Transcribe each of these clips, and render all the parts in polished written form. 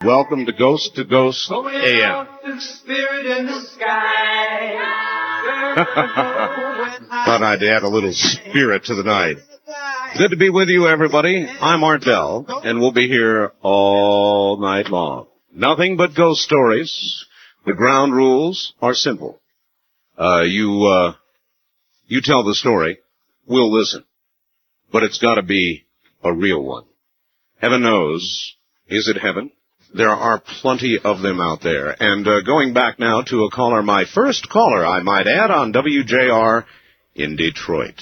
Welcome to Ghost AM. Spirit in the sky. Thought I'd add a little spirit to the night. Good to be with you, everybody. I'm Art Bell, and we'll be here all night long. Nothing but ghost stories. The ground rules are simple. You tell the story. We'll listen. But it's got to be a real one. Heaven knows. Is it heaven? There are plenty of them out there. And going back now to a caller, my first caller, I might add, on WJR in Detroit.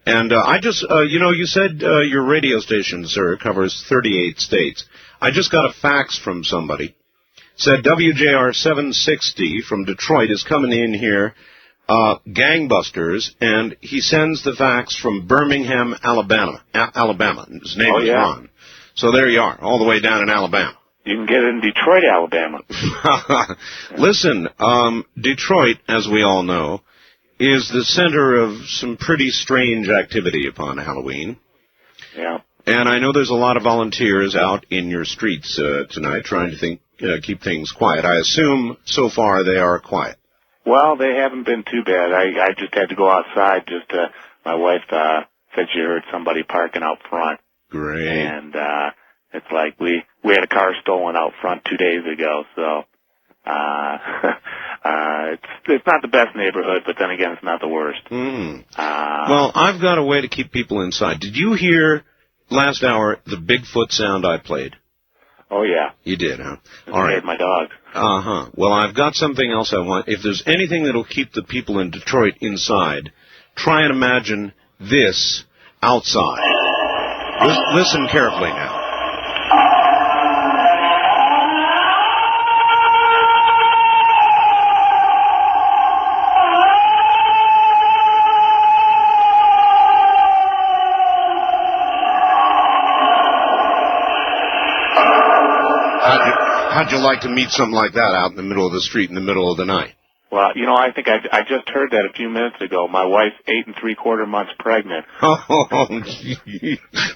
And I just, you said your radio station, sir, covers 38 states. I just got a fax from somebody. Said WJR 760 from Detroit is coming in here, gangbusters, and he sends the fax from Birmingham, Alabama. His name is Ron. So there you are, all the way down in Alabama. You can get it in Detroit, Alabama. Listen, Detroit, as we all know, is the center of some pretty strange activity upon Halloween. Yeah. And I know there's a lot of volunteers out in your streets tonight trying to keep things quiet. I assume so far they are quiet. Well, they haven't been too bad. I just had to go outside. My wife said she heard somebody parking out front. Great. And it's like we had a car stolen out front 2 days ago, so it's not the best neighborhood, but then again, it's not the worst. Well, I've got a way to keep people inside. Did you hear last hour the Bigfoot sound I played? Oh, yeah. You did, huh? All right. My dog. Uh-huh. Well, I've got something else I want. If there's anything that'll keep the people in Detroit inside, try and imagine this outside. Listen carefully now. How'd you like to meet something like that out in the middle of the street in the middle of the night? Well, I think I just heard that a few minutes ago. My wife's 8 3/4 months pregnant. Oh,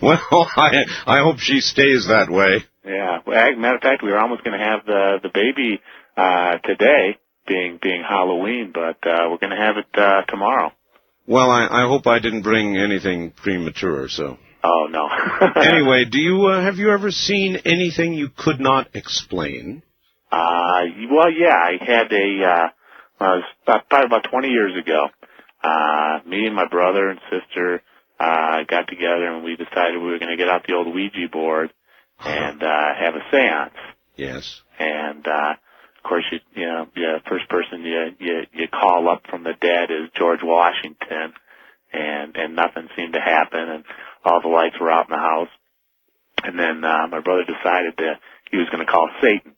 well, I hope she stays that way. Yeah. Well, matter of fact, we were almost going to have the baby today, being Halloween, but we're going to have it tomorrow. Well, I hope I didn't bring anything premature, so. Oh, no. Anyway, have you ever seen anything you could not explain? Well, yeah, I had probably about 20 years ago. Me and my brother and sister got together, and we decided we were going to get out the old Ouija board and have a seance. Yes. And of course, first person you call up from the dead is George Washington, and nothing seemed to happen, and all the lights were out in the house. And then my brother decided that he was going to call Satan.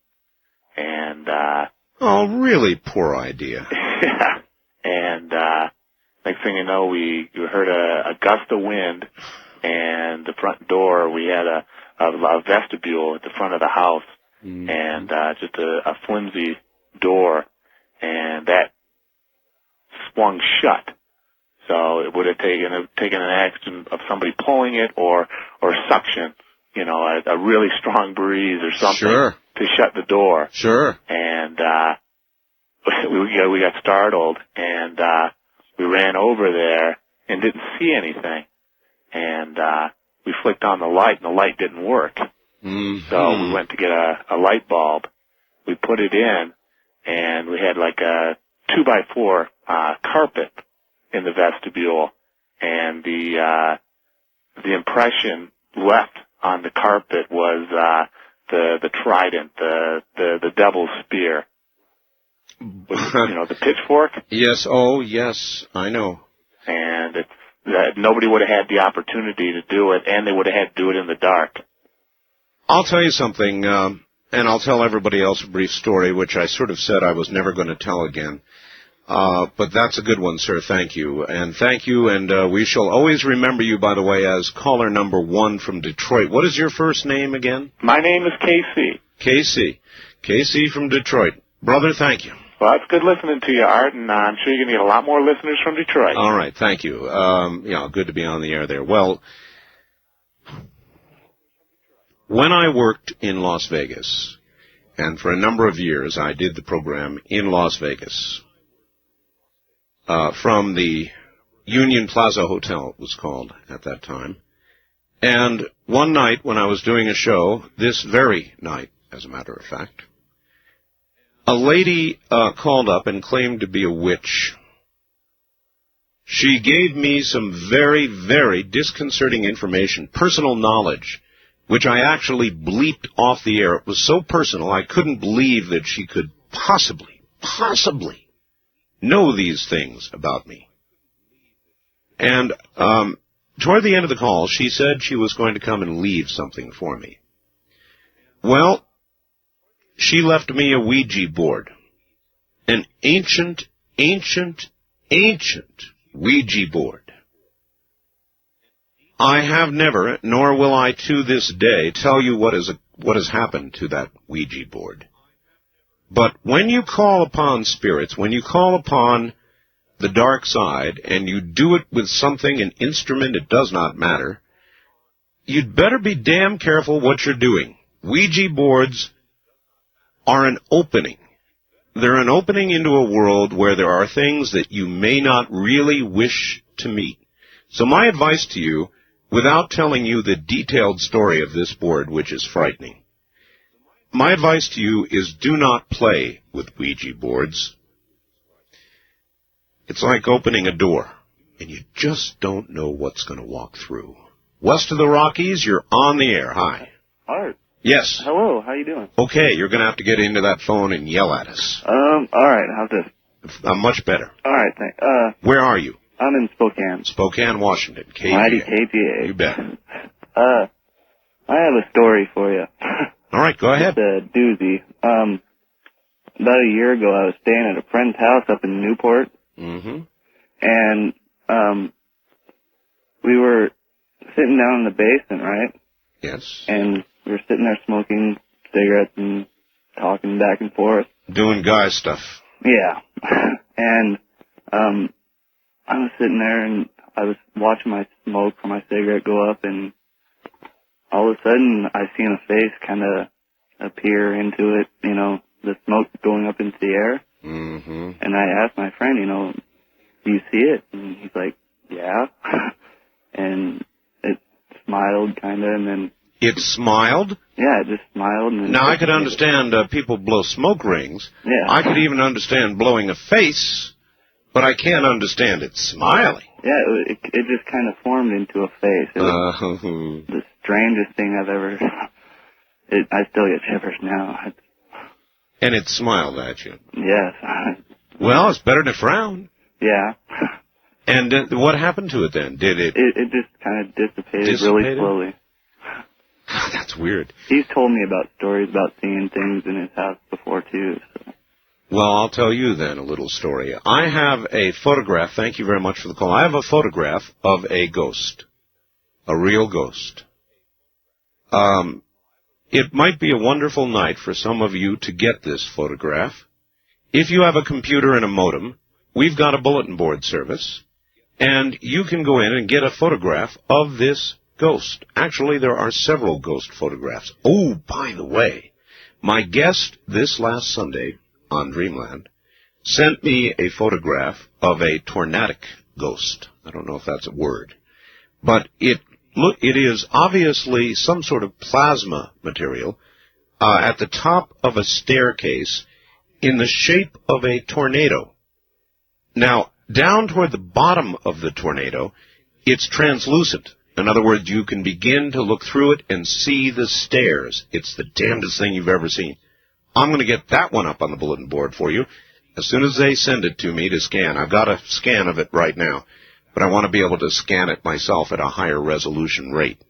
And oh, really poor idea. Yeah. And next thing you know, we heard a gust of wind, and the front door, we had a vestibule at the front of the house, and just a flimsy door, and that swung shut. So it would have taken an action of somebody pulling it or suction, a really strong breeze or something. Sure. To shut the door. Sure. And we got startled, and we ran over there and didn't see anything. And we flicked on the light, and the light didn't work. Mm-hmm. So we went to get a light bulb. We put it in, and we had like a 2x4 carpet in the vestibule, and the impression left on the carpet was the trident, the devil's spear. With, the pitchfork? Yes, oh, yes, I know. And nobody would have had the opportunity to do it, and they would have had to do it in the dark. I'll tell you something, and I'll tell everybody else a brief story, which I sort of said I was never going to tell again. But that's a good one, sir. Thank you. And we shall always remember you, by the way, as caller number 1 from Detroit. What is your first name again? My name is KC. KC from Detroit. Brother, thank you. Well, it's good listening to you, Art, and I'm sure you're going to get a lot more listeners from Detroit. All right, thank you. Good to be on the air there. Well, when I worked in Las Vegas, and for a number of years I did the program in Las Vegas, from the Union Plaza Hotel, it was called at that time. And one night when I was doing a show, this very night, as a matter of fact, a lady called up and claimed to be a witch. She gave me some very, very disconcerting information, personal knowledge, which I actually bleeped off the air. It was so personal, I couldn't believe that she could possibly know these things about me. And toward the end of the call, she said she was going to come and leave something for me. Well, she left me a Ouija board, an ancient Ouija board. I have never, nor will I to this day, tell you what has happened to that Ouija board. But when you call upon spirits, when you call upon the dark side, and you do it with something, an instrument, it does not matter, you'd better be damn careful what you're doing. Ouija boards are an opening. They're an opening into a world where there are things that you may not really wish to meet. So my advice to you, without telling you the detailed story of this board, which is frightening, my advice to you is do not play with Ouija boards. It's like opening a door, and you just don't know what's going to walk through. West of the Rockies, you're on the air. Hi. Art. Yes. Hello, how you doing? Okay, you're going to have to get into that phone and yell at us. Alright, how's this? Much better. Alright, thanks. Where are you? I'm in Spokane. Spokane, Washington. KPA. Mighty KPA. You bet. I have a story for you. All right, go ahead. It's a doozy. About a year ago, I was staying at a friend's house up in Newport. Mm-hmm. And, we were sitting down in the basement, right? Yes. And we were sitting there smoking cigarettes and talking back and forth. Doing guy stuff. Yeah. And, I was sitting there and I was watching my smoke from my cigarette go up, and all of a sudden I seen a face kind of appear into it, you know, the smoke going up into the air. Mm-hmm. And I asked my friend, you know, do you see it? And he's like, yeah. And it smiled kind of, and then... It smiled? Yeah, it just smiled. And now, I could understand people blow smoke rings. Yeah. I could even understand blowing a face, but I can't understand it smiling. Yeah, it just kind of formed into a face. It was the strangest thing I've ever... I still get shivers now. And it smiled at you? Yes. Well, it's better than a frown. Yeah. And what happened to it then? Did it... It just kind of dissipated really slowly. That's weird. He's told me about stories about seeing things in his house before, too. So. Well, I'll tell you then a little story. I have a photograph. Thank you very much for the call. I have a photograph of a ghost. A real ghost. It might be a wonderful night for some of you to get this photograph. If you have a computer and a modem, we've got a bulletin board service, and you can go in and get a photograph of this ghost. Actually, there are several ghost photographs. Oh, by the way, my guest this last Sunday on Dreamland sent me a photograph of a tornadic ghost. I don't know if that's a word, but it is obviously some sort of plasma material at the top of a staircase in the shape of a tornado. Now, down toward the bottom of the tornado, it's translucent. In other words, you can begin to look through it and see the stairs. It's the damnedest thing you've ever seen. I'm going to get that one up on the bulletin board for you as soon as they send it to me to scan. I've got a scan of it right now, but I want to be able to scan it myself at a higher resolution rate.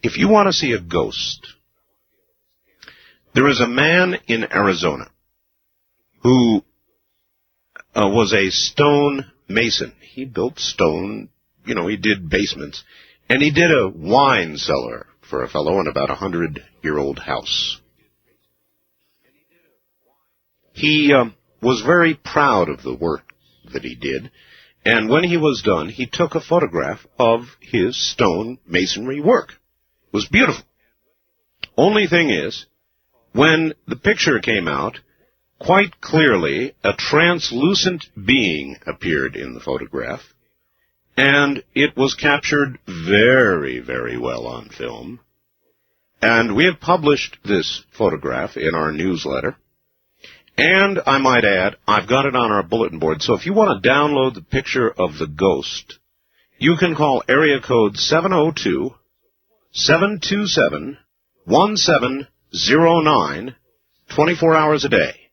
If you want to see a ghost, there is a man in Arizona who was a stone mason. He built stone, you know, he did basements. And he did a wine cellar for a fellow in about a 100-year-old house. He was very proud of the work that he did. And when he was done, he took a photograph of his stone masonry work. It was beautiful. Only thing is, when the picture came out, quite clearly a translucent being appeared in the photograph, and it was captured very, very well on film. And we have published this photograph in our newsletter. And I might add, I've got it on our bulletin board, so if you want to download the picture of the ghost, you can call area code 702-727-1709 24 hours a day.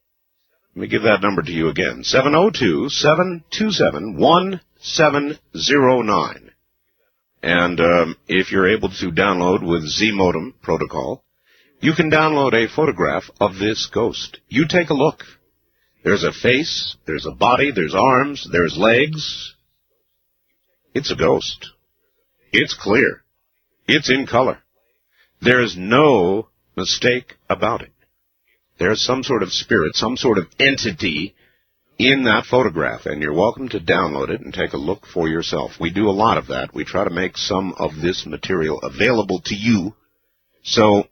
Let me give that number to you again, 702-727-1709. And if you're able to download with Z-Modem protocol, you can download a photograph of this ghost. You take a look. There's a face, there's a body, there's arms, there's legs. It's a ghost. It's clear. It's in color. There's no mistake about it. There's some sort of spirit, some sort of entity in that photograph, and you're welcome to download it and take a look for yourself. We do a lot of that. We try to make some of this material available to you, so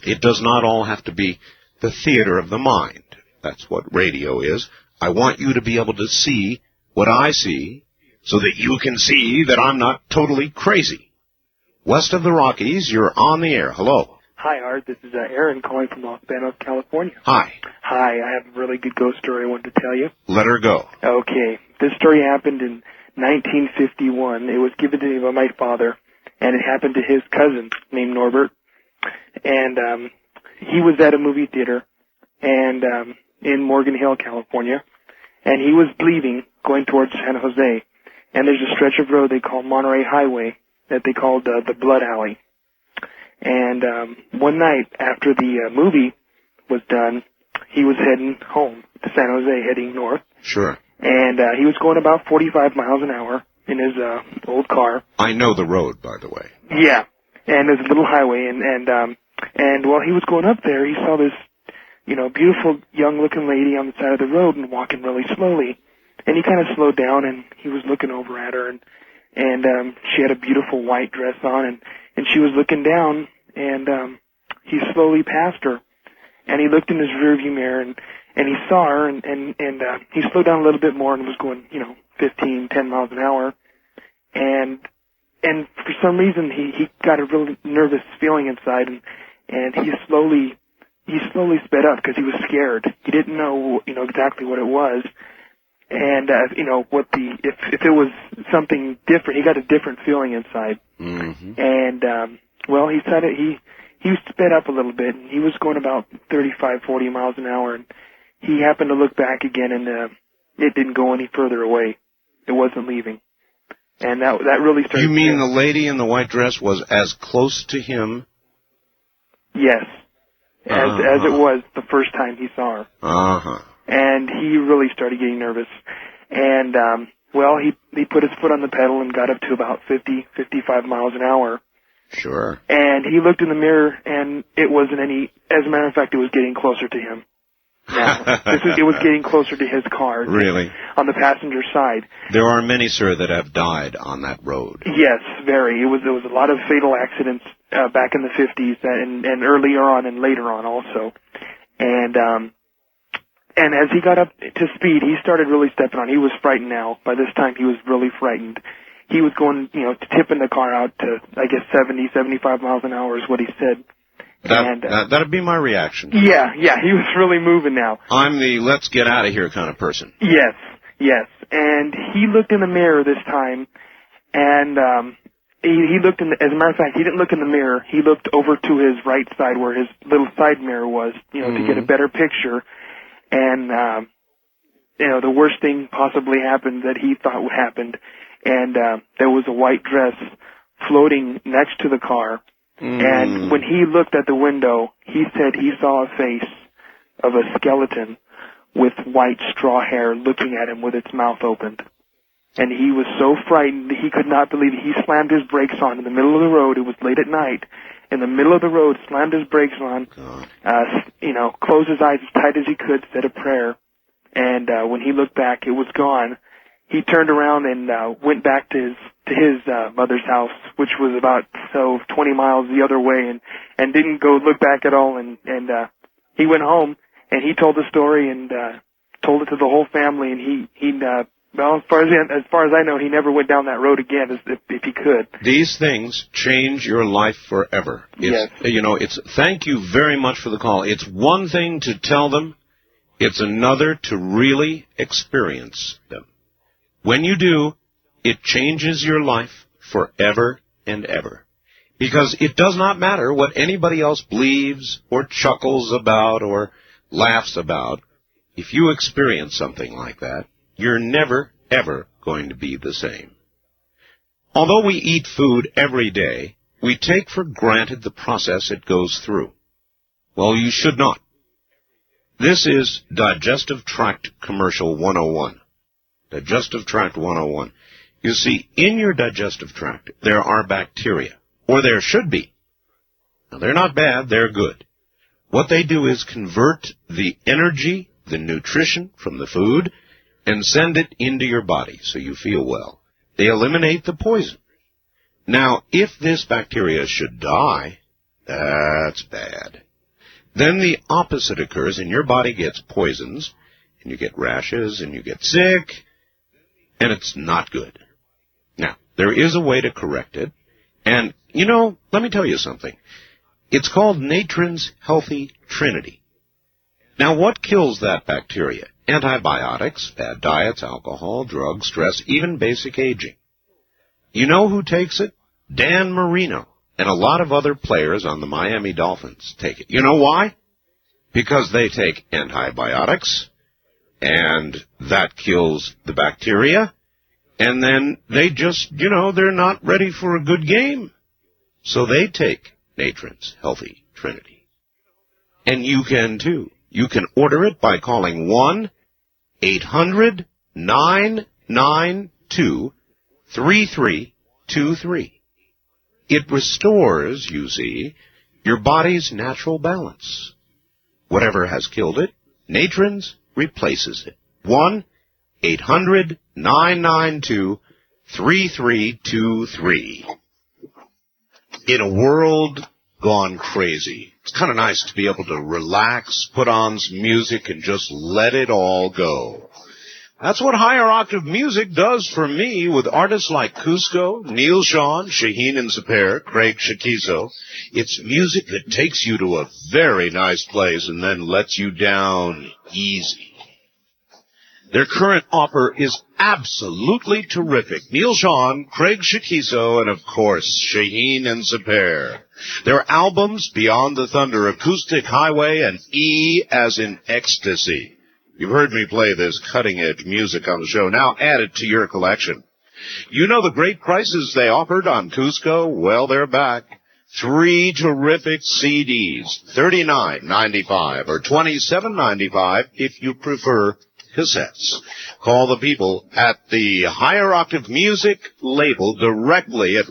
it does not all have to be the theater of the mind. That's what radio is. I want you to be able to see what I see so that you can see that I'm not totally crazy. West of the Rockies, you're on the air. Hello. Hi, Art. This is Aaron calling from Los Banos, California. Hi. Hi. I have a really good ghost story I wanted to tell you. Let her go. Okay. This story happened in 1951. It was given to me by my father, and it happened to his cousin named Norbert. And he was at a movie theater and in Morgan Hill, California, and he was leaving, going towards San Jose. And there's a stretch of road they call Monterey Highway that they called the Blood Alley. And one night after the movie was done, he was heading home to San Jose, heading north. Sure. And he was going about 45 miles an hour in his old car. I know the road, by the way. Yeah. And there's a little highway, and while he was going up there, he saw this, beautiful young-looking lady on the side of the road and walking really slowly. And he kind of slowed down, and he was looking over at her, and she had a beautiful white dress on, and she was looking down, and he slowly passed her, and he looked in his rearview mirror, and he saw her, and he slowed down a little bit more and was going, 10 miles an hour, and for some reason he got a really nervous feeling inside, and he slowly sped up because he was scared. He didn't know, exactly what it was. And, if it was something different, he got a different feeling inside. Mm-hmm. And, he said he sped up a little bit, and he was going about 35, 40 miles an hour, and he happened to look back again, and, it didn't go any further away. It wasn't leaving. And that really started. You mean the lady in the white dress was as close to him? Yes. As it was the first time he saw her. Uh-huh. And he really started getting nervous. And, he put his foot on the pedal and got up to about 50, 55 miles an hour. Sure. And he looked in the mirror, and it wasn't any, as a matter of fact, it was getting closer to him. Now, it was getting closer to his car. Really? On the passenger side. There are many, sir, that have died on that road. Yes, very. There was a lot of fatal accidents back in the 50s and earlier on and later on also. And as he got up to speed, he started really stepping on. He was frightened now. By this time, he was really frightened. He was going, tipping the car out to, 70, 75 miles an hour is what he said. That'd be my reaction. Yeah, he was really moving now. I'm the let's get out of here kind of person. Yes. And he looked in the mirror this time, and he looked as a matter of fact, he didn't look in the mirror. He looked over to his right side where his little side mirror was, to get a better picture. And, the worst thing possibly happened that he thought would happen, and there was a white dress floating next to the car. And when he looked at the window, he said he saw a face of a skeleton with white straw hair looking at him with its mouth opened. And he was so frightened he could not believe it. He slammed his brakes on in the middle of the road. It was late at night. In the middle of the road, slammed his brakes on, closed his eyes as tight as he could, said a prayer. And when he looked back, it was gone. he turned around and went back to his mother's house, which was about 20 miles the other way, and didn't go look back at all. And he went home and he told the story and told it to the whole family. And he well, as far as I know, he never went down that road again, if he could. These things change your life forever. Yes. Thank you very much for the call. It's one thing to tell them. It's another to really experience them. When you do, it changes your life forever and ever. Because it does not matter what anybody else believes or chuckles about or laughs about. If you experience something like that, you're never, ever going to be the same. Although we eat food every day, we take for granted the process it goes through. Well, you should not. This is Digestive Tract Commercial 101. Digestive Tract 101. You see, in your digestive tract, there are bacteria, or there should be. Now, they're not bad, they're good. What they do is convert the energy, the nutrition from the food, and send it into your body so you feel well. They eliminate the poison. Now, if this bacteria should die, that's bad. Then the opposite occurs, and your body gets poisons, and you get rashes, and you get sick, and it's not good. Now, there is a way to correct it, and, let me tell you something. It's called Natron's Healthy Trinity. Now, what kills that bacteria? Antibiotics, bad diets, alcohol, drugs, stress, even basic aging. You know who takes it? Dan Marino and a lot of other players on the Miami Dolphins take it. You know why? Because they take antibiotics, and that kills the bacteria, and then they just, they're not ready for a good game. So they take Natron's Healthy Trinity. And you can too. You can order it by calling 1-800-992-3323. It restores, you see, your body's natural balance. Whatever has killed it, Natron's replaces it. 1-800-992-3323. In a world gone crazy, it's kind of nice to be able to relax, put on some music, and just let it all go. That's what higher octave music does for me with artists like Cusco, Neil Sean, Shaheen and Sapir, Craig Shakizo. It's music that takes you to a very nice place and then lets you down easy. Their current offer is absolutely terrific. Neil Sean, Craig Shakizo, and of course, Shaheen and Sapir. Their albums, Beyond the Thunder, Acoustic Highway, and E as in Ecstasy. You've heard me play this cutting-edge music on the show. Now add it to your collection. You know the great prices they offered on Cusco? Well, they're back. 3 terrific CDs, $39.95 or $27.95 if you prefer cassettes. Call the people at the Higher Octave Music label directly at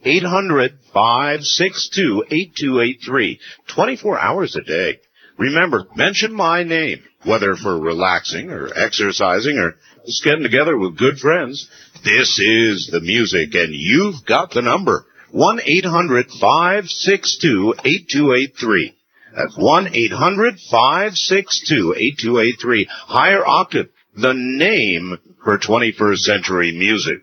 1-800-562-8283, 24 hours a day. Remember, mention my name, whether for relaxing or exercising or just getting together with good friends. This is the music, and you've got the number. 1-800-562-8283. That's 1-800-562-8283. Higher Octave, the name for 21st century music.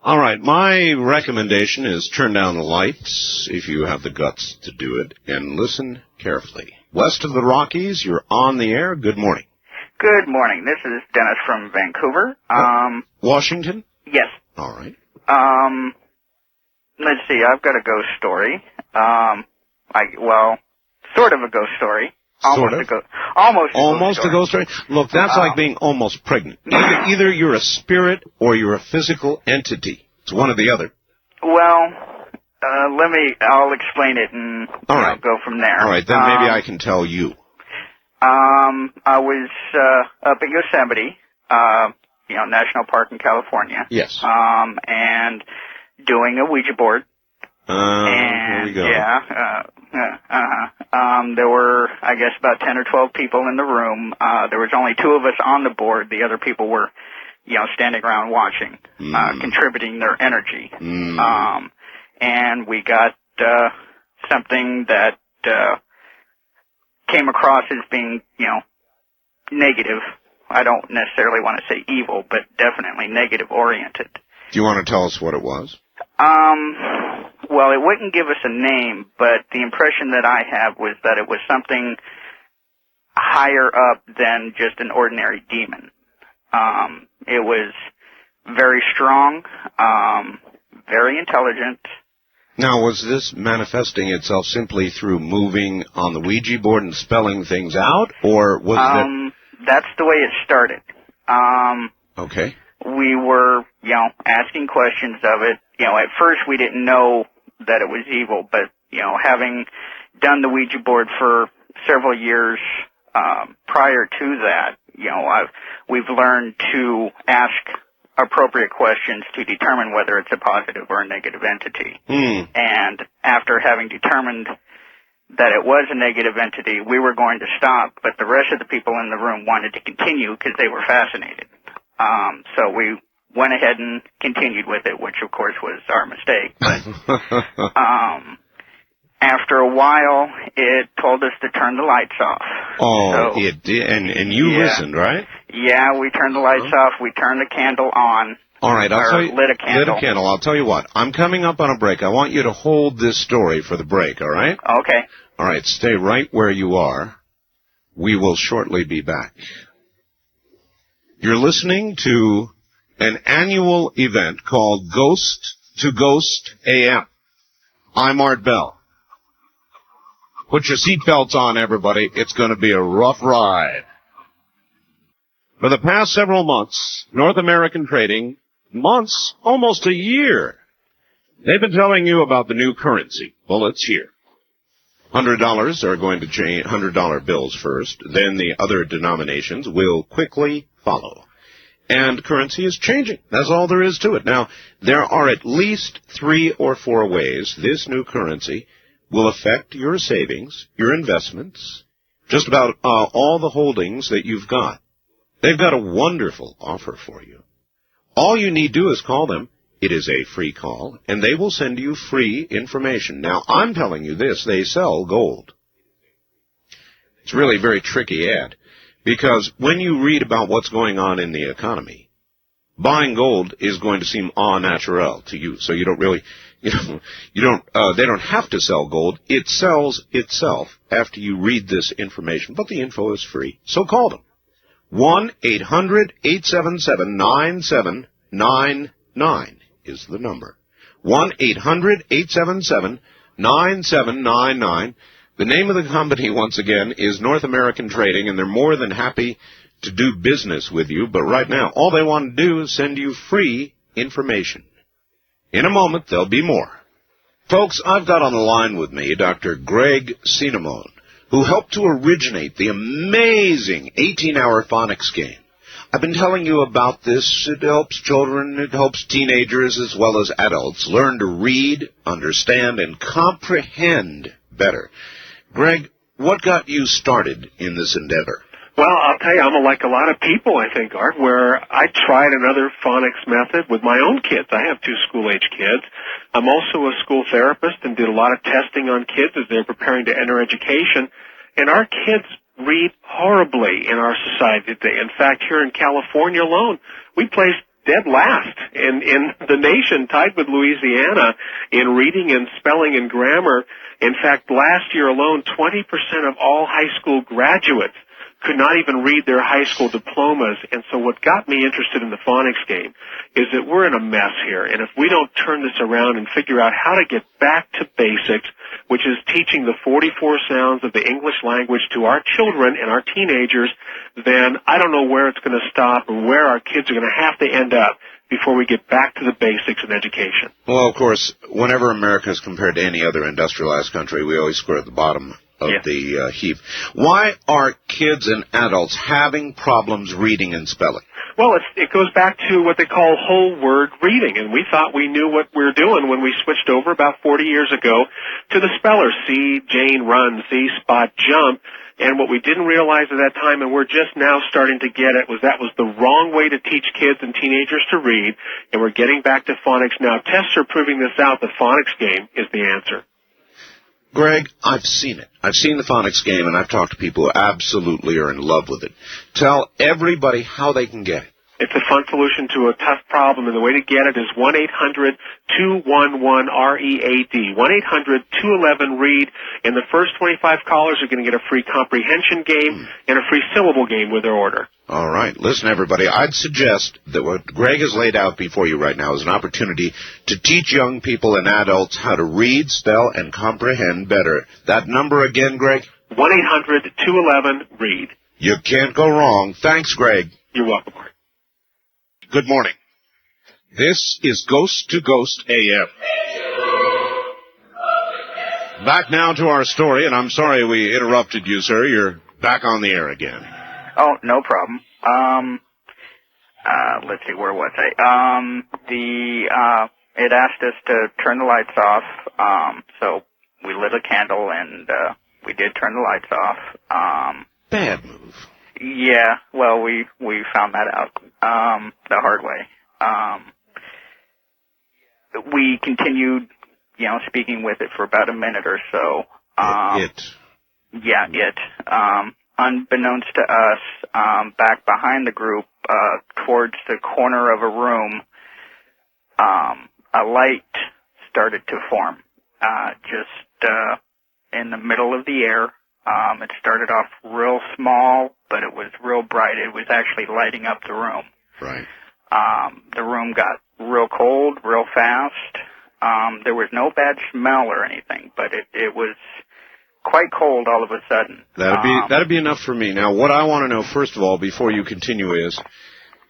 All right, my recommendation is turn down the lights if you have the guts to do it, and listen carefully. West of the Rockies, you're on the air. Good morning. Good morning. This is Dennis from Vancouver. Washington? Yes. All right. Let's see. I've got a ghost story. Sort of a ghost story. Almost a ghost story. Look, that's like being almost pregnant. Either you're a spirit or you're a physical entity. It's one or the other. Well, I'll explain it and go from there. All right, then maybe I can tell you. I was up in Yosemite, National Park in California. Yes. And doing a Ouija board. Here we go. Yeah. There were, I guess, about 10 or 12 people in the room. There was only 2 of us on the board. The other people were, standing around watching, contributing their energy. And we got something that came across as being, negative. I don't necessarily want to say evil, but definitely negative oriented. Do you want to tell us what it was? Well, it wouldn't give us a name, but the impression that I have was that it was something higher up than just an ordinary demon. It was very strong, very intelligent. Now, was this manifesting itself simply through moving on the Ouija board and spelling things out, or was it... That's the way it started. Okay. We were, asking questions of it. At first we didn't know that it was evil, but, having done the Ouija board for several years prior to that, we've learned to ask appropriate questions to determine whether it's a positive or a negative entity. And after having determined that it was a negative entity, we were going to stop, but the rest of the people in the room wanted to continue because they were fascinated. So we went ahead and continued with it, which of course was our mistake. But after a while, it told us to turn the lights off. Oh, so, it did, and you listened, right? Yeah, we turned the lights off. We turned the candle on. All right, I'll tell you. Lit a candle. Lit a candle. I'll tell you what. I'm coming up on a break. I want you to hold this story for the break. All right? Okay. All right. Stay right where you are. We will shortly be back. You're listening to an annual event called Ghost to Ghost AM. I'm Art Bell. Put your seatbelts on, everybody. It's going to be a rough ride. For the past several months, North American Trading, months, almost a year, they've been telling you about the new currency. Well, it's here. $100 are going to change, $100 bills first, then the other denominations will quickly follow. And currency is changing. That's all there is to it. Now, there are at least 3 or 4 ways this new currency will affect your savings, your investments, just about all the holdings that you've got. They've got a wonderful offer for you. All you need to do is call them. It is a free call, and they will send you free information. Now, I'm telling you this, they sell gold. It's really a very tricky ad, because when you read about what's going on in the economy, buying gold is going to seem au naturel to you, so you don't really, they don't have to sell gold. It sells itself after you read this information, but the info is free, so call them. 1-800-877-9799 is the number. 1-800-877-9799. The name of the company, once again, is North American Trading, and they're more than happy to do business with you. But right now, all they want to do is send you free information. In a moment, there'll be more. Folks, I've got on the line with me Dr. Greg Cinnamone, who helped to originate the amazing 18-hour phonics game. I've been telling you about this. It helps children, it helps teenagers as well as adults learn to read, understand, and comprehend better. Greg, what got you started in this endeavor? Well, I'll tell you, I'm like a lot of people, I think, Art, where I tried another phonics method with my own kids. I have 2 school-age kids. I'm also a school therapist and did a lot of testing on kids as they're preparing to enter education. And our kids read horribly in our society today. In fact, here in California alone, we placed dead last in the nation, tied with Louisiana, in reading and spelling and grammar. In fact, last year alone, 20% of all high school graduates could not even read their high school diplomas. And so what got me interested in the phonics game is that we're in a mess here. And if we don't turn this around and figure out how to get back to basics, which is teaching the 44 sounds of the English language to our children and our teenagers, then I don't know where it's going to stop or where our kids are going to have to end up before we get back to the basics in education. Well, of course, whenever America is compared to any other industrialized country, we always score at the bottom of the heap. Why are kids and adults having problems reading and spelling? Well, it goes back to what they call whole word reading, and we thought we knew what we were doing when we switched over about 40 years ago to the spellers, see Jane run, see Spot jump, And what we didn't realize at that time, and we're just now starting to get it, was that was the wrong way to teach kids and teenagers to read, and we're getting back to phonics now. Tests are proving this out. The phonics game is the answer. Greg, I've seen it. I've seen the phonics game, and I've talked to people who absolutely are in love with it. Tell everybody how they can get it. It's a fun solution to a tough problem, and the way to get it is 1-800-211-READ. 1-800-211-READ. And the first 25 callers are going to get a free comprehension game and a free syllable game with their order. All right. Listen, everybody, I'd suggest that what Greg has laid out before you right now is an opportunity to teach young people and adults how to read, spell, and comprehend better. That number again, Greg? 1-800-211-READ. You can't go wrong. Thanks, Greg. You're welcome, Mark. Good morning. This is Ghost to Ghost AM. Back now to our story, and I'm sorry we interrupted you, sir. You're back on the air again. Oh, no problem. Let's see, where was I? It asked us to turn the lights off, so we lit a candle and, we did turn the lights off. Bad move. Yeah, well, we found that out, the hard way. We continued, speaking with it for about a minute or so. Yeah, it. Unbeknownst to us, back behind the group, towards the corner of a room, a light started to form, just, in the middle of the air. It started off real small, but it was real bright. It was actually lighting up the room. Right. The room got real cold, real fast. There was no bad smell or anything, but it was quite cold all of a sudden. That'd be enough for me. Now, what I want to know, first of all, before you continue is,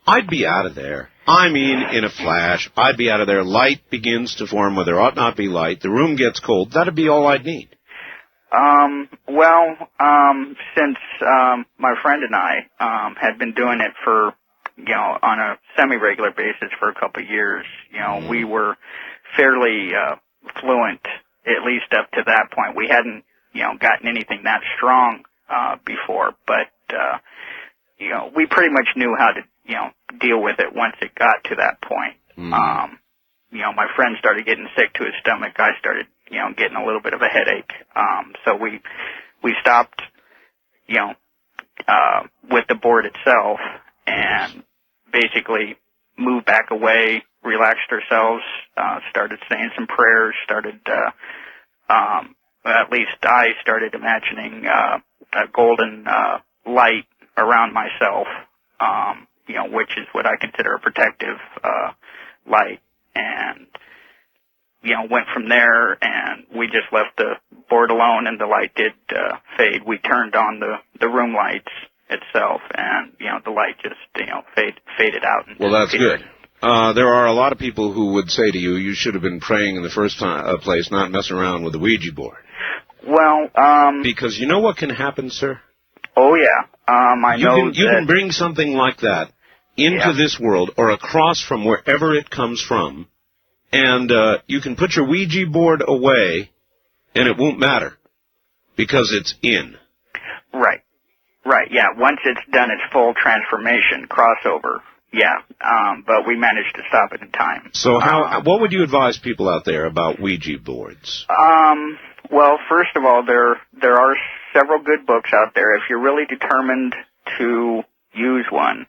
I'd be out of there. I mean, in a flash, I'd be out of there. Light begins to form where there ought not be light. The room gets cold. That'd be all I'd need. Since my friend and I had been doing it for, on a semi-regular basis for a couple of years, we were fairly fluent, at least up to that point. We hadn't, gotten anything that strong before, but we pretty much knew how to, deal with it once it got to that point. My friend started getting sick to his stomach. I started, getting a little bit of a headache. So we stopped, with the board itself and basically moved back away, relaxed ourselves, started saying some prayers, at least I started imagining, a golden, light around myself, which is what I consider a protective, light. And, went from there, and we just left the board alone, and the light did fade. We turned on the room lights itself, and, the light just, faded out. And well, that's good. There are a lot of people who would say to you, you should have been praying in the first place, not messing around with the Ouija board. Well, because you know what can happen, sir? Oh, yeah. You can bring something like that into this world or across from wherever it comes from, and you can put your Ouija board away, and it won't matter because it's in. Right. Yeah. Once it's done its full transformation crossover, but we managed to stop it in time. So what would you advise people out there about Ouija boards? Well, first of all, there are several good books out there. If you're really determined to use one,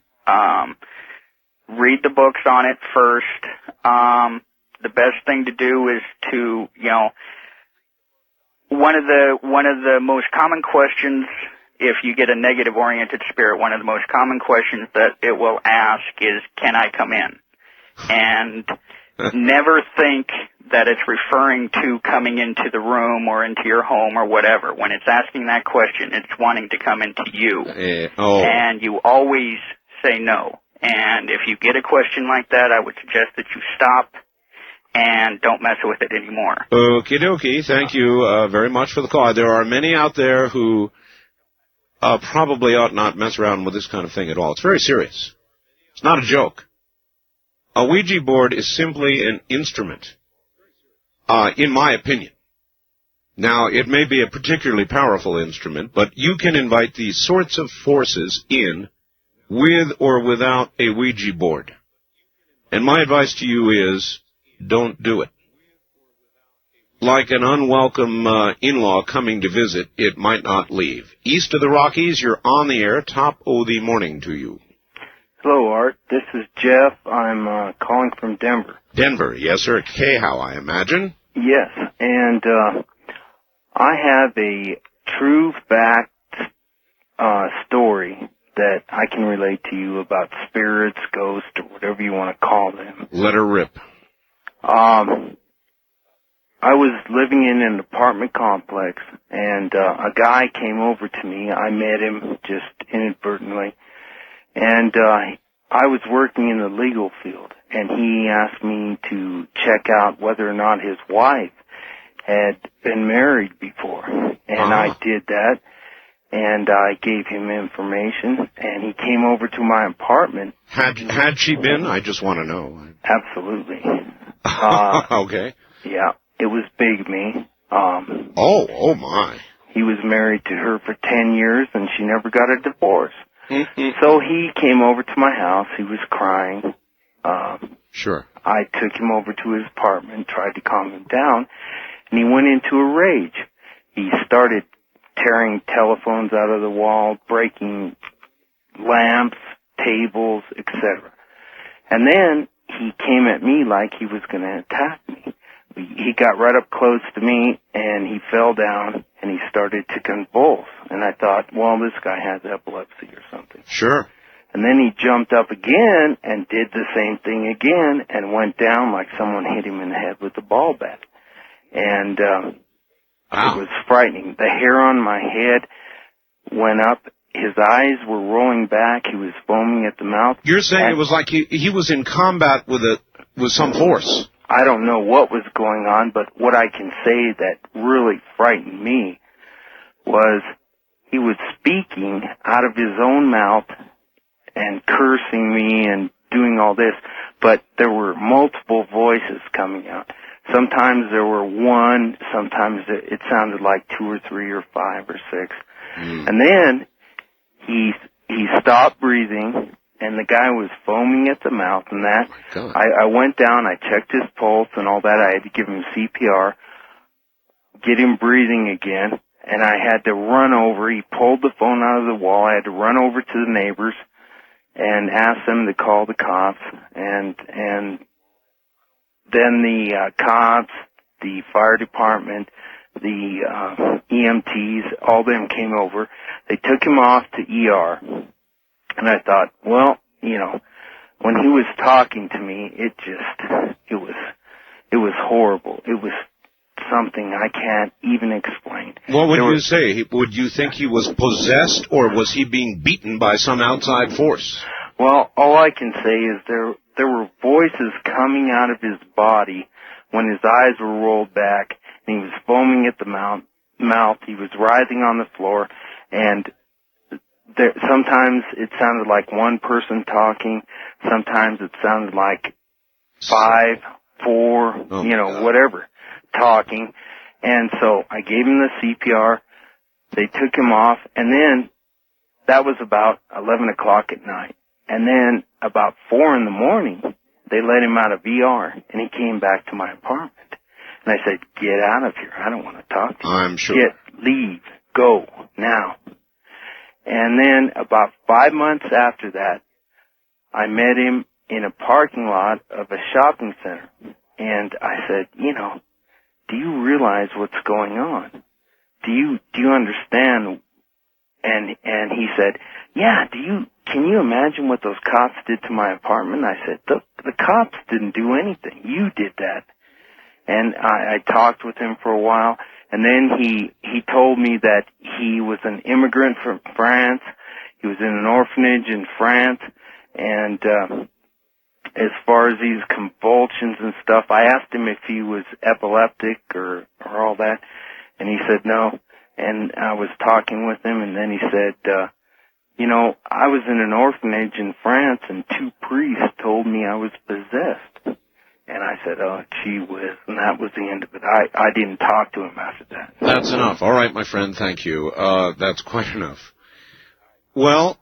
read the books on it first. The best thing to do is to, one of the most common questions, if you get a negative-oriented spirit, one of the most common questions that it will ask is, can I come in? And never think that it's referring to coming into the room or into your home or whatever. When it's asking that question, it's wanting to come into you. And you always say no. And if you get a question like that, I would suggest that you stop and don't mess with it anymore. Okie dokie. Thank you very much for the call. There are many out there who probably ought not mess around with this kind of thing at all. It's very serious. It's not a joke. A Ouija board is simply an instrument, in my opinion. Now, it may be a particularly powerful instrument, but you can invite these sorts of forces in with or without a Ouija board. And my advice to you is, don't do it. Like an unwelcome in-law coming to visit, it might not leave. East of the Rockies, you're on the air. Top of the morning to you. Hello, Art. This is Jeff. I'm calling from Denver. Denver, yes, sir. K-How, I imagine. Yes, and I have a true fact story that I can relate to you about spirits, ghosts, or whatever you want to call them. Let her rip. I was living in an apartment complex, and a guy came over to me. I met him just inadvertently, and I was working in the legal field, and he asked me to check out whether or not his wife had been married before, and I did that, and I gave him information, and he came over to my apartment. Had she been? I just want to know. Absolutely. Okay. Yeah. It was bigamy. Oh my. He was married to her for 10 years, and she never got a divorce. So he came over to my house. He was crying. Sure. I took him over to his apartment, tried to calm him down, and he went into a rage. He started tearing telephones out of the wall, breaking lamps, tables, etc. And then he came at me like he was going to attack me. He got right up close to me, and he fell down, and he started to convulse. And I thought, well, this guy has epilepsy or something. Sure. And then he jumped up again and did the same thing again and went down like someone hit him in the head with a ball bat. And It was frightening. The hair on my head went up. His eyes were rolling back. He was foaming at the mouth. You're saying it was like he was in combat with some force. I don't know what was going on, but what I can say that really frightened me was he was speaking out of his own mouth and cursing me and doing all this, but there were multiple voices coming out. Sometimes there were one, sometimes it sounded like 2 or 3 or 5 or 6. And then he stopped breathing, and the guy was foaming at the mouth and that. I went down, I checked his pulse and all that. I had to give him CPR, get him breathing again, and I had to run over. He pulled the phone out of the wall. I had to run over to the neighbors and ask them to call the cops. And then the cops, the fire department, the EMTs, all them came over. They took him off to ER. And I thought, well, you know, when he was talking to me, it was horrible. It was something I can't even explain. What would you say? Would you think he was possessed, or was he being beaten by some outside force? Well, all I can say is there were voices coming out of his body when his eyes were rolled back, and he was foaming at the mouth. He was writhing on the floor, and sometimes it sounded like one person talking. Sometimes it sounded like 5, 4, whatever, talking. And so I gave him the CPR. They took him off, and then that was about 11 o'clock at night. And then about 4 in the morning, they let him out of ER, and he came back to my apartment. And I said, get out of here. I don't want to talk to you. I'm sure. Leave, go, now. And then about 5 months after that, I met him in a parking lot of a shopping center. And I said, do you realize what's going on? Do you understand? And he said, yeah, can you imagine what those cops did to my apartment? I said, the cops didn't do anything. You did that. And I talked with him for a while. And then he told me that he was an immigrant from France. He was in an orphanage in France. And as far as these convulsions and stuff, I asked him if he was epileptic or all that. And he said no. And I was talking with him, and then he said, I was in an orphanage in France, and 2 priests told me I was possessed. And I said, oh, gee whiz, and that was the end of it. I didn't talk to him after that. That's enough. All right, my friend, thank you. That's quite enough. Well,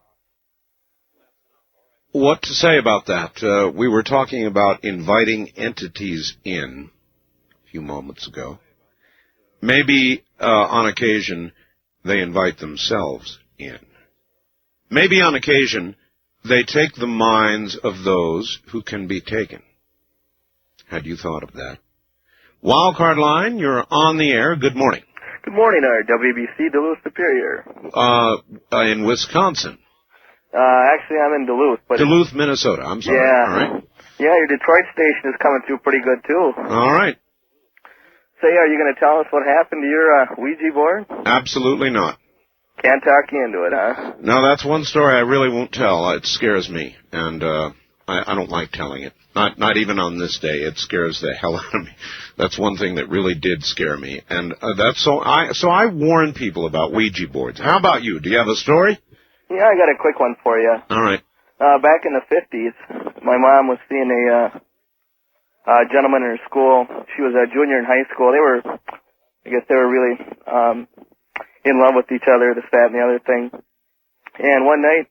what to say about that? We were talking about inviting entities in a few moments ago. Maybe, on occasion, they invite themselves in. Maybe on occasion, they take the minds of those who can be taken. Had you thought of that? Wildcard line, you're on the air. Good morning. Good morning, WBC Duluth Superior. In Wisconsin. Actually, I'm in Duluth. But Duluth, Minnesota. I'm sorry. Yeah. All right. Yeah, your Detroit station is coming through pretty good, too. All right. Say, are you going to tell us what happened to your Ouija board? Absolutely not. Can't talk you into it, huh? No, that's one story I really won't tell. It scares me, and I don't like telling it. Not even on this day. It scares the hell out of me. That's one thing that really did scare me, and that's so I warn people about Ouija boards. How about you? Do you have a story? Yeah, I got a quick one for you. All right. Back in the 50s, my mom was seeing a gentleman in her school. She was a junior in high school. I guess they were really in love with each other, this, that, and the other thing. And one night,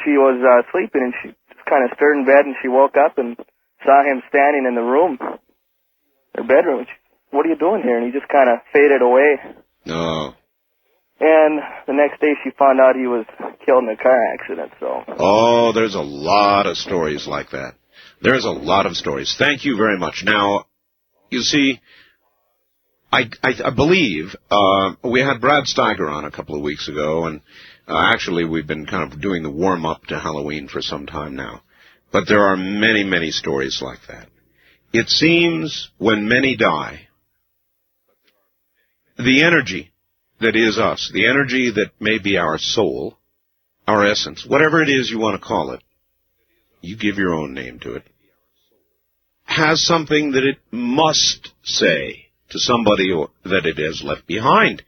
she was sleeping, and she just kind of stirred in bed, and she woke up and saw him standing in the room, her bedroom. She, what are you doing here? And he just kind of faded away. No. And the next day, she found out he was killed in a car accident. So. Oh, there's a lot of stories like that. There's a lot of stories. Thank you very much. Now, you see, I believe we had Brad Steiger on a couple of weeks ago, and actually we've been kind of doing the warm-up to Halloween for some time now. But there are many, many stories like that. It seems when many die, the energy that is us, the energy that may be our soul, our essence, whatever it is you want to call it, you give your own name to it, has something that it must say to somebody that it has left behind.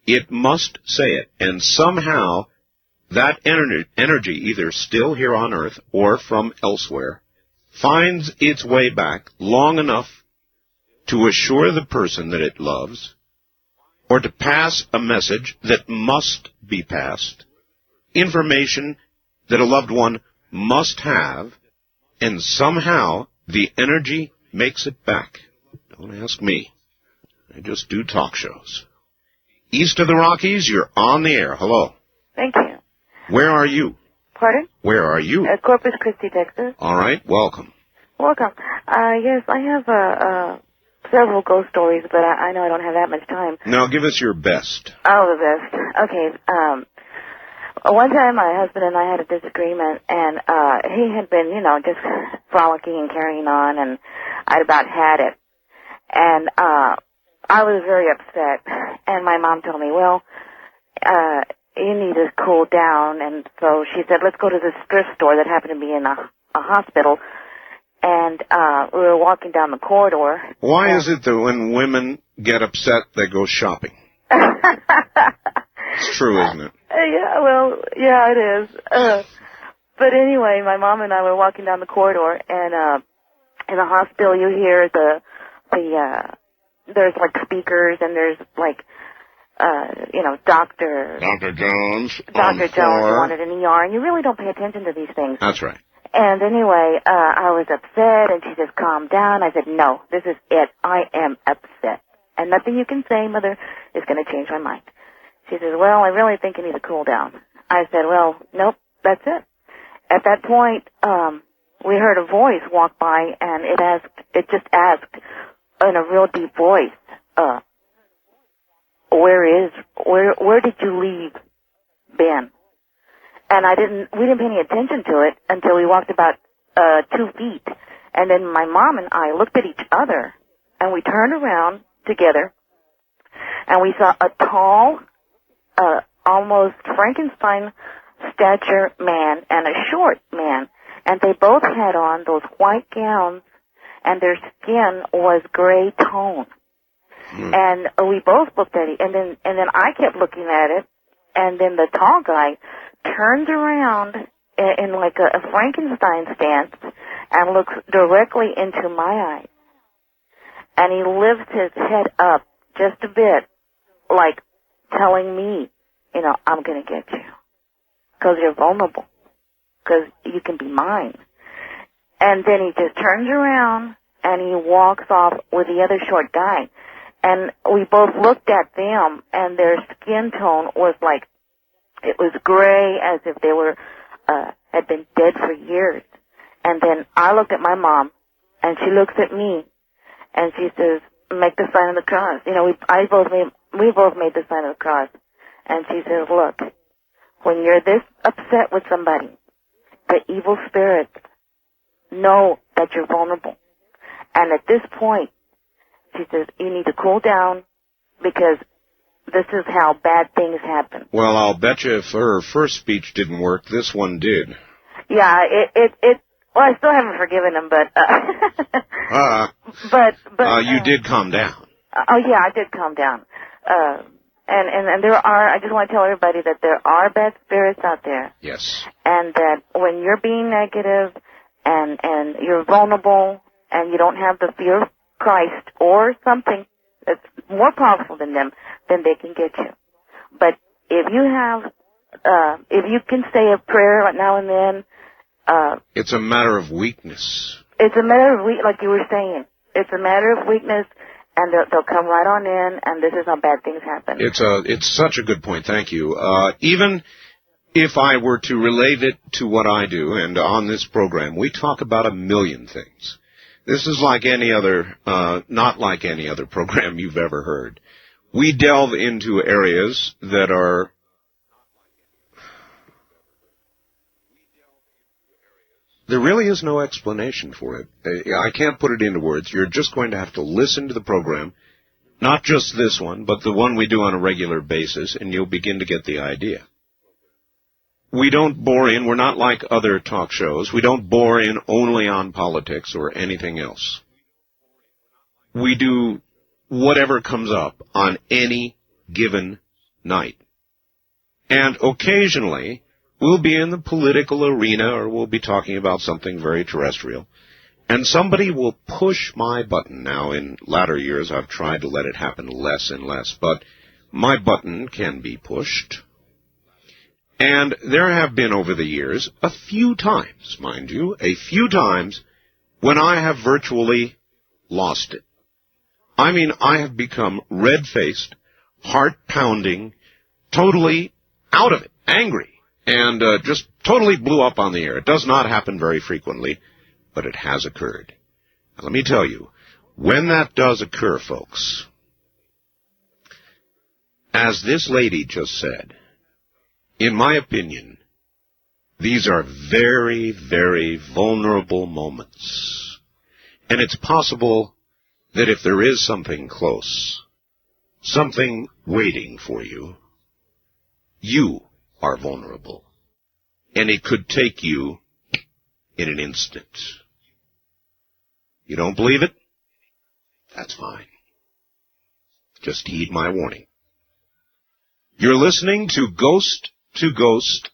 It must say it. And somehow that energy, either still here on Earth or from elsewhere, finds its way back long enough to assure the person that it loves, or to pass a message that must be passed, information that a loved one must have, and somehow the energy makes it back. Don't ask me. I just do talk shows. East of the Rockies, you're on the air. Hello. Thank you. Where are you? Pardon? Where are you? Corpus Christi, Texas. All right, welcome. Welcome. Yes, I have several ghost stories, but I know I don't have that much time. Now, give us your best. Oh, the best. Okay. One time my husband and I had a disagreement, and he had been, just frolicking and carrying on, and I'd about had it. And I was very upset, and my mom told me, well, you need to cool down. And so she said, let's go to this thrift store that happened to be in a hospital. And we were walking down the corridor. Why is it that when women get upset, they go shopping? It's true, isn't it? Yeah, well, yeah, it is. But anyway, my mom and I were walking down the corridor, and in the hospital you hear there's like speakers, and there's like, Dr. Jones. Dr. Jones wanted an ER, and you really don't pay attention to these things. That's right. And anyway, I was upset, and she just calmed down. I said, no, this is it. I am upset. And nothing you can say, Mother, is going to change my mind. She says, well, I really think you need to cool down. I said, well, nope, that's it. At that point, we heard a voice walk by, and it just asked in a real deep voice, where did you leave Ben? And we didn't pay any attention to it until we walked about 2 feet. And then my mom and I looked at each other, and we turned around together, and we saw a tall, almost Frankenstein stature man and a short man, and they both had on those white gowns, and their skin was gray tone. And we both looked at it, and then I kept looking at it, and then the tall guy turned around in like a Frankenstein stance and looks directly into my eyes. And he lifts his head up just a bit, like telling me, you know, I'm going to get you. Because you're vulnerable. Because you can be mine. And then he just turns around and he walks off with the other short guy. And we both looked at them, and their skin tone was like, it was gray, as if they were, had been dead for years. And then I looked at my mom, and she looks at me, and she says, make the sign of the cross. You know, we both made the sign of the cross. And she says, look, when you're this upset with somebody, the evil spirits know that you're vulnerable. And at this point, she says, you need to cool down because this is how bad things happen. Well, I'll bet you if her first speech didn't work, this one did. Yeah, well, I still haven't forgiven him, but you did calm down. Oh, yeah, I did calm down. And there are, I just want to tell everybody that there are bad spirits out there. Yes. And that when you're being negative and you're vulnerable and you don't have the fear of Christ or something that's more powerful than them, then they can get you. But if you have, if you can say a prayer now and then, it's a matter of weakness. It's a matter of like you were saying. It's a matter of weakness, and they'll come right on in, and this is how bad things happen. It's such a good point. Thank you. Even if I were to relate it to what I do, and on this program, we talk about a million things. This is like any other, not like any other program you've ever heard. We delve into areas that are there really is no explanation for it. I can't put it into words. You're just going to have to listen to the program, not just this one, but the one we do on a regular basis, and you'll begin to get the idea. We don't bore in. We're not like other talk shows. We don't bore in only on politics or anything else. We do whatever comes up on any given night. And occasionally, we'll be in the political arena, or we'll be talking about something very terrestrial, and somebody will push my button. Now, in latter years, I've tried to let it happen less and less, but my button can be pushed. And there have been, over the years, a few times, mind you, a few times, when I have virtually lost it. I mean, I have become red-faced, heart-pounding, totally out of it, angry. And just totally blew up on the air. It does not happen very frequently, but it has occurred. Now, let me tell you, when that does occur, folks, as this lady just said, in my opinion, these are very, very vulnerable moments. And it's possible that if there is something close, something waiting for you, you are vulnerable. And it could take you in an instant. You don't believe it? That's fine. Just heed my warning. You're listening to Ghost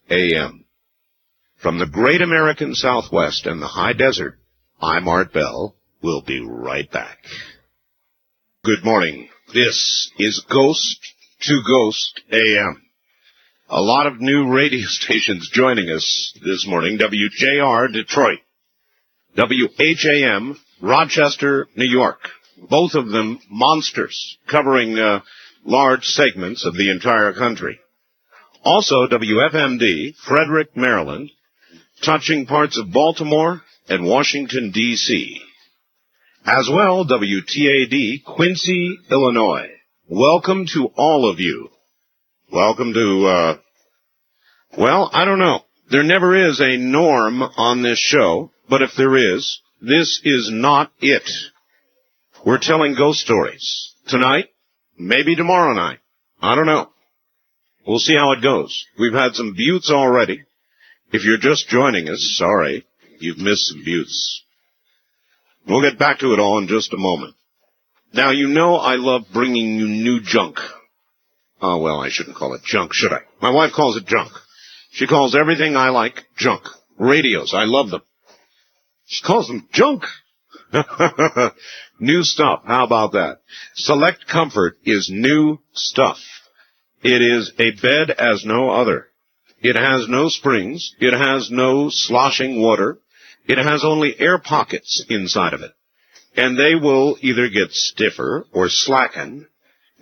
AM. From the great American Southwest and the high desert, I'm Art Bell. We'll be right back. Good morning. This is Ghost AM. A lot of new radio stations joining us this morning. WJR, Detroit. WHAM, Rochester, New York. Both of them monsters, covering large segments of the entire country. Also, WFMD, Frederick, Maryland, touching parts of Baltimore and Washington, D.C. As well, WTAD, Quincy, Illinois. Welcome to all of you. Welcome to, well, I don't know. There never is a norm on this show, but if there is, this is not it. We're telling ghost stories. Tonight, maybe tomorrow night. I don't know. We'll see how it goes. We've had some buttes already. If you're just joining us, sorry, you've missed some buttes. We'll get back to it all in just a moment. Now, you know I love bringing you new junk. Oh, well, I shouldn't call it junk, should I? My wife calls it junk. She calls everything I like junk. Radios, I love them. She calls them junk. New stuff. How about that? Select Comfort is new stuff. It is a bed as no other. It has no springs. It has no sloshing water. It has only air pockets inside of it. And they will either get stiffer or slacken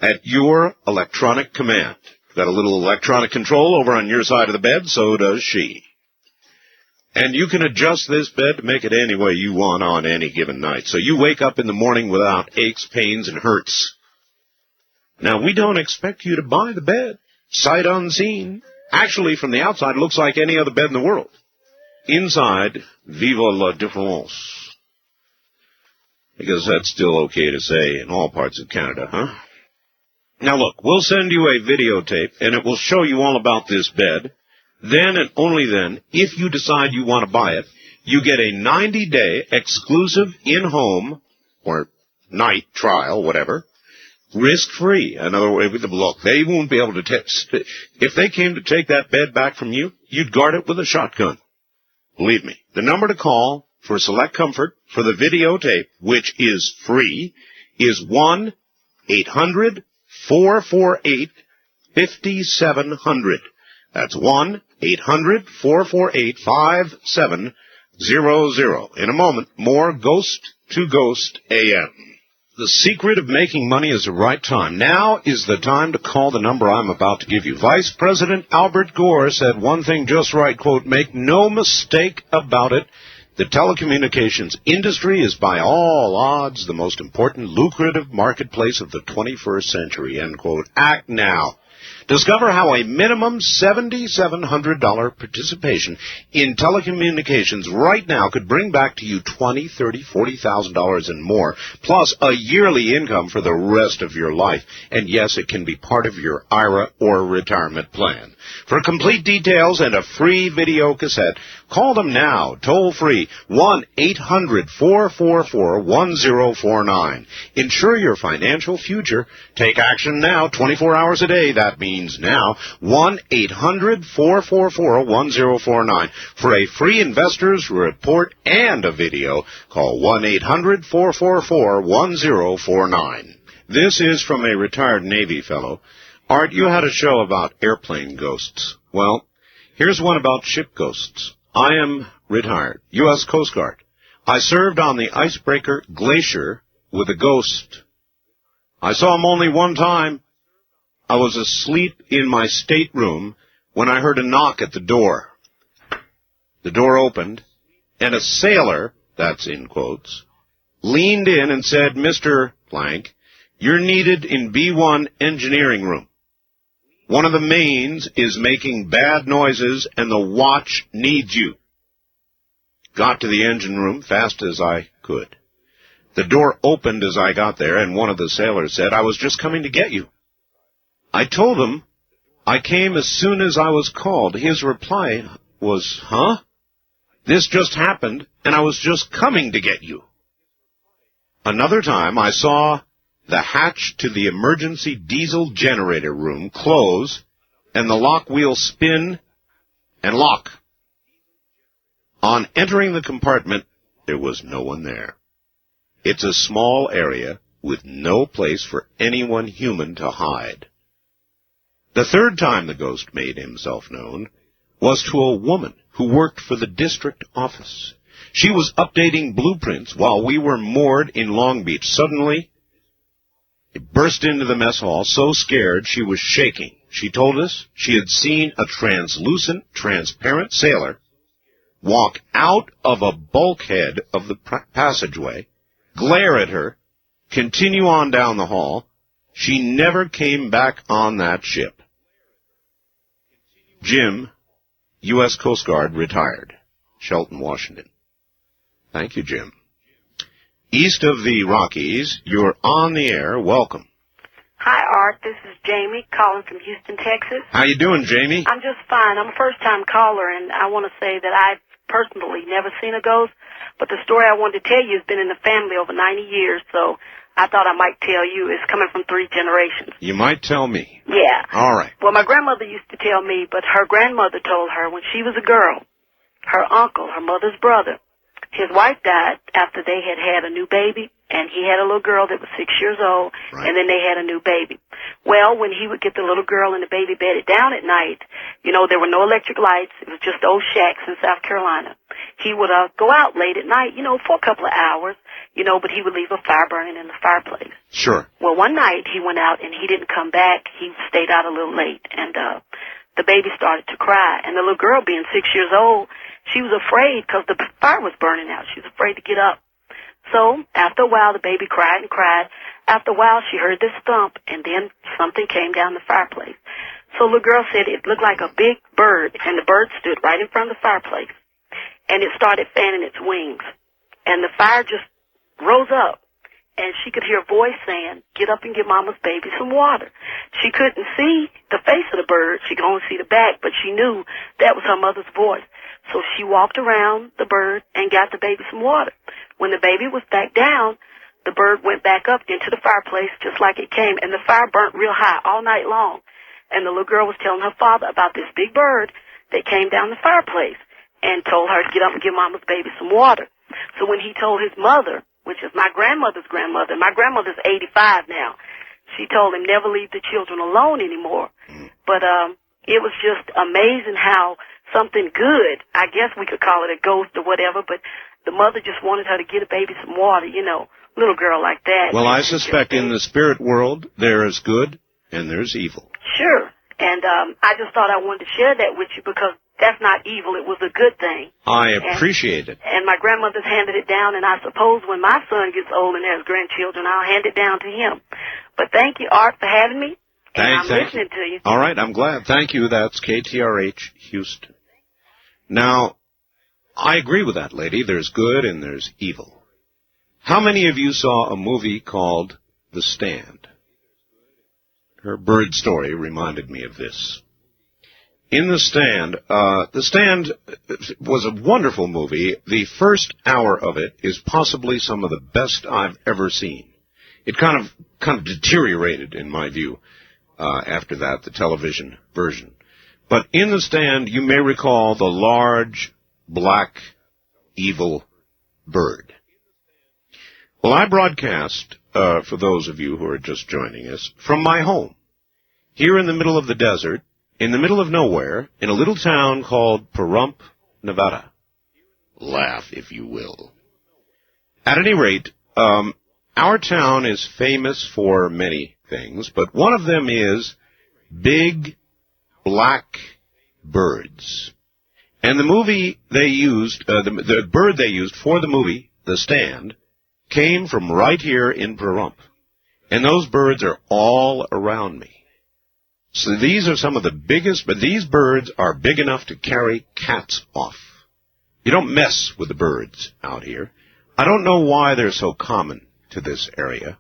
at your electronic command. Got a little electronic control over on your side of the bed, so does she. And you can adjust this bed to make it any way you want on any given night. So you wake up in the morning without aches, pains, and hurts. Now, we don't expect you to buy the bed. Sight unseen. Actually, from the outside, it looks like any other bed in the world. Inside, vive la différence. Because that's still okay to say in all parts of Canada, huh? Now look, we'll send you a videotape, and it will show you all about this bed. Then and only then, if you decide you want to buy it, you get a 90-day exclusive in-home or night trial, whatever, risk-free. In other words, look, they won't be able to test. If they came to take that bed back from you, you'd guard it with a shotgun. Believe me. The number to call for Select Comfort for the videotape, which is free, is 1-800-448-5700. That's 1-800-448-5700. In a moment, more Ghost to Ghost AM. The secret of making money is the right time. Now is the time to call the number I'm about to give you. Vice President Albert Gore said one thing just right, quote, make no mistake about it. The telecommunications industry is by all odds the most important lucrative marketplace of the 21st century, end quote. Act now. Discover how a minimum $7,700 participation in telecommunications right now could bring back to you $20,000, $30,000, $40,000 and more, plus a yearly income for the rest of your life. And yes, it can be part of your IRA or retirement plan. For complete details and a free video cassette, call them now, toll free, 1-800-444-1049. Ensure your financial future. Take action now, 24 hours a day. That means now, 1-800-444-1049. For a free investor's report and a video, call 1-800-444-1049. This is from a retired Navy fellow. Art, you had a show about airplane ghosts. Well, here's one about ship ghosts. I am retired, U.S. Coast Guard. I served on the icebreaker Glacier with a ghost. I saw him only one time. I was asleep in my stateroom when I heard a knock at the door. The door opened, and a sailor, that's in quotes, leaned in and said, Mr. Blank, you're needed in B1 engineering room. One of the mains is making bad noises, and the watch needs you. Got to the engine room fast as I could. The door opened as I got there, and one of the sailors said, I was just coming to get you. I told him I came as soon as I was called. His reply was, huh? This just happened, and I was just coming to get you. Another time I saw the hatch to the emergency diesel generator room close, and the lock wheel spin and lock. On entering the compartment, there was no one there. It's a small area with no place for anyone human to hide. The third time the ghost made himself known was to a woman who worked for the district office. She was updating blueprints while we were moored in Long Beach. Suddenly, it burst into the mess hall, so scared she was shaking. She told us she had seen a translucent, transparent sailor walk out of a bulkhead of the passageway, glare at her, continue on down the hall. She never came back on that ship. Jim, U.S. Coast Guard, retired. Shelton, Washington. Thank you, Jim. East of the Rockies, you're on the air. Welcome. Hi, Art. This is Jamie calling from Houston, Texas. How you doing, Jamie? I'm just fine. I'm a first-time caller, and I want to say that I've personally never seen a ghost, but the story I wanted to tell you has been in the family over 90 years, so I thought I might tell you. It's coming from 3 generations. You might tell me. Yeah. All right. Well, my grandmother used to tell me, but her grandmother told her when she was a girl, her uncle, her mother's brother, his wife died after they had had a new baby, and he had a little girl that was 6 years old, Right. and then they had a new baby. Well, when he would get the little girl and the baby bedded down at night, you know, there were no electric lights. It was just old shacks in South Carolina. He would go out late at night, you know, for a couple of hours, you know, but he would leave a fire burning in the fireplace. Sure. Well, one night he went out and he didn't come back. He stayed out a little late, and the baby started to cry. And the little girl, being 6 years old, she was afraid because the fire was burning out. She was afraid to get up. So after a while, the baby cried and cried. After a while, she heard this thump, and then something came down the fireplace. So the girl said it looked like a big bird, and the bird stood right in front of the fireplace. And it started fanning its wings. And the fire just rose up. And she could hear a voice saying, "Get up and give Mama's baby some water." She couldn't see the face of the bird. She could only see the back, but she knew that was her mother's voice. So she walked around the bird and got the baby some water. When the baby was back down, the bird went back up into the fireplace just like it came, and the fire burnt real high all night long. And the little girl was telling her father about this big bird that came down the fireplace and told her to get up and give Mama's baby some water. So when he told his mother, which is my grandmother's grandmother, my grandmother's 85 now, she told him never leave the children alone anymore. But it was just amazing how something good, I guess we could call it a ghost or whatever, but the mother just wanted her to get a baby some water, you know, little girl like that. Well, I suspect in the spirit world there is good and there's evil. Sure. And I just thought I wanted to share that with you because that's not evil. It was a good thing. I appreciate it. And my grandmother's handed it down, and I suppose when my son gets old and has grandchildren, I'll hand it down to him. But thank you, Art, for having me. And I'm listening to you. All right, I'm glad. Thank you. That's KTRH Houston. Now, I agree with that lady. There's good and there's evil. How many of you saw a movie called The Stand? Her bird story reminded me of this. In The Stand was a wonderful movie. The first hour of it is possibly some of the best I've ever seen. It kind of deteriorated, in my view, after that, the television version. But in The Stand, you may recall the large, black, evil bird. Well, I broadcast, for those of you who are just joining us, from my home, here in the middle of the desert, in the middle of nowhere, in a little town called Pahrump, Nevada. Laugh, if you will. At any rate, our town is famous for many things, but one of them is big, black birds. And the movie they used, the bird they used for the movie, The Stand, came from right here in Pahrump. And those birds are all around me. So these are some of the biggest, but these birds are big enough to carry cats off. You don't mess with the birds out here. I don't know why they're so common to this area,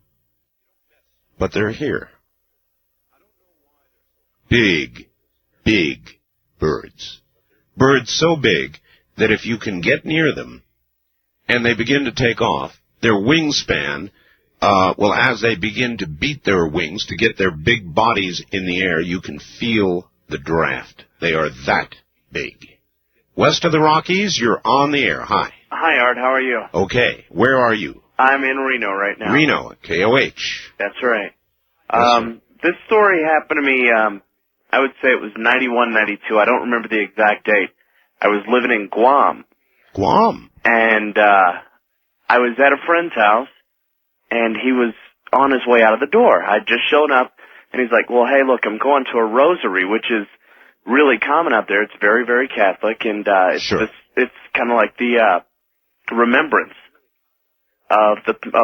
but they're here. Big, big birds. Birds so big that if you can get near them and they begin to take off, their wingspan, as they begin to beat their wings to get their big bodies in the air, you can feel the draft. They are that big. West of the Rockies, you're on the air. Hi. Hi, Art. How are you? Okay. Where are you? I'm in Reno right now. Reno, KOH. That's right. Yes, this story happened to me, I would say it was 91, 92. I don't remember the exact date. I was living in Guam. Guam? And I was at a friend's house, and he was on his way out of the door. I'd just shown up, and he's like, well, hey, look, I'm going to a rosary, which is really common out there. It's very, very Catholic, and it's kind of like the remembrance of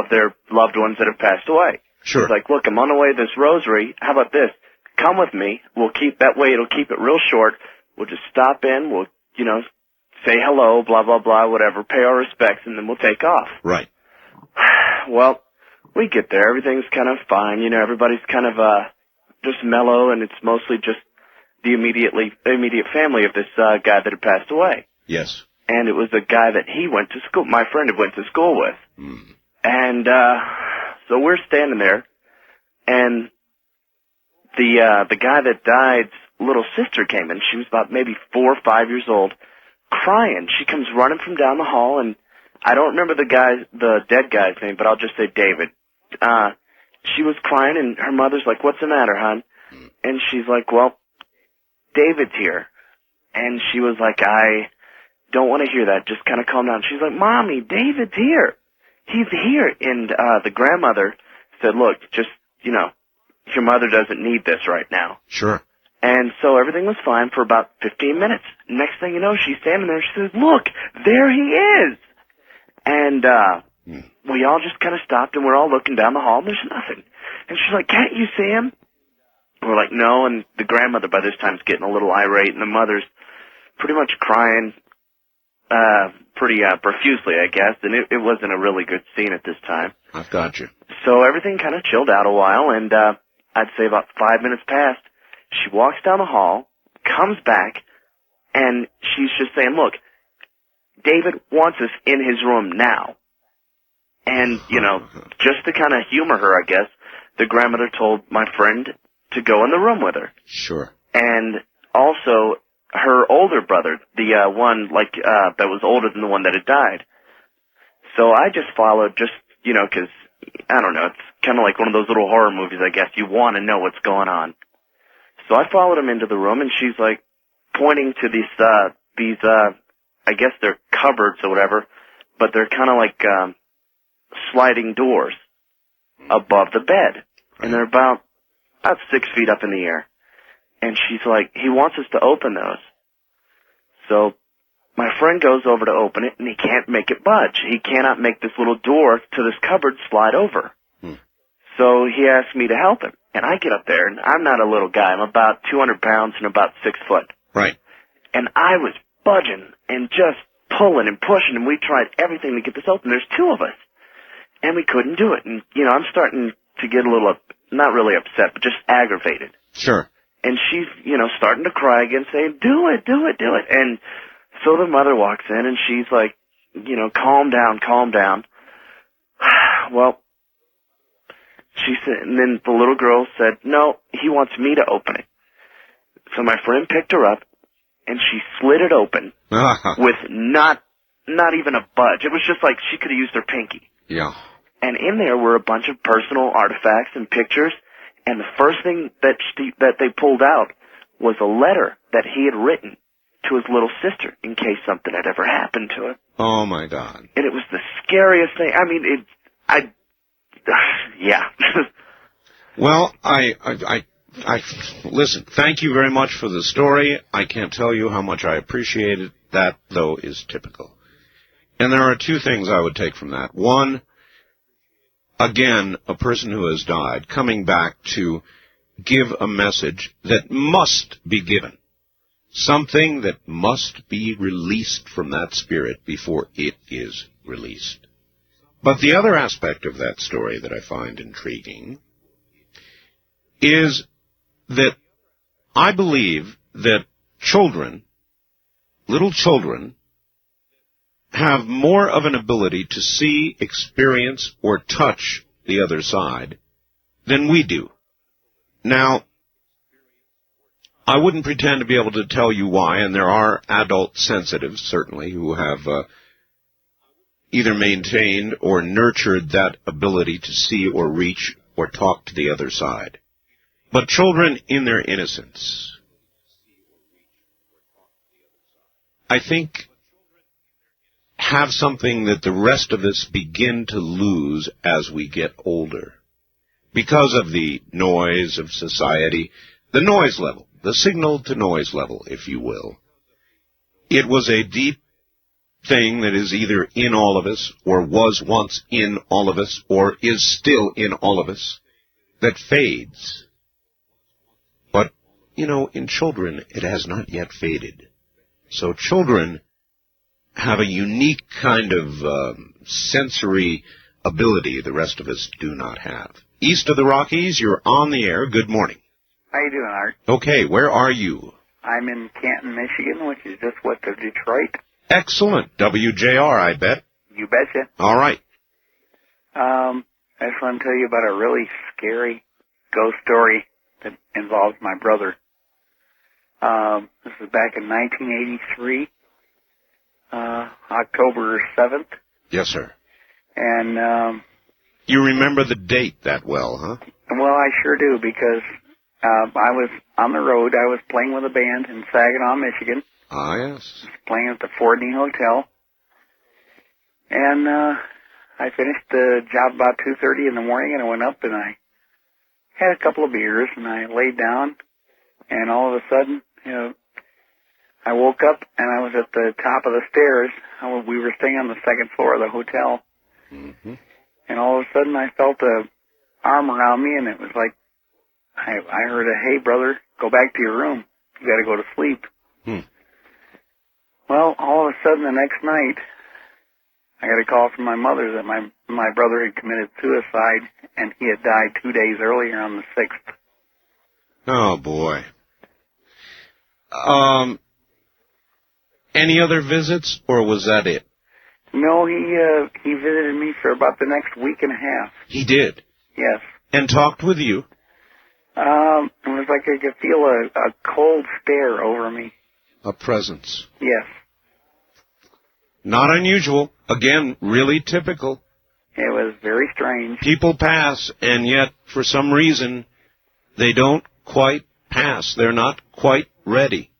their loved ones that have passed away. Sure. He's like, look, I'm on the way to this rosary. How about this? Come with me. We'll keep that way. It'll keep it real short. We'll just stop in. We'll, say hello, blah, blah, blah, whatever, pay our respects, and then we'll take off. Right. Well, we get there. Everything's kind of fine. Everybody's kind of just mellow, and it's mostly just the immediate family of this guy that had passed away. Yes. And it was a guy that he went to school, my friend had went to school with. Mm. And so we're standing there, and the guy that died's little sister came in. She was about maybe 4 or 5 years old, crying. She comes running from down the hall, and I don't remember the dead guy's name, but I'll just say David. She was crying, and her mother's like, "What's the matter, hon?" And she's like, "Well, David's here." And she was like, "I don't want to hear that. Just kind of calm down." She's like, "Mommy, David's here. He's here." And the grandmother said, "Look, just, your mother doesn't need this right now." Sure. And so everything was fine for about 15 minutes. Next thing you know, she's standing there. She says, "Look, there he is." And we all just kind of stopped, and we're all looking down the hall, and there's nothing. And she's like, "Can't you see him?" And we're like, "No." And the grandmother by this time is getting a little irate, and the mother's pretty much crying pretty profusely, I guess. And it wasn't a really good scene at this time. I've got you. So everything kind of chilled out a while, and I'd say about 5 minutes passed. She walks down the hall, comes back, and she's just saying, "Look, David wants us in his room now." And, just to kind of humor her, I guess, the grandmother told my friend to go in the room with her. Sure. And also, her older brother, the one, that was older than the one that had died. So I just followed because, I don't know, it's kind of like one of those little horror movies, I guess. You want to know what's going on. So I followed him into the room, and she's, like, pointing to these, I guess they're cupboards or whatever, but they're kind of like sliding doors above the bed. And they're about 6 feet up in the air. And she's like, "He wants us to open those." So my friend goes over to open it, and he can't make it budge. He cannot make this little door to this cupboard slide over. So he asked me to help him. And I get up there, and I'm not a little guy. I'm about 200 pounds and about 6 foot. Right. And I was budging and just pulling and pushing, and we tried everything to get this open. There's two of us. And we couldn't do it. And, I'm starting to get a little, not really upset, but just aggravated. Sure. And she's, starting to cry again, saying, "Do it, do it, do it." And so the mother walks in, and she's like, "Calm down, calm down." Well, she said, and then the little girl said, "No, he wants me to open it." So my friend picked her up, and she slid it open with not even a budge. It was just like she could have used her pinky. Yeah. And in there were a bunch of personal artifacts and pictures, and the first thing that they pulled out was a letter that he had written to his little sister in case something had ever happened to him. Oh, my God. And it was the scariest thing. I mean, yeah. Well, I listen, thank you very much for the story. I can't tell you how much I appreciate it. That, though, is typical. And there are two things I would take from that. One, again, a person who has died coming back to give a message that must be given. Something that must be released from that spirit before it is released. But the other aspect of that story that I find intriguing is that I believe that children, little children, have more of an ability to see, experience, or touch the other side than we do. Now, I wouldn't pretend to be able to tell you why, and there are adult sensitives, certainly, who have either maintained or nurtured that ability to see or reach or talk to the other side. But children in their innocence, I think, have something that the rest of us begin to lose as we get older. Because of the noise of society, the noise level, the signal-to-noise level, if you will. It was a deep thing that is either in all of us, or was once in all of us, or is still in all of us, that fades. But, in children, it has not yet faded. So children have a unique kind of sensory ability the rest of us do not have. East of the Rockies, you're on the air. Good morning. How you doing, Art? Okay, where are you? I'm in Canton, Michigan, which is just west of Detroit. Excellent. WJR, I bet. You betcha. All right. I just want to tell you about a really scary ghost story that involves my brother. This was back in 1983, October 7th. Yes, sir. And you remember the date that well, huh? Well, I sure do, because I was on the road. I was playing with a band in Saginaw, Michigan. Ah, yes. Playing at the Fordney Hotel. And I finished the job about 2:30 in the morning, and I went up and I had a couple of beers, and I laid down, and all of a sudden, I woke up and I was at the top of the stairs. We were staying on the second floor of the hotel. Mm-hmm. And all of a sudden I felt a arm around me, and it was like, I heard a, "Hey, brother, go back to your room. You got to go to sleep." Well, all of a sudden the next night, I got a call from my mother that my brother had committed suicide, and he had died 2 days earlier on the 6th. Oh, boy. Any other visits, or was that it? No, he visited me for about the next week and a half. He did? Yes. And talked with you? It was like I could feel a cold stare over me. A presence. Yes. Not unusual. Again, really typical. It was very strange. People pass, and yet, for some reason, they don't quite pass. They're not quite ready.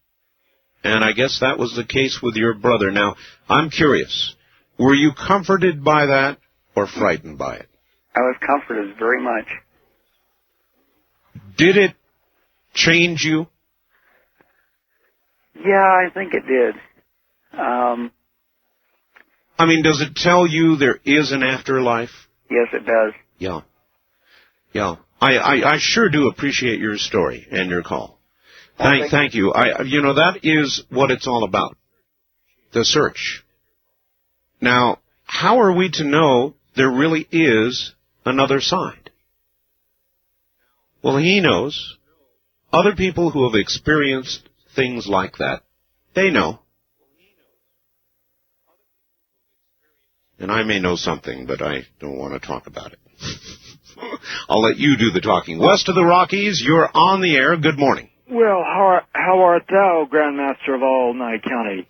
And I guess that was the case with your brother. Now, I'm curious. Were you comforted by that or frightened by it? I was comforted very much. Did it change you? Yeah, I think it did. I mean, does it tell you there is an afterlife? Yes, it does. Yeah. Yeah. I sure do appreciate your story and your call. Thank you. That is what it's all about. The search. Now, how are we to know there really is another side? Well, he knows. Other people who have experienced things like that, they know. And I may know something, but I don't want to talk about it. I'll let you do the talking. West of the Rockies, you're on the air. Good morning. Well, how art thou, Grandmaster of all Nye County?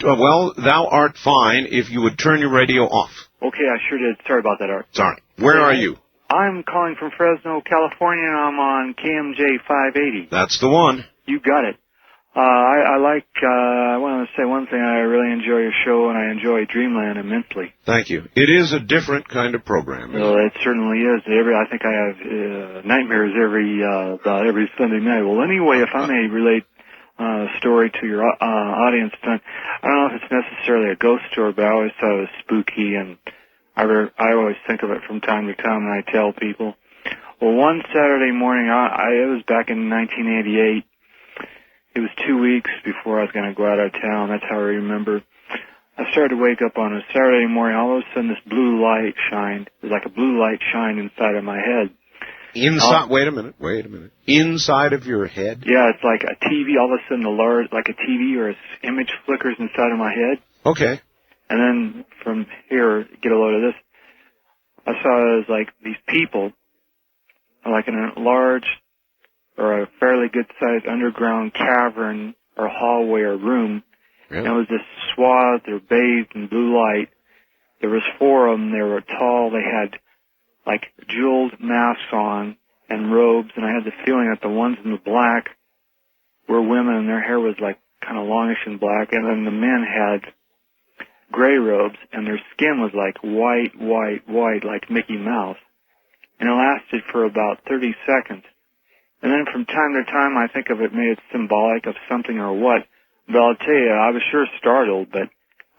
Well, thou art fine if you would turn your radio off. Okay, I sure did. Sorry about that, Art. Sorry. Where are you? I'm calling from Fresno, California, and I'm on KMJ 580. That's the one. You got it. I want to say one thing. I really enjoy your show, and I enjoy Dreamland immensely. Thank you. It is a different kind of program. Well, it certainly is. I think I have nightmares every Sunday night. Well, anyway, if I may relate a story to your audience, I don't know if it's necessarily a ghost story, but I always thought it was spooky, and I always think of it from time to time, and I tell people. Well, one Saturday morning, it was back in 1988. It was 2 weeks before I was going to go out of town. That's how I remember. I started to wake up on a Saturday morning. All of a sudden, this blue light shined. It was like a blue light shined inside of my head. Inside? Wait a minute. Inside of your head? Yeah, it's like a TV. All of a sudden, like a TV or an image flickers inside of my head. Okay. And then from here, get a load of this. I saw it was like these people, like in a large or a fairly good-sized underground cavern or hallway or room. Really? And it was this swath. They were bathed in blue light. There was four of them. They were tall. They had like jeweled masks on and robes. And I had the feeling that the ones in the black were women, and their hair was like kind of longish and black. And then the men had gray robes, and their skin was like white, like Mickey Mouse. And it lasted for about 30 seconds. And then from time to time, I think of it, maybe it's symbolic of something or what. But I'll tell you, I was sure startled, but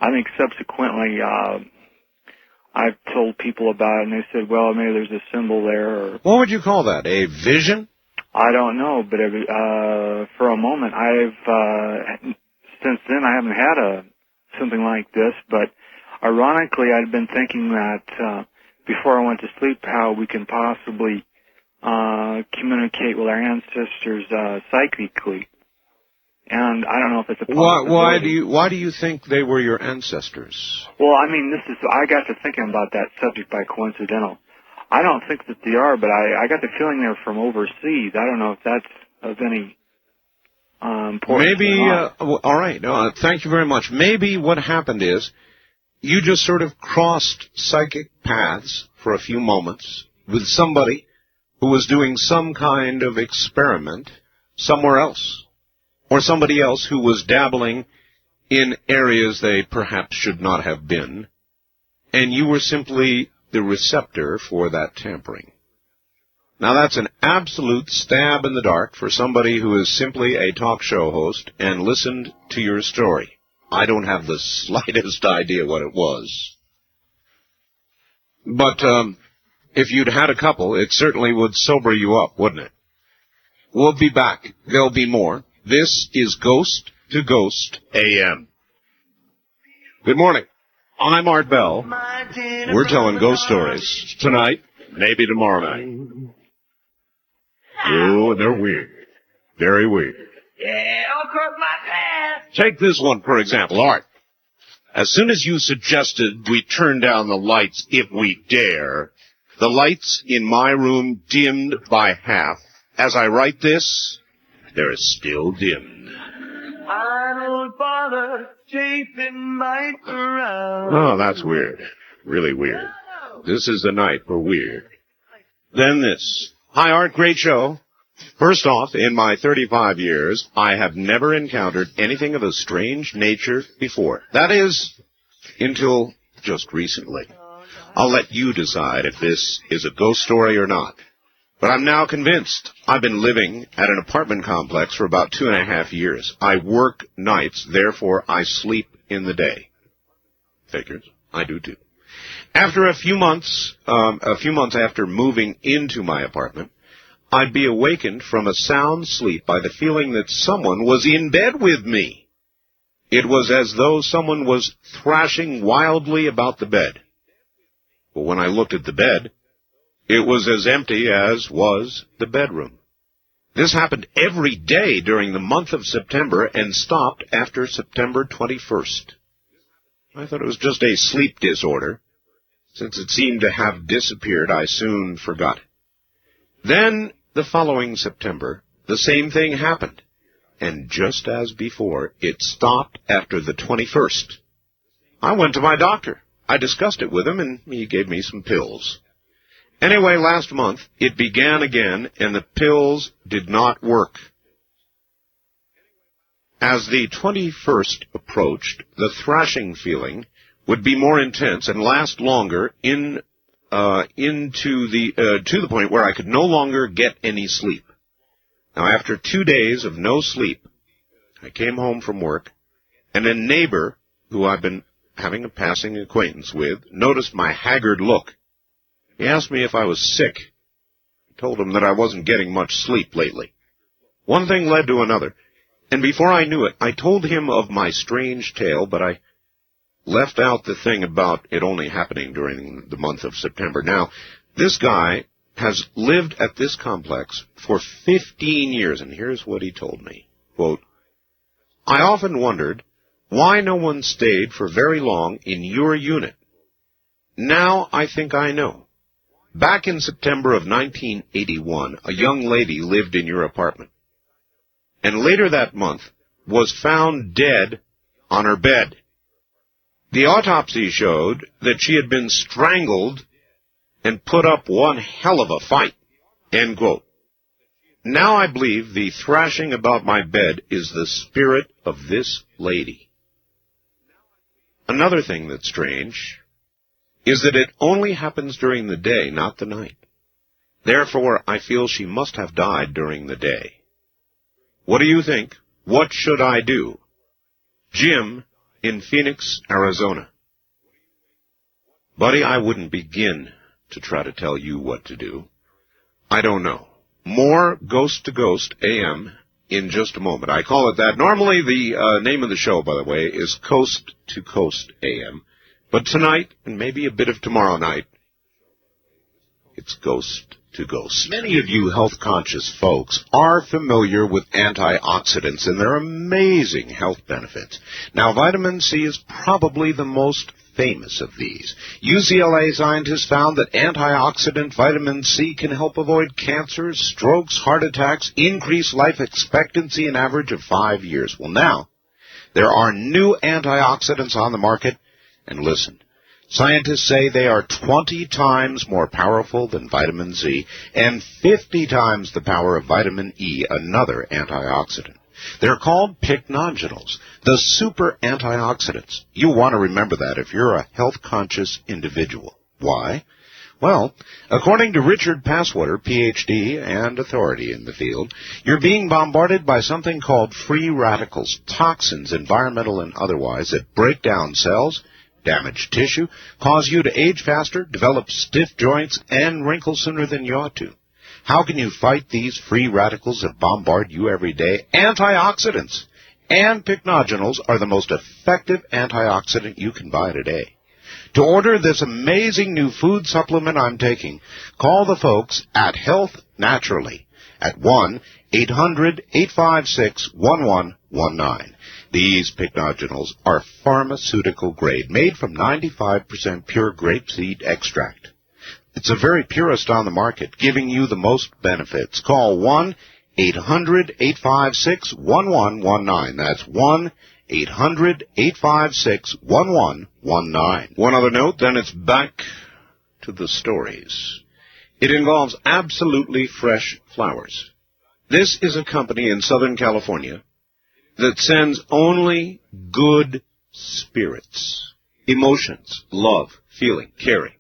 I think subsequently I've told people about it, and they said, well, maybe there's a symbol there. Or what would you call that, a vision? I don't know, but for a moment, since then I haven't had something like this, but ironically, I'd been thinking that before I went to sleep, how we can possibly communicate with our ancestors psychically. And I don't know if it's a possibility. Why do you think they were your ancestors? Well, I mean, I got to thinking about that subject by coincidental. I don't think that they are, but I got the feeling they're from overseas. I don't know if that's of any Maybe, all right, thank you very much. Maybe what happened is you just sort of crossed psychic paths for a few moments with somebody who was doing some kind of experiment somewhere else, or somebody else who was dabbling in areas they perhaps should not have been, and you were simply the receptor for that tampering. Now, that's an absolute stab in the dark for somebody who is simply a talk show host and listened to your story. I don't have the slightest idea what it was. But if you'd had a couple, it certainly would sober you up, wouldn't it? We'll be back. There'll be more. This is Ghost to Ghost AM. Good morning. I'm Art Bell. We're telling ghost stories tonight, maybe tomorrow night. Oh, they're weird. Very weird. Yeah, don't cross my path. Take this one, for example, Art. As soon as you suggested we turn down the lights if we dare, the lights in my room dimmed by half. As I write this, they're still dimmed. I don't bother chasing mice around. Oh, that's weird. Really weird. This is the night for weird. Then this. Hi, Art. Great show. First off, in my 35 years, I have never encountered anything of a strange nature before. That is, until just recently. I'll let you decide if this is a ghost story or not. But I'm now convinced. I've been living at an apartment complex for about 2.5 years. I work nights, therefore I sleep in the day. Figures. I do too. After a few months after moving into my apartment, I'd be awakened from a sound sleep by the feeling that someone was in bed with me. It was as though someone was thrashing wildly about the bed. But when I looked at the bed, it was as empty as was the bedroom. This happened every day during the month of September and stopped after September 21st. I thought it was just a sleep disorder. Since it seemed to have disappeared, I soon forgot. Then, the following September, the same thing happened. And just as before, it stopped after the 21st. I went to my doctor. I discussed it with him, and he gave me some pills. Anyway, last month, it began again, and the pills did not work. As the 21st approached, the thrashing feeling would be more intense and last longer to the point where I could no longer get any sleep. Now, after 2 days of no sleep, I came home from work, and a neighbor, who I've been having a passing acquaintance with, noticed my haggard look. He asked me if I was sick. I told him that I wasn't getting much sleep lately. One thing led to another, and before I knew it, I told him of my strange tale, but I left out the thing about it only happening during the month of September. Now, this guy has lived at this complex for 15 years, and here's what he told me. Quote, I often wondered why no one stayed for very long in your unit. Now I think I know. Back in September of 1981, a young lady lived in your apartment, and later that month was found dead on her bed. The autopsy showed that she had been strangled and put up one hell of a fight. End quote. Now I believe the thrashing about my bed is the spirit of this lady. Another thing that's strange is that it only happens during the day, not the night. Therefore, I feel she must have died during the day. What do you think? What should I do? Jim in Phoenix, Arizona. Buddy, I wouldn't begin to try to tell you what to do. I don't know. More Ghost to Ghost AM in just a moment. I call it that. Normally the name of the show, by the way, is Coast to Coast AM. But tonight, and maybe a bit of tomorrow night, it's Ghost to Ghost. Many of you health-conscious folks are familiar with antioxidants and their amazing health benefits. Now, vitamin C is probably the most famous of these. UCLA scientists found that antioxidant vitamin C can help avoid cancers, strokes, heart attacks, increase life expectancy an average of 5 years. Well, now, there are new antioxidants on the market, and listen, scientists say they are 20 times more powerful than vitamin C and 50 times the power of vitamin E, another antioxidant. They're called pycnogenols, the super antioxidants. You want to remember that if you're a health-conscious individual. Why? Well, according to Richard Passwater, Ph.D. and authority in the field, you're being bombarded by something called free radicals, toxins, environmental and otherwise, that break down cells, damage tissue, cause you to age faster, develop stiff joints, and wrinkle sooner than you ought to. How can you fight these free radicals that bombard you every day? Antioxidants and pycnogenols are the most effective antioxidant you can buy today. To order this amazing new food supplement I'm taking, call the folks at Health Naturally at 1-800-856-1119. These pycnogenols are pharmaceutical grade, made from 95% pure grapeseed extract. It's the very purest on the market, giving you the most benefits. Call 1-800-856-1119. That's 1-800-856-1119. One other note, then it's back to the stories. It involves absolutely fresh flowers. This is a company in Southern California that sends only good spirits, emotions, love, feeling, caring.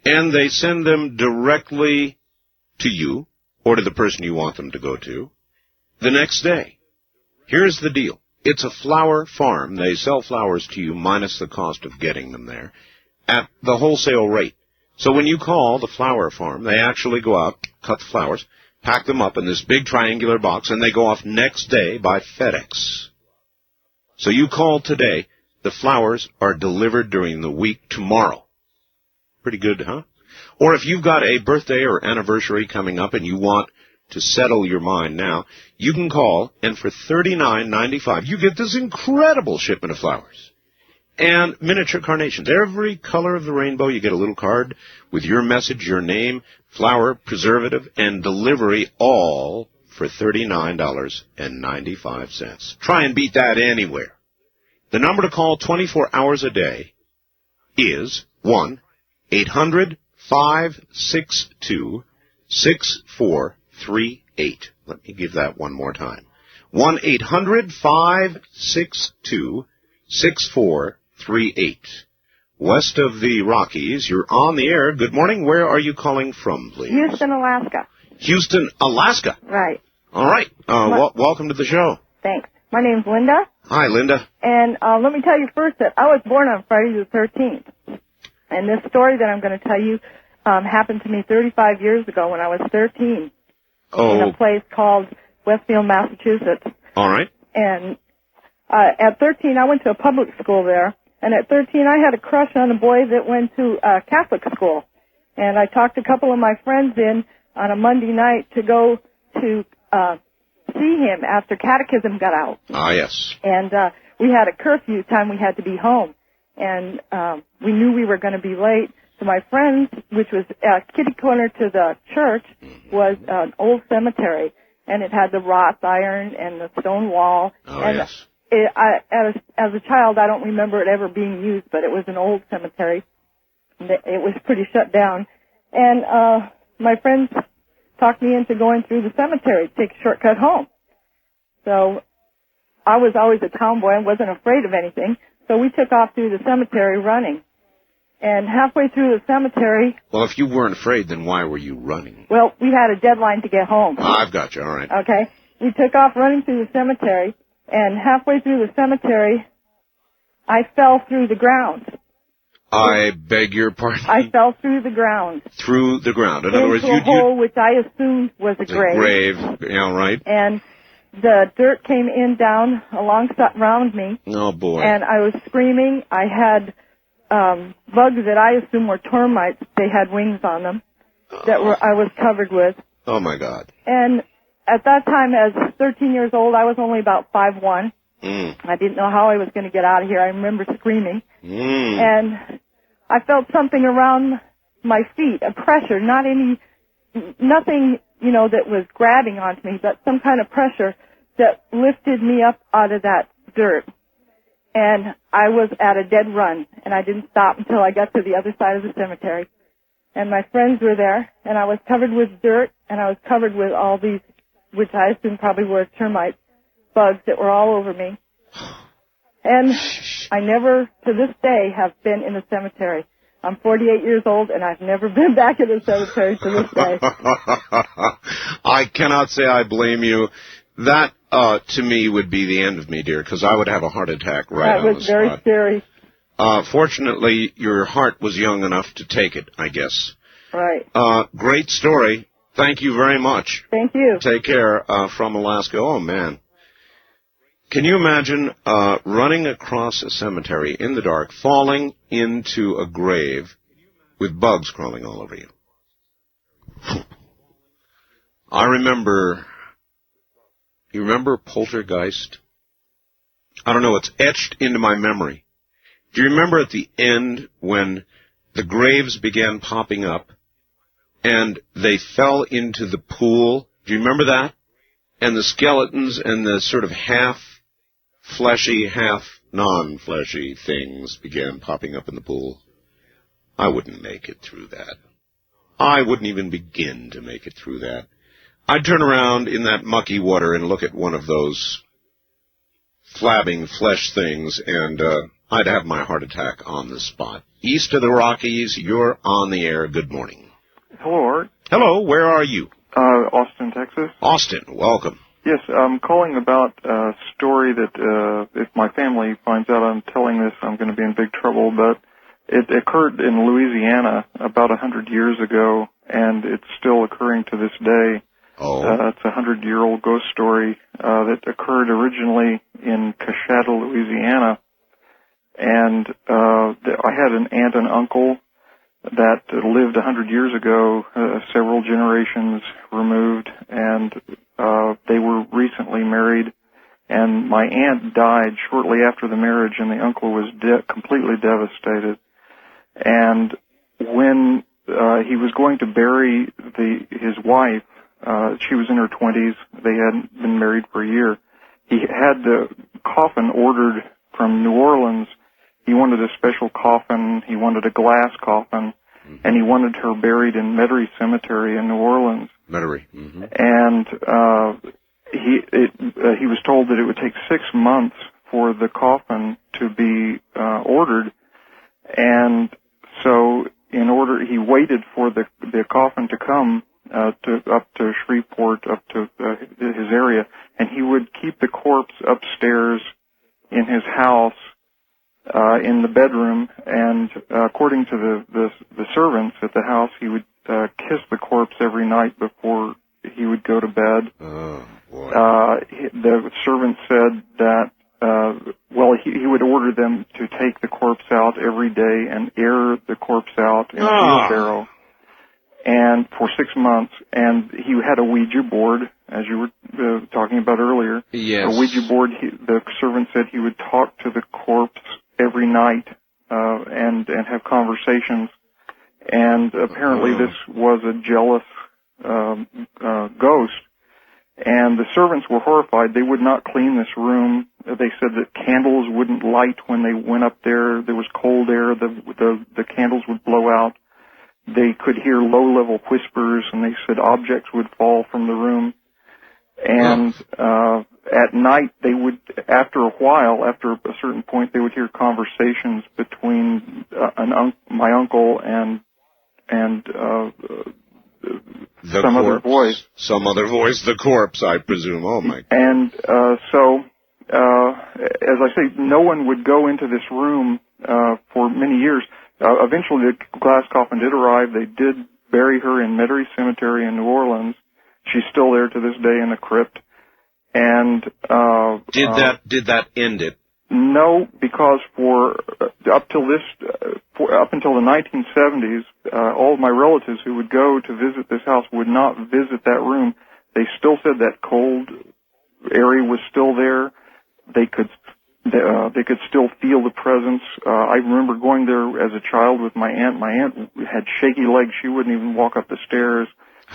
And they send them directly to you or to the person you want them to go to the next day. Here's the deal. It's a flower farm. They sell flowers to you minus the cost of getting them there at the wholesale rate. So when you call the flower farm, they actually go out, cut the flowers, pack them up in this big triangular box, and they go off next day by FedEx. So you call today, the flowers are delivered during the week tomorrow. Pretty good, huh? Or if you've got a birthday or anniversary coming up and you want to settle your mind now, you can call, and for $39.95, you get this incredible shipment of flowers. And miniature carnations. Every color of the rainbow, you get a little card with your message, your name, flower, preservative, and delivery, all for $39.95. Try and beat that anywhere. The number to call 24 hours a day is 1-800-562-6438. Let me give that one more time. 1-800-562-6438. West of the Rockies, you're on the air. Good morning. Where are you calling from, please? Houston, Alaska. Houston, Alaska. Right. All right. Welcome to the show. Thanks. My name's Linda. Hi, Linda. And let me tell you first that I was born on Friday the 13th. And this story that I'm going to tell you happened to me 35 years ago when I was 13 in a place called Westfield, Massachusetts. All right. And at 13, I went to a public school there. And at 13, I had a crush on a boy that went to Catholic school. And I talked a couple of my friends in on a Monday night to go to see him after catechism got out. Ah, yes. And we had a curfew time. We had to be home. And we knew we were going to be late. So my friends, which was kitty corner to the church, was an old cemetery. And it had the wrought iron and the stone wall. Oh, and yes. As a child, I don't remember it ever being used, but it was an old cemetery. It was pretty shut down. And my friends talked me into going through the cemetery to take a shortcut home. So I was always a tomboy and wasn't afraid of anything. So we took off through the cemetery running. And halfway through the cemetery... Well, if you weren't afraid, then why were you running? Well, we had a deadline to get home. I've got you. All right. Okay. We took off running through the cemetery. And halfway through the cemetery, I fell through the ground. I beg your pardon? I fell through the ground. Through the ground. In other words, into a hole which I assumed was a grave. Grave, yeah, right. And the dirt came in down around me. Oh, boy. And I was screaming. I had bugs that I assumed were termites. They had wings on them that I was covered with. Oh, my God. And at that time, as 13 years old, I was only about 5'1". I didn't know how I was going to get out of here. I remember screaming. And I felt something around my feet, a pressure, nothing, that was grabbing onto me, but some kind of pressure that lifted me up out of that dirt. And I was at a dead run, and I didn't stop until I got to the other side of the cemetery. And my friends were there, and I was covered with dirt, and I was covered with all these, which I assume probably were termite bugs that were all over me. And I never, to this day, have been in the cemetery. I'm 48 years old, and I've never been back in the cemetery to this day. I cannot say I blame you. That, to me, would be the end of me, dear, because I would have a heart attack right on the spot. That was very scary. Fortunately, your heart was young enough to take it, I guess. Right. Great story. Thank you very much. Thank you. Take care from Alaska. Oh, man. Can you imagine running across a cemetery in the dark, falling into a grave with bugs crawling all over you? I remember... You remember Poltergeist? I don't know, it's etched into my memory. Do you remember at the end when the graves began popping up and they fell into the pool? Do you remember that? And the skeletons and the sort of half-fleshy, half-non-fleshy things began popping up in the pool? I wouldn't make it through that. I wouldn't even begin to make it through that. I'd turn around in that mucky water and look at one of those flabbing flesh things, and I'd have my heart attack on the spot. East of the Rockies, you're on the air. Good morning. Hello, Art. Hello, where are you? Austin, Texas. Austin, welcome. Yes, I'm calling about a story that if my family finds out I'm telling this, I'm going to be in big trouble, but it occurred in Louisiana about 100 years ago, and it's still occurring to this day. It's a 100-year-old ghost story that occurred originally in Coshada, Louisiana. And I had an aunt and uncle that lived 100 years ago, several generations removed, and they were recently married. And my aunt died shortly after the marriage, and the uncle was completely devastated. And when he was going to bury his wife, she was in her 20s. They hadn't been married for a year. He had the coffin ordered from New Orleans. He wanted a special coffin. He wanted a glass coffin, and he wanted her buried in Metairie Cemetery in New Orleans. Metairie. And he was told that it would take 6 months for the coffin to be ordered, and so he waited for the coffin to come up to Shreveport, up to his area, and he would keep the corpse upstairs in his house in the bedroom, and according to the servants at the house, he would kiss the corpse every night before he would go to bed. Oh, boy. The servant said that he would order them to take the corpse out every day and air the corpse out in a wheelbarrow. And for 6 months, and he had a Ouija board, as you were talking about earlier. Yes. A Ouija board. The servant said he would talk to the corpse every night and have conversations. And apparently, this was a jealous ghost. And the servants were horrified. They would not clean this room. They said that candles wouldn't light when they went up there. There was cold air. The candles would blow out. They could hear low-level whispers, and they said objects would fall from the room. And at night, they would, after a while, after a certain point, they would hear conversations between my uncle and some other voice. Some other voice, the corpse, I presume. Oh, my God. And so, as I say, no one would go into this room for many years. Eventually, the glass coffin did arrive. They did bury her in Metairie Cemetery in New Orleans. She's still there to this day in the crypt. And did that end it? No, because up until the 1970s, all of my relatives who would go to visit this house would not visit that room. They still said that cold area was still there. they could still feel the presence. I remember going there as a child with my aunt. My aunt had shaky legs; she wouldn't even walk up the stairs.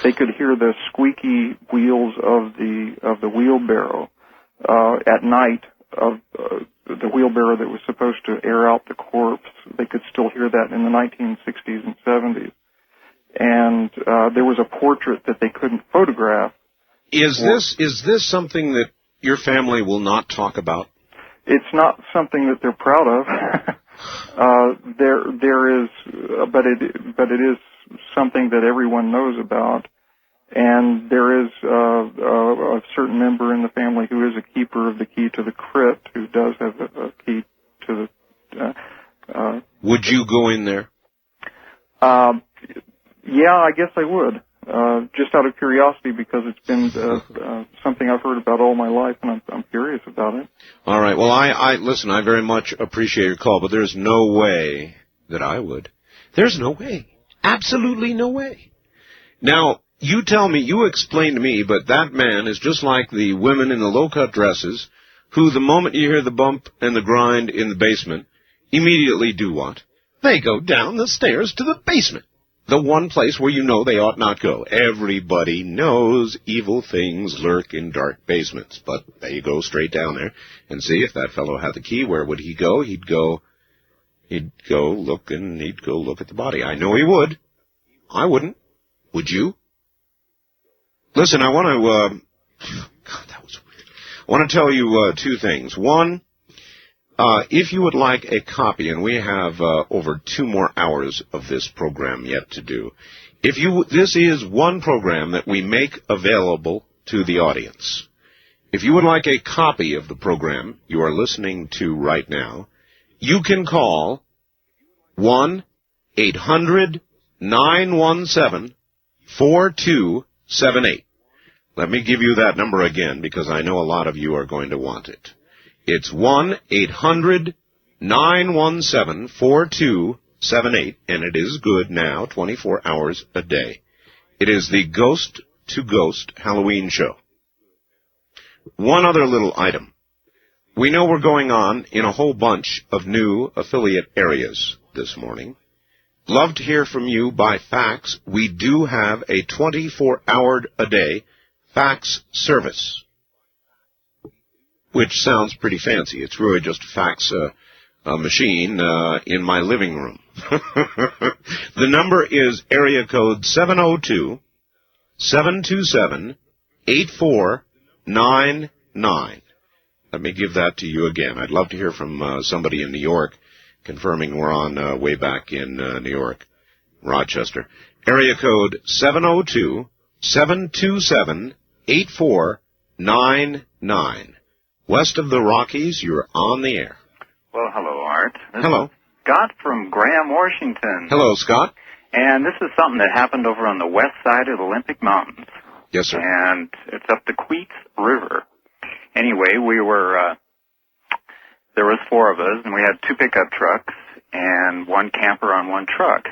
They could hear the squeaky wheels of the wheelbarrow at night, of the wheelbarrow that was supposed to air out the corpse. They could still hear that in the 1960s and 70s. And there was a portrait that they couldn't photograph. Is this something that your family will not talk about? It's not something that they're proud of. There is, but it is something that everyone knows about. And there is a certain member in the family who is a keeper of the key to the crypt, who does have a key to the. Would you go in there? Yeah, I guess I would. Just out of curiosity, because it's been something I've heard about all my life, and I'm curious about it. All right. Well, listen, I very much appreciate your call, but there's no way that I would. There's no way. Absolutely no way. Now, you tell me, you explain to me, but that man is just like the women in the low-cut dresses, who the moment you hear the bump and the grind in the basement, immediately do what? They go down the stairs to the basement. The one place where you know they ought not go. Everybody knows evil things lurk in dark basements, but they go straight down there and see if that fellow had the key. Where would he go? He'd go look at the body. I know he would. I wouldn't. Would you? Listen, I want to, God, that was weird. I want to tell you two things. One, if you would like a copy, and we have over 2 more hours of this program yet to do, this is one program that we make available to the audience. If you would like a copy of the program you are listening to right now, you can call 1-800-917-4278. Let me give you that number again, because I know a lot of you are going to want it. It's 1-800-917-4278, and it is good now, 24 hours a day. It is the Ghost to Ghost Halloween show. One other little item. We know we're going on in a whole bunch of new affiliate areas this morning. Love to hear from you by fax. We do have a 24-hour-a-day fax service, which sounds pretty fancy. It's really just a fax machine in my living room. The number is area code 702-727-8499. Let me give that to you again. I'd love to hear from somebody in New York confirming we're on way back in New York, Rochester. Area code 702-727-8499. West of the Rockies, you're on the air. Well, hello, Art. Hello. Is Scott from Graham, Washington. Hello, Scott. And this is something that happened over on the west side of the Olympic Mountains. Yes, sir. And it's up the Queets River. Anyway, there was 4 of us, and we had 2 pickup trucks and 1 camper on 1 truck.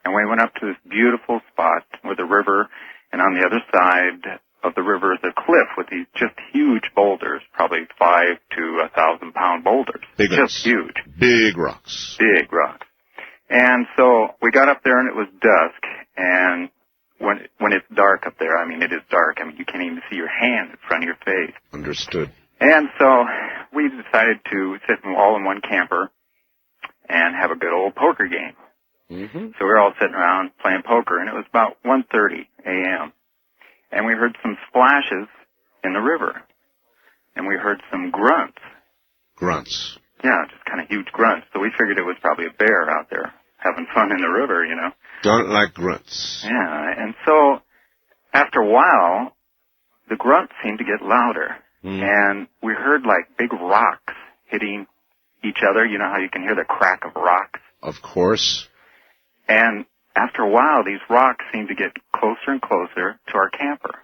And we went up to this beautiful spot with the river, and on the other side of the river is a cliff with these just huge boulders, probably 5 to 1,000-pound boulders. Big just rocks. huge. Big rocks. Big rocks. And so we got up there, and it was dusk, and when it's dark up there, I mean, it is dark. I mean, you can't even see your hand in front of your face. Understood. And so we decided to sit all in one camper and have a good old poker game. Mm-hmm. So we were all sitting around playing poker, and it was about 1:30 a.m. And we heard some splashes in the river. And we heard some grunts. Grunts. Yeah, just kind of huge grunts. So we figured it was probably a bear out there having fun in the river, you know. Don't like grunts. Yeah, and so after a while, the grunts seemed to get louder. And we heard like big rocks hitting each other. You know how you can hear the crack of rocks? Of course. And after a while, these rocks seemed to get closer and closer to our camper.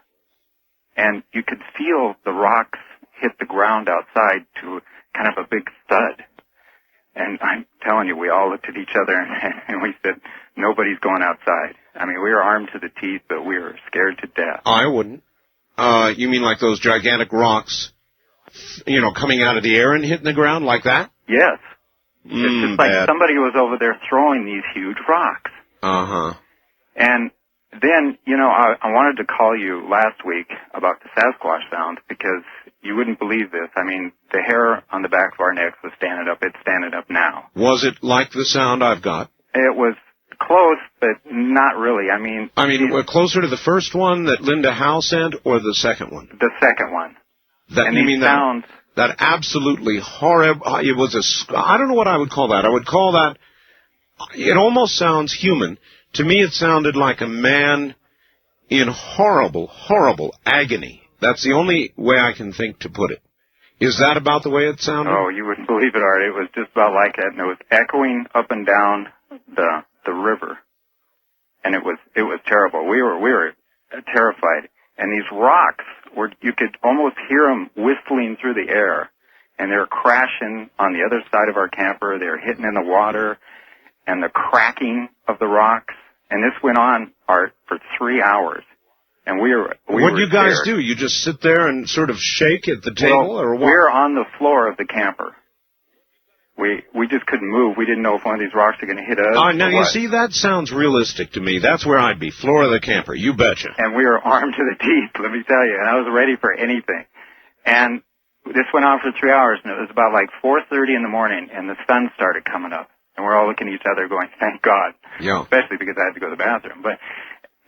And you could feel the rocks hit the ground outside to kind of a big thud. And I'm telling you, we all looked at each other and we said, nobody's going outside. I mean, we were armed to the teeth, but we were scared to death. I wouldn't. You mean like those gigantic rocks coming out of the air and hitting the ground like that? Yes. It's just like Bad. somebody was over there throwing these huge rocks. Uh-huh. And then, I wanted to call you last week about the Sasquatch sound because you wouldn't believe this. I mean, the hair on the back of our necks was standing up. It's standing up now. Was it like the sound I've got? It was close, but not really. I mean, we're closer to the first one that Linda Howe sent or the second one? The second one. That, you mean sounds, that absolutely horrible, it was I don't know what I would call that. I would call that, it almost sounds human. To me, it sounded like a man in horrible, horrible agony. That's the only way I can think to put it. Is that about the way it sounded? Oh, you wouldn't believe it, Art. It was just about like that, and it was echoing up and down the river, and it was terrible. We were terrified, and these rocks you could almost hear them whistling through the air, and they were crashing on the other side of our camper. They were hitting in the water, and the cracking of the rocks, and this went on, Art, for 3 hours. And what do you guys do? You just sit there and sort of shake at the table, or what? We're on the floor of the camper. We just couldn't move. We didn't know if one of these rocks are going to hit us. Now, you see, that sounds realistic to me. That's where I'd be, floor of the camper. You betcha. And we were armed to the teeth, let me tell you, and I was ready for anything. And this went on for 3 hours, and it was about like 4:30 in the morning, and the sun started coming up. And we're all looking at each other going, thank God. Yeah. Especially because I had to go to the bathroom. But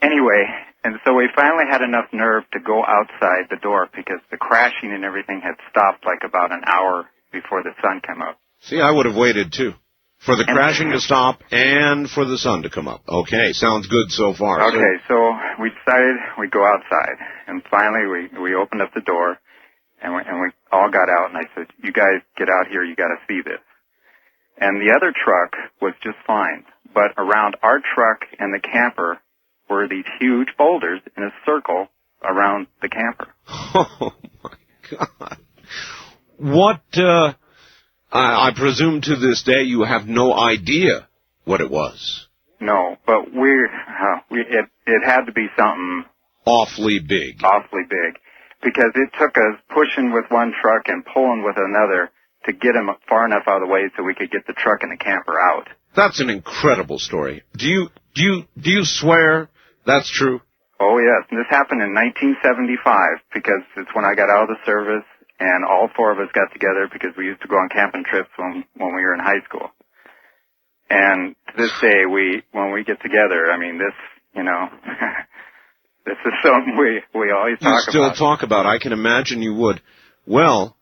anyway, and so we finally had enough nerve to go outside the door because the crashing and everything had stopped like about an hour before the sun came up. See, I would have waited, too, for the crashing to stop and for the sun to come up. Okay, sounds good so far. Okay, so we decided we'd go outside. And finally, we opened up the door, and we all got out, and I said, you guys get out here, you got to see this. And the other truck was just fine. But around our truck and the camper were these huge boulders in a circle around the camper. Oh, my God. What, I presume to this day you have no idea what it was. No, but it had to be something awfully big. Awfully big. Because it took us pushing with one truck and pulling with another to get him far enough out of the way so we could get the truck and the camper out. That's an incredible story. Do you swear that's true? Oh, yes. And this happened in 1975 because it's when I got out of the service, and all four of us got together because we used to go on camping trips when we were in high school. And to this day, when we get together, I mean, this, this is something we always talk about. You still talk about. I can imagine you would. Well,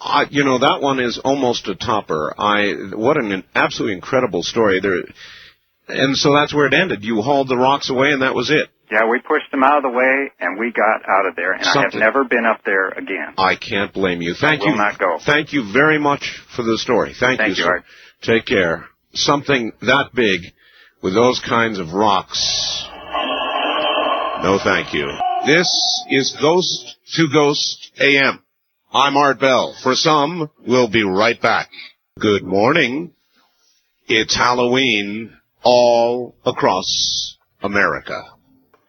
that one is almost a topper. What an absolutely incredible story. And so that's where it ended. You hauled the rocks away, and that was it. Yeah, we pushed them out of the way, and we got out of there, and I have never been up there again. I can't blame you. Thank you. I will not go. Thank you very much for the story. Thank you, sir. Art. Take care. Something that big with those kinds of rocks. No, thank you. This is Ghost to Ghost AM. I'm Art Bell. For some, we'll be right back. Good morning. It's Halloween all across America.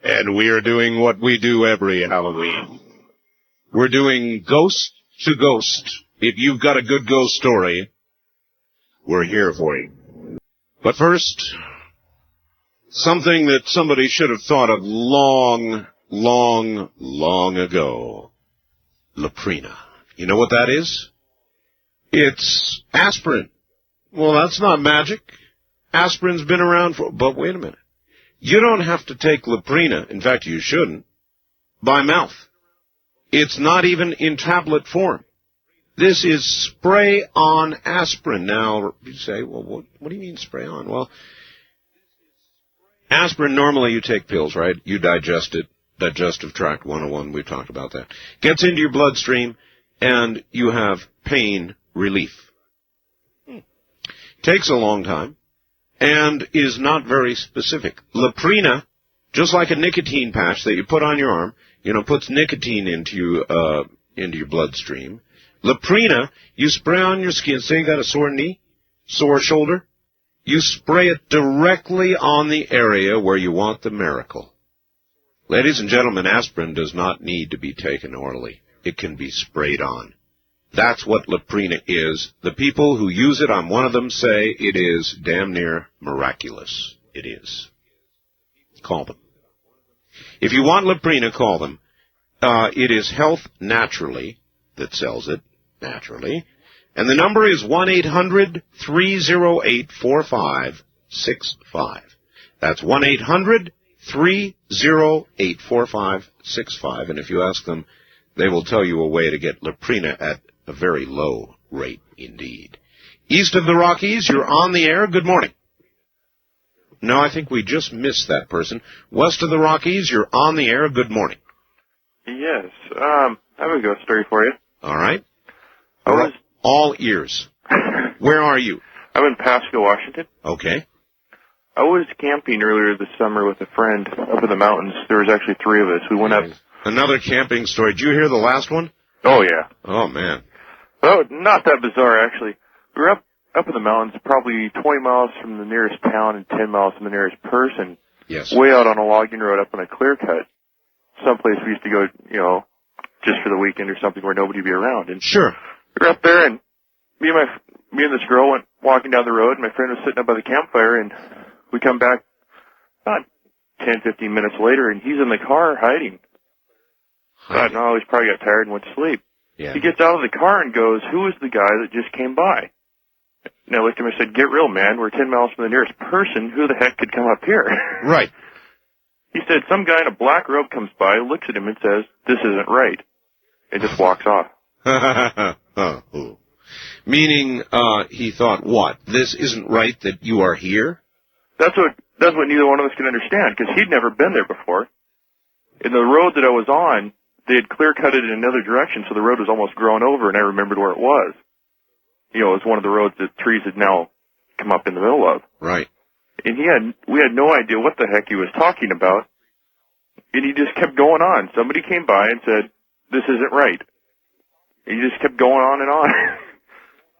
And we are doing what we do every Halloween. We're doing Ghost to Ghost. If you've got a good ghost story, we're here for you. But first, something that somebody should have thought of long, long, long ago. Laprina. You know what that is? It's aspirin. Well, that's not magic. Aspirin's been around but wait a minute. You don't have to take Laprina, in fact you shouldn't, by mouth. It's not even in tablet form. This is spray-on aspirin. Now, you say, well, what do you mean spray-on? Well, aspirin, normally you take pills, right? You digest it. Digestive tract 101, we've talked about that. Gets into your bloodstream, and you have pain relief. Takes a long time, and is not very specific. Laprina, just like a nicotine patch that you put on your arm, puts nicotine into your bloodstream. Laprina, you spray on your skin. Say you got a sore knee, sore shoulder. You spray it directly on the area where you want the miracle. Ladies and gentlemen, aspirin does not need to be taken orally. It can be sprayed on. That's what Leprina is. The people who use it on one of them say it is damn near miraculous. It is. Call them. If you want Leprina, call them. It is Health Naturally that sells it, naturally. And the number is 1-800-308-4565. That's 1-800-308-4565. And if you ask them, they will tell you a way to get Leprina at a very low rate indeed. East of the Rockies, you're on the air. Good morning. No, I think we just missed that person. West of the Rockies, you're on the air. Good morning. Yes. I have a ghost story for you. All right. All ears. Where are you? I'm in Pasco, Washington. Okay. I was camping earlier this summer with a friend up in the mountains. There was actually 3 of us. We went up. Another camping story. Did you hear the last one? Oh, yeah. Oh, man. Oh, not that bizarre, actually. We were up in the mountains, probably 20 miles from the nearest town and 10 miles from the nearest person. Yes. Way out on a logging road up on a clear cut. Someplace we used to go, just for the weekend or something where nobody would be around. And sure. We were up there, and me and this girl went walking down the road, and my friend was sitting up by the campfire, and we come back about 10, 15 minutes later, and he's in the car hiding. I don't know, he's probably got tired and went to sleep. Yeah. He gets out of the car and goes, "Who is the guy that just came by?" And I looked at him and said, "Get real, man. We're 10 miles from the nearest person. Who the heck could come up here?" Right. He said, "Some guy in a black robe comes by, looks at him and says, 'This isn't right,' and just walks off." Oh. Meaning, he thought, what? This isn't right that you are here? That's what neither one of us could understand, because he'd never been there before. In the road that I was on, they had clear-cut it in another direction, so the road was almost grown over, and I remembered where it was. It was one of the roads that trees had now come up in the middle of. Right. And we had no idea what the heck he was talking about, and he just kept going on. Somebody came by and said, "This isn't right." And he just kept going on and on.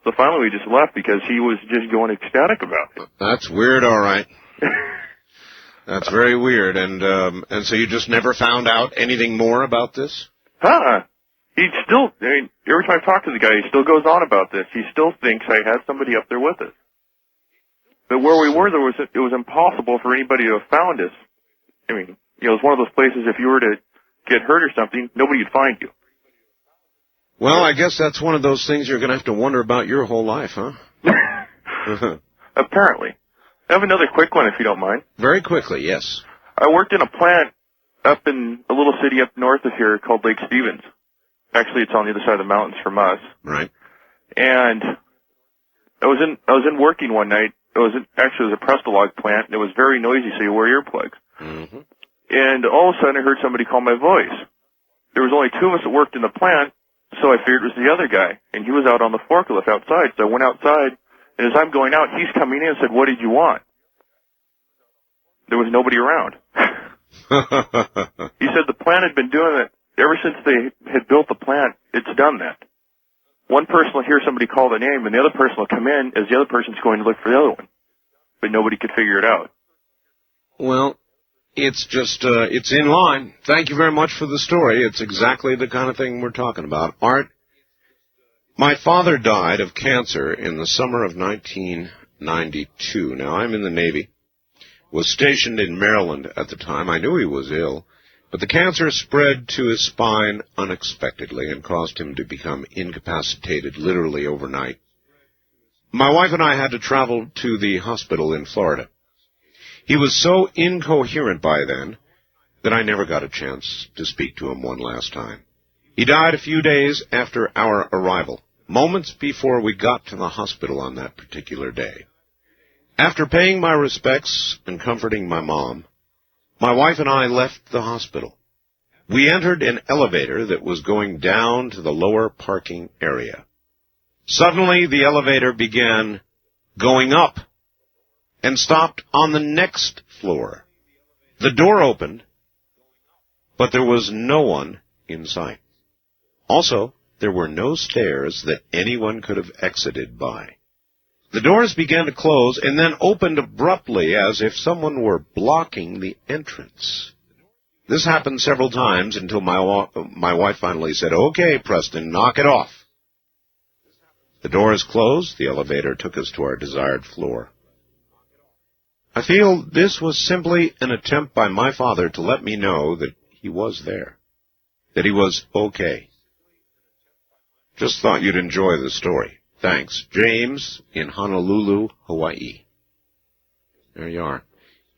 So finally we just left because he was just going ecstatic about it. That's weird, all right. That's very weird. And so you just never found out anything more about this? He still, every time I talk to the guy, he still goes on about this. He still thinks I had somebody up there with us. But where we were, it was impossible for anybody to have found us. It was one of those places, if you were to get hurt or something, nobody would find you. Well, I guess that's one of those things you're going to have to wonder about your whole life, huh? Apparently. I have another quick one, if you don't mind. Very quickly, yes. I worked in a plant up in a little city up north of here called Lake Stevens. Actually, it's on the other side of the mountains from us. Right. And I was in working one night. It was a Prestolog plant, and it was very noisy, so you wear earplugs. Mm-hmm. And all of a sudden, I heard somebody call my voice. There was only 2 of us that worked in the plant, so I figured it was the other guy, and he was out on the forklift outside. So I went outside, and as I'm going out, he's coming in and said, "What did you want?" There was nobody around. He said the plant had been doing it ever since they had built the plant. It's done that. One person will hear somebody call the name, and the other person will come in as the other person's going to look for the other one. But nobody could figure it out. Well, it's just, it's in line. Thank you very much for the story. It's exactly the kind of thing we're talking about. Art, my father died of cancer in the summer of 1992. Now, I'm in the Navy. Was stationed in Maryland at the time. I knew he was ill, but the cancer spread to his spine unexpectedly and caused him to become incapacitated literally overnight. My wife and I had to travel to the hospital in Florida. He was so incoherent by then that I never got a chance to speak to him one last time. He died a few days after our arrival, moments before we got to the hospital on that particular day. After paying my respects and comforting my mom, my wife and I left the hospital. We entered an elevator that was going down to the lower parking area. Suddenly, the elevator began going up and stopped on the next floor. The door opened, but there was no one in sight. Also, there were no stairs that anyone could have exited by. The doors began to close and then opened abruptly as if someone were blocking the entrance. This happened several times until my wife finally said, "Okay, Preston, knock it off." The doors closed. The elevator took us to our desired floor. I feel this was simply an attempt by my father to let me know that he was there, that he was okay. Just thought you'd enjoy the story. Thanks. James in Honolulu, Hawaii. There you are.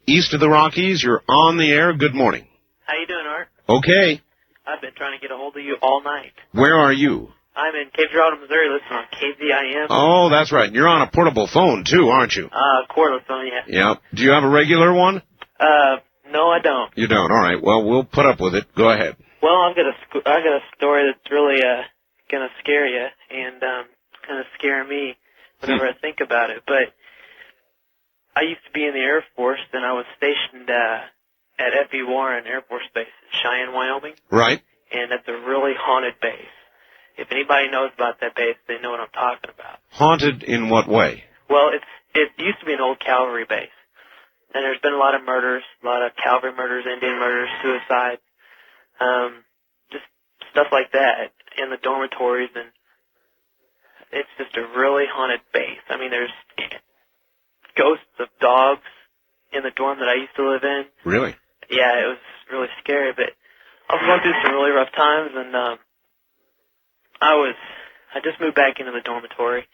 East of the Rockies, you're on the air. Good morning. How you doing, Art? Okay. I've been trying to get a hold of you all night. Where are you? I'm in Cape Girardeau, Missouri, listening on KZIM. Oh, that's right. You're on a portable phone, too, aren't you? Cordless phone, yeah. Yep. Do you have a regular one? No, I don't. You don't. All right. Well, we'll put up with it. Go ahead. Well, I got a story that's really gonna scare you and kind of scare me whenever I think about it. But I used to be in the Air Force, and I was stationed at F.E. Warren Air Force Base in Cheyenne, Wyoming. Right. And that's a really haunted base. If anybody knows about that base, they know what I'm talking about. Haunted in what way? Well, it used to be an old cavalry base. And there's been a lot of murders, a lot of cavalry murders, Indian murders, suicides, just stuff like that in the dormitories, and it's just a really haunted base. I mean, there's ghosts of dogs in the dorm that I used to live in. Really? Yeah, it was really scary, but I was going through some really rough times, and I just moved back into the dormitory,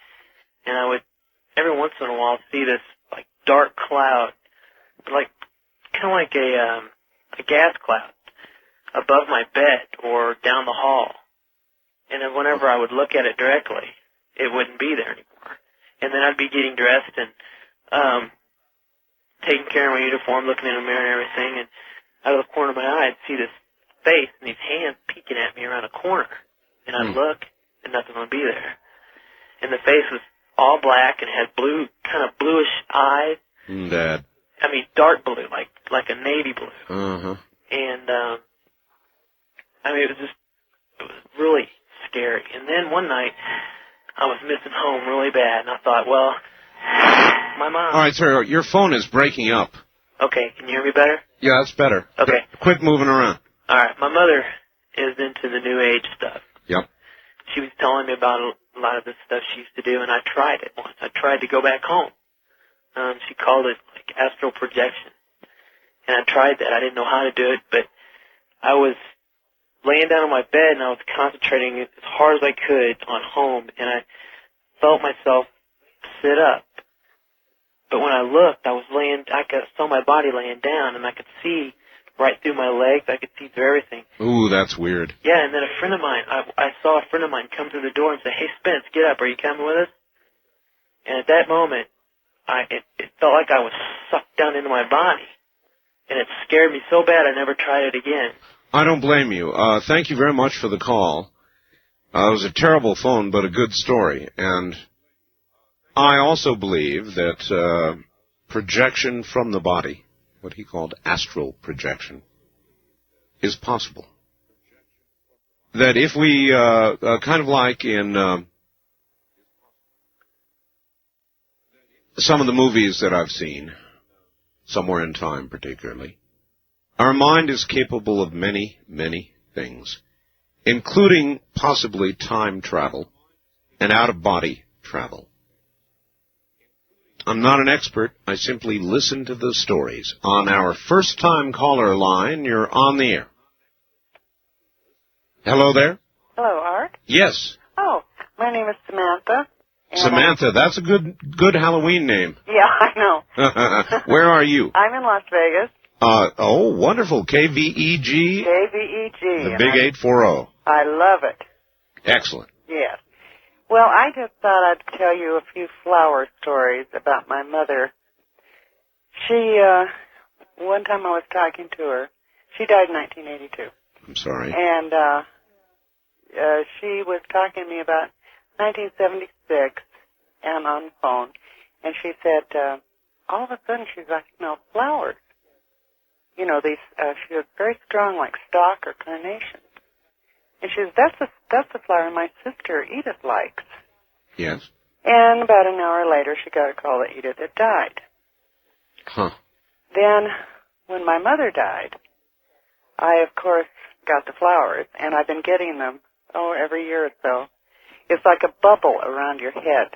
and I would every once in a while see this like dark cloud, like kind of like a gas cloud above my bed or down the hall. And then whenever I would look at it directly, it wouldn't be there anymore. And then I'd be getting dressed and taking care of my uniform, looking in the mirror and everything, and out of the corner of my eye, I'd see this face and these hands peeking at me around a corner. And I'd look, and nothing would be there. And the face was all black and had blue, kind of bluish eyes. Dad. I mean, dark blue, like a navy blue. Uh-huh. And, I mean, it was really scary. And then one night, I was missing home really bad, and I thought, well, my mom... All right, sir, your phone is breaking up. Okay, can you hear me better? Yeah, that's better. Okay. Quit moving around. All right, my mother is into the New Age stuff. Yep. She was telling me about a lot of the stuff she used to do, and I tried it once. I tried to go back home. She called it, like, astral projection. And I tried that. I didn't know how to do it, but I was laying down on my bed, and I was concentrating as hard as I could on home, and I felt myself sit up. But when I looked, I saw my body laying down, and I could see right through my legs. I could see through everything. Ooh, that's weird. Yeah, and then a friend of mine, I saw a friend of mine come through the door and say, "Hey, Spence, get up. Are you coming with us?" And at that moment, it felt like I was sucked down into my body. And it scared me so bad I never tried it again. I don't blame you. Thank you very much for the call. It was a terrible phone, but a good story. And I also believe that projection from the body, what he called astral projection, is possible. That if we, kind of like in some of the movies that I've seen, Somewhere in Time particularly, our mind is capable of many, many things, including possibly time travel and out-of-body travel. I'm not an expert. I simply listen to the stories. On our first-time caller line, you're on the air. Hello there? Hello, Art? Yes. Oh, my name is Samantha. Samantha, that's a good Halloween name. Yeah, I know. Where are you? I'm in Las Vegas. Oh, wonderful. KVEG? KVEG. The big 840. I love it. Excellent. Yes. Well, I just thought I'd tell you a few flower stories about my mother. She, one time I was talking to her. She died in 1982. I'm sorry. And she was talking to me about 1976 and on the phone. And she said, all of a sudden she's like, flowers. You know, these, she was very strong, like stock or carnations. And she says, that's the flower my sister Edith likes. Yes. And about an hour later, she got a call that Edith had died. Huh. Then, when my mother died, I, of course, got the flowers, and I've been getting them, every year or so. It's like a bubble around your head.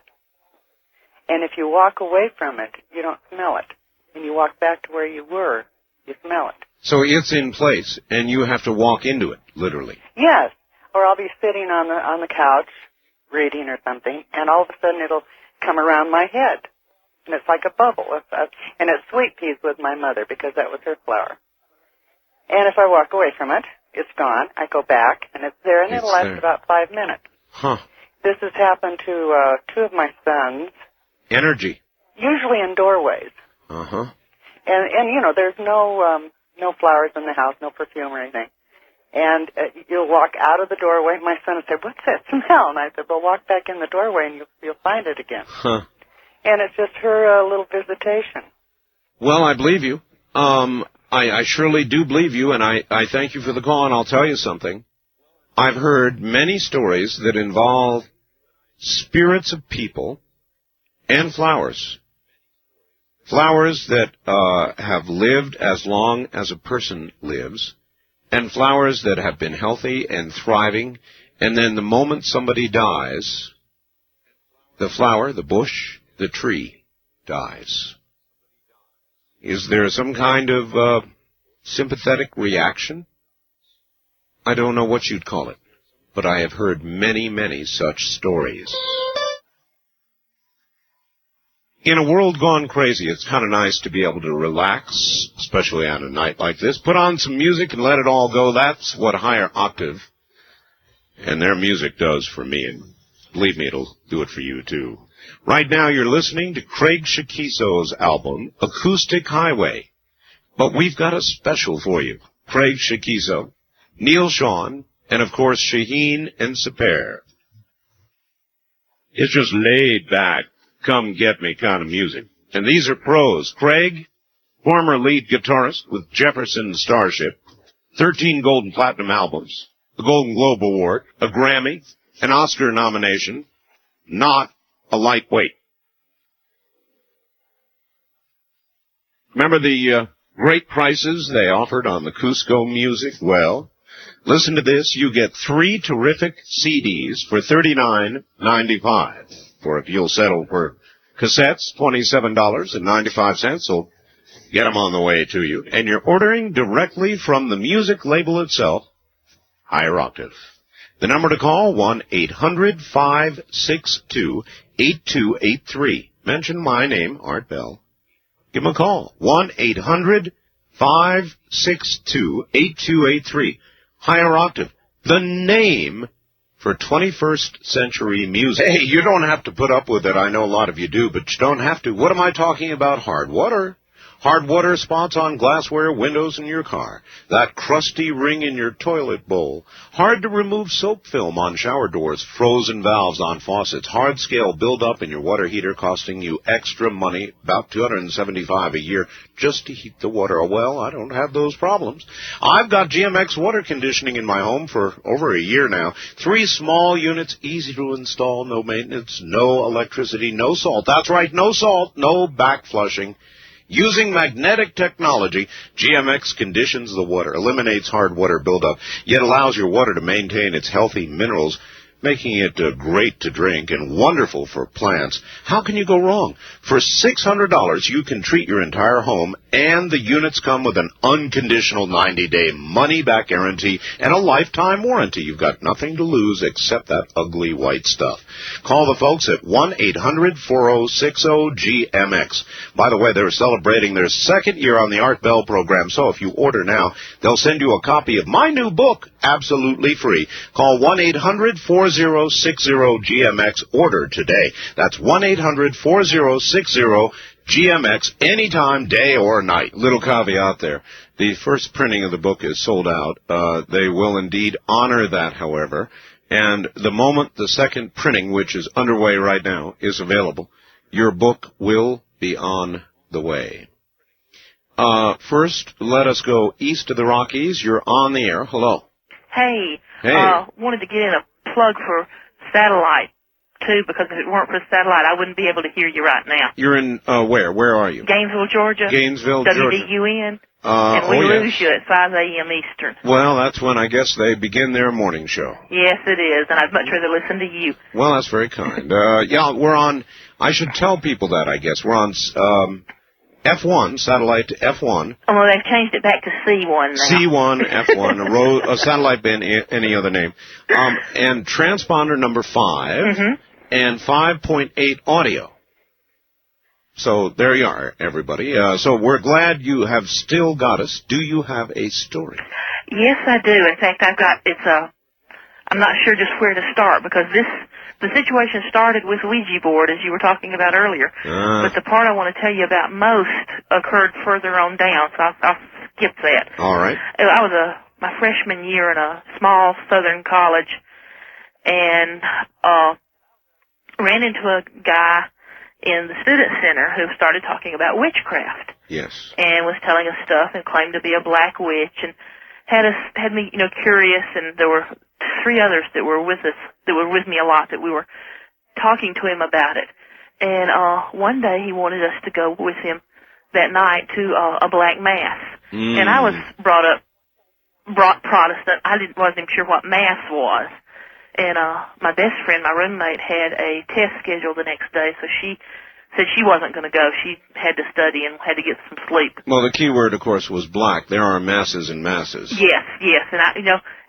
And if you walk away from it, you don't smell it. When you walk back to where you were, you smell it. So it's in place, and you have to walk into it, literally. Yes. Or I'll be sitting on the couch, reading or something, and all of a sudden it'll come around my head. And it's like a bubble. And it's sweet peas with my mother because that was her flower. And if I walk away from it, it's gone. I go back, and it's there, and it'll last about 5 minutes. Huh. This has happened to 2 of my sons. Energy. Usually in doorways. Uh-huh. And you know, there's no flowers in the house, no perfume or anything. And you'll walk out of the doorway. My son would say, "What's that smell?" And I said, "Well, walk back in the doorway and you'll find it again." Huh. And it's just her little visitation. Well, I believe you. I surely do believe you, and I thank you for the call, and I'll tell you something. I've heard many stories that involve spirits of people and flowers. Flowers that have lived as long as a person lives, and flowers that have been healthy and thriving, and then the moment somebody dies, the flower, the bush, the tree dies. Is there some kind of sympathetic reaction? I don't know what you'd call it, but I have heard many, many such stories. In a world gone crazy, it's kind of nice to be able to relax, especially on a night like this. Put on some music and let it all go. That's what Higher Octave and their music does for me, and believe me, it'll do it for you, too. Right now, you're listening to Craig Shakiso's album, Acoustic Highway. But we've got a special for you. Craig Shakiso, Neil Sean, and, of course, Shaheen and Saper. It's just laid back, come get me kind of music. And these are pros. Craig, former lead guitarist with Jefferson Starship, 13 Gold and Platinum albums, a Golden Globe Award, a Grammy, an Oscar nomination, not a lightweight. Remember the great prices they offered on the Cusco music? Well, listen to this. You get 3 terrific CDs for $39.95. For if you'll settle for cassettes, $27.95. So get them on the way to you. And you're ordering directly from the music label itself, Higher Octave. The number to call, 1-800-562-8283. Mention my name, Art Bell. Give them a call, 1-800-562-8283. Higher Octave, the name for 21st century music. Hey, you don't have to put up with it. I know a lot of you do, but you don't have to. What am I talking about? Hard water. Hard water spots on glassware, windows in your car. That crusty ring in your toilet bowl. Hard to remove soap film on shower doors. Frozen valves on faucets. Hard scale buildup in your water heater costing you extra money, about $275 a year, just to heat the water. Well, I don't have those problems. I've got GMX water conditioning in my home for over a year now. 3 small units, easy to install, no maintenance, no electricity, no salt. That's right, no salt, no back flushing. Using magnetic technology, GMX conditions the water, eliminates hard water buildup, yet allows your water to maintain its healthy minerals, making it great to drink and wonderful for plants. How can you go wrong? For $600, you can treat your entire home, and the units come with an unconditional 90-day money-back guarantee and a lifetime warranty. You've got nothing to lose except that ugly white stuff. Call the folks at 1-800-4060-GMX. By the way, they're celebrating their 2nd year on the Art Bell program, so if you order now, they'll send you a copy of my new book, absolutely free. Call 1-800-4060-GMX. Order today. That's 1-800-4060-GMX, anytime, day or night. Little caveat there. The first printing of the book is sold out. They will indeed honor that, however. And the moment the second printing, which is underway right now, is available, your book will be on the way. First, let us go east of the Rockies. You're on the air. Hello. Hey. Hey. Wanted to get in a plug for satellite too, because if it weren't for the satellite, I wouldn't be able to hear you right now. You're in, where? Where are you? Gainesville, Georgia. Gainesville, Georgia. WDUN. And we lose you at 5 a.m. Eastern. Well, that's when I guess they begin their morning show. Yes, it is, and I'd much rather listen to you. Well, that's very kind. Yeah, we're on, I should tell people that, I guess. We're on F1, satellite F1. Oh, well, they've changed it back to C1 now. C1, F1, a satellite band, any other name. And transponder number 5, and 5.8 audio. So there you are, everybody. So we're glad you have still got us. Do you have a story? Yes, I do. In fact, I'm not sure just where to start, because the situation started with Ouija board, as you were talking about earlier. But the part I want to tell you about most occurred further on down, so I'll skip that. All right. I was my freshman year in a small southern college, and ran into a guy in the student center who started talking about witchcraft. Yes. And was telling us stuff and claimed to be a black witch, and had me, curious, and there were 3 others that were with us, that were with me a lot, that we were talking to him about it. And one day he wanted us to go with him that night to a black mass. And I was brought Protestant. I wasn't even sure what mass was. And my best friend, my roommate, had a test scheduled the next day, so she said she wasn't going to go. She had to study and had to get some sleep. Well, the key word, of course, was black. There are masses and masses. Yes, and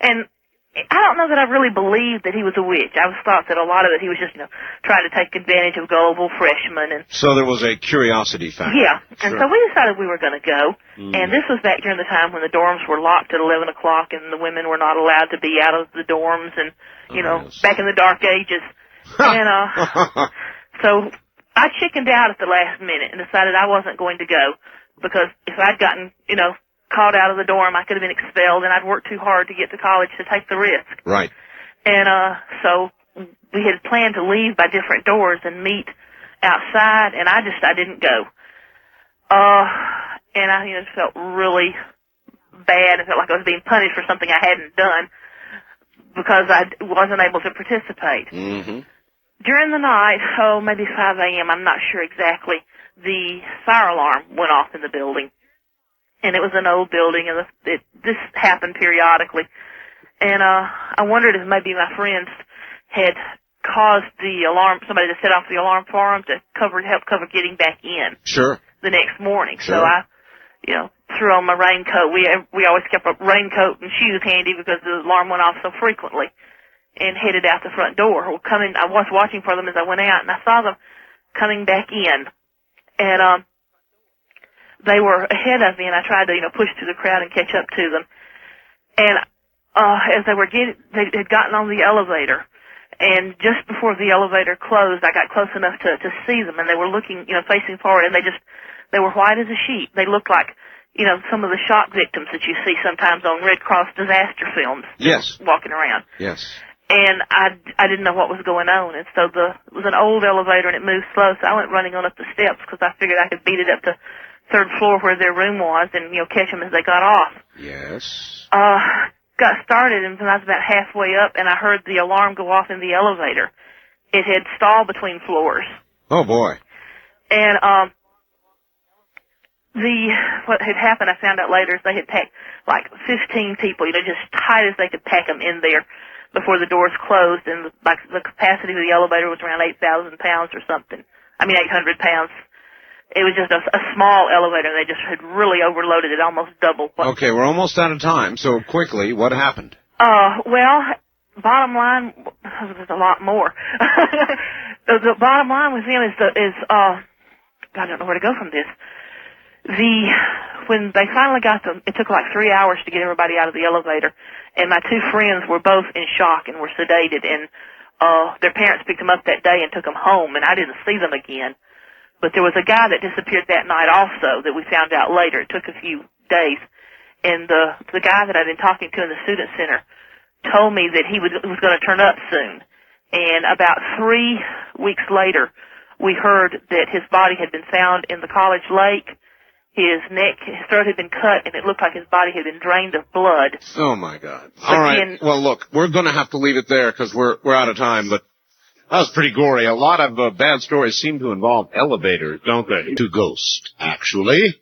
and I don't know that I really believed that he was a witch. I was thought that a lot of it he was just, trying to take advantage of gullible freshmen. And so there was a curiosity factor. Yeah, and sure. So we decided we were going to go. And this was back during the time when the dorms were locked at 11 o'clock and the women were not allowed to be out of the dorms, and back in the dark ages. And so I chickened out at the last minute and decided I wasn't going to go, because if I'd gotten, called out of the dorm, I could have been expelled, and I'd worked too hard to get to college to take the risk. Right. And so we had planned to leave by different doors and meet outside, and I didn't go. And I felt really bad. I felt like I was being punished for something I hadn't done because I wasn't able to participate. During the night, maybe 5 a.m., I'm not sure exactly, the fire alarm went off in the building. And it was an old building, and this happened periodically. And I wondered if maybe my friends had caused the alarm, somebody to set off the alarm for them to help cover getting back in. Sure. The next morning. Sure. So I, threw on my raincoat. We always kept a raincoat and shoes handy because the alarm went off so frequently, and headed out the front door. I was watching for them as I went out, and I saw them coming back in. And they were ahead of me, and I tried to, push through the crowd and catch up to them. And as they had gotten on the elevator, and just before the elevator closed, I got close enough to see them, and they were looking, facing forward, and they were white as a sheet. They looked like, some of the shock victims that you see sometimes on Red Cross disaster films. Yes. Walking around. Yes. And I didn't know what was going on, and so it was an old elevator, and it moved slow, so I went running on up the steps because I figured I could beat it up to 3rd floor where their room was, and catch them as they got off. Yes. Got started, and I was about halfway up, and I heard the alarm go off in the elevator. It had stalled between floors. Oh boy. And what had happened, I found out later, is they had packed like 15 people, just tight as they could pack them in there before the doors closed, and the capacity of the elevator was around 8,000 pounds or something. 800 pounds. It was just a small elevator. They just had really overloaded it, almost double. Okay, we're almost out of time, so quickly, what happened? Well, bottom line, there's a lot more. The bottom line with them is I don't know where to go from this. When they finally got them, it took like 3 hours to get everybody out of the elevator, and my 2 friends were both in shock and were sedated, and their parents picked them up that day and took them home, and I didn't see them again. But there was a guy that disappeared that night also that we found out later. It took a few days. And the guy that I'd been talking to in the student center told me that he was going to turn up soon. And about 3 weeks later, we heard that his body had been found in the college lake. His throat had been cut, and it looked like his body had been drained of blood. Oh, my God. All right. Well, look, we're going to have to leave it there because we're out of time, but That was pretty gory. A lot of bad stories seem to involve elevators, don't they? To ghost, actually.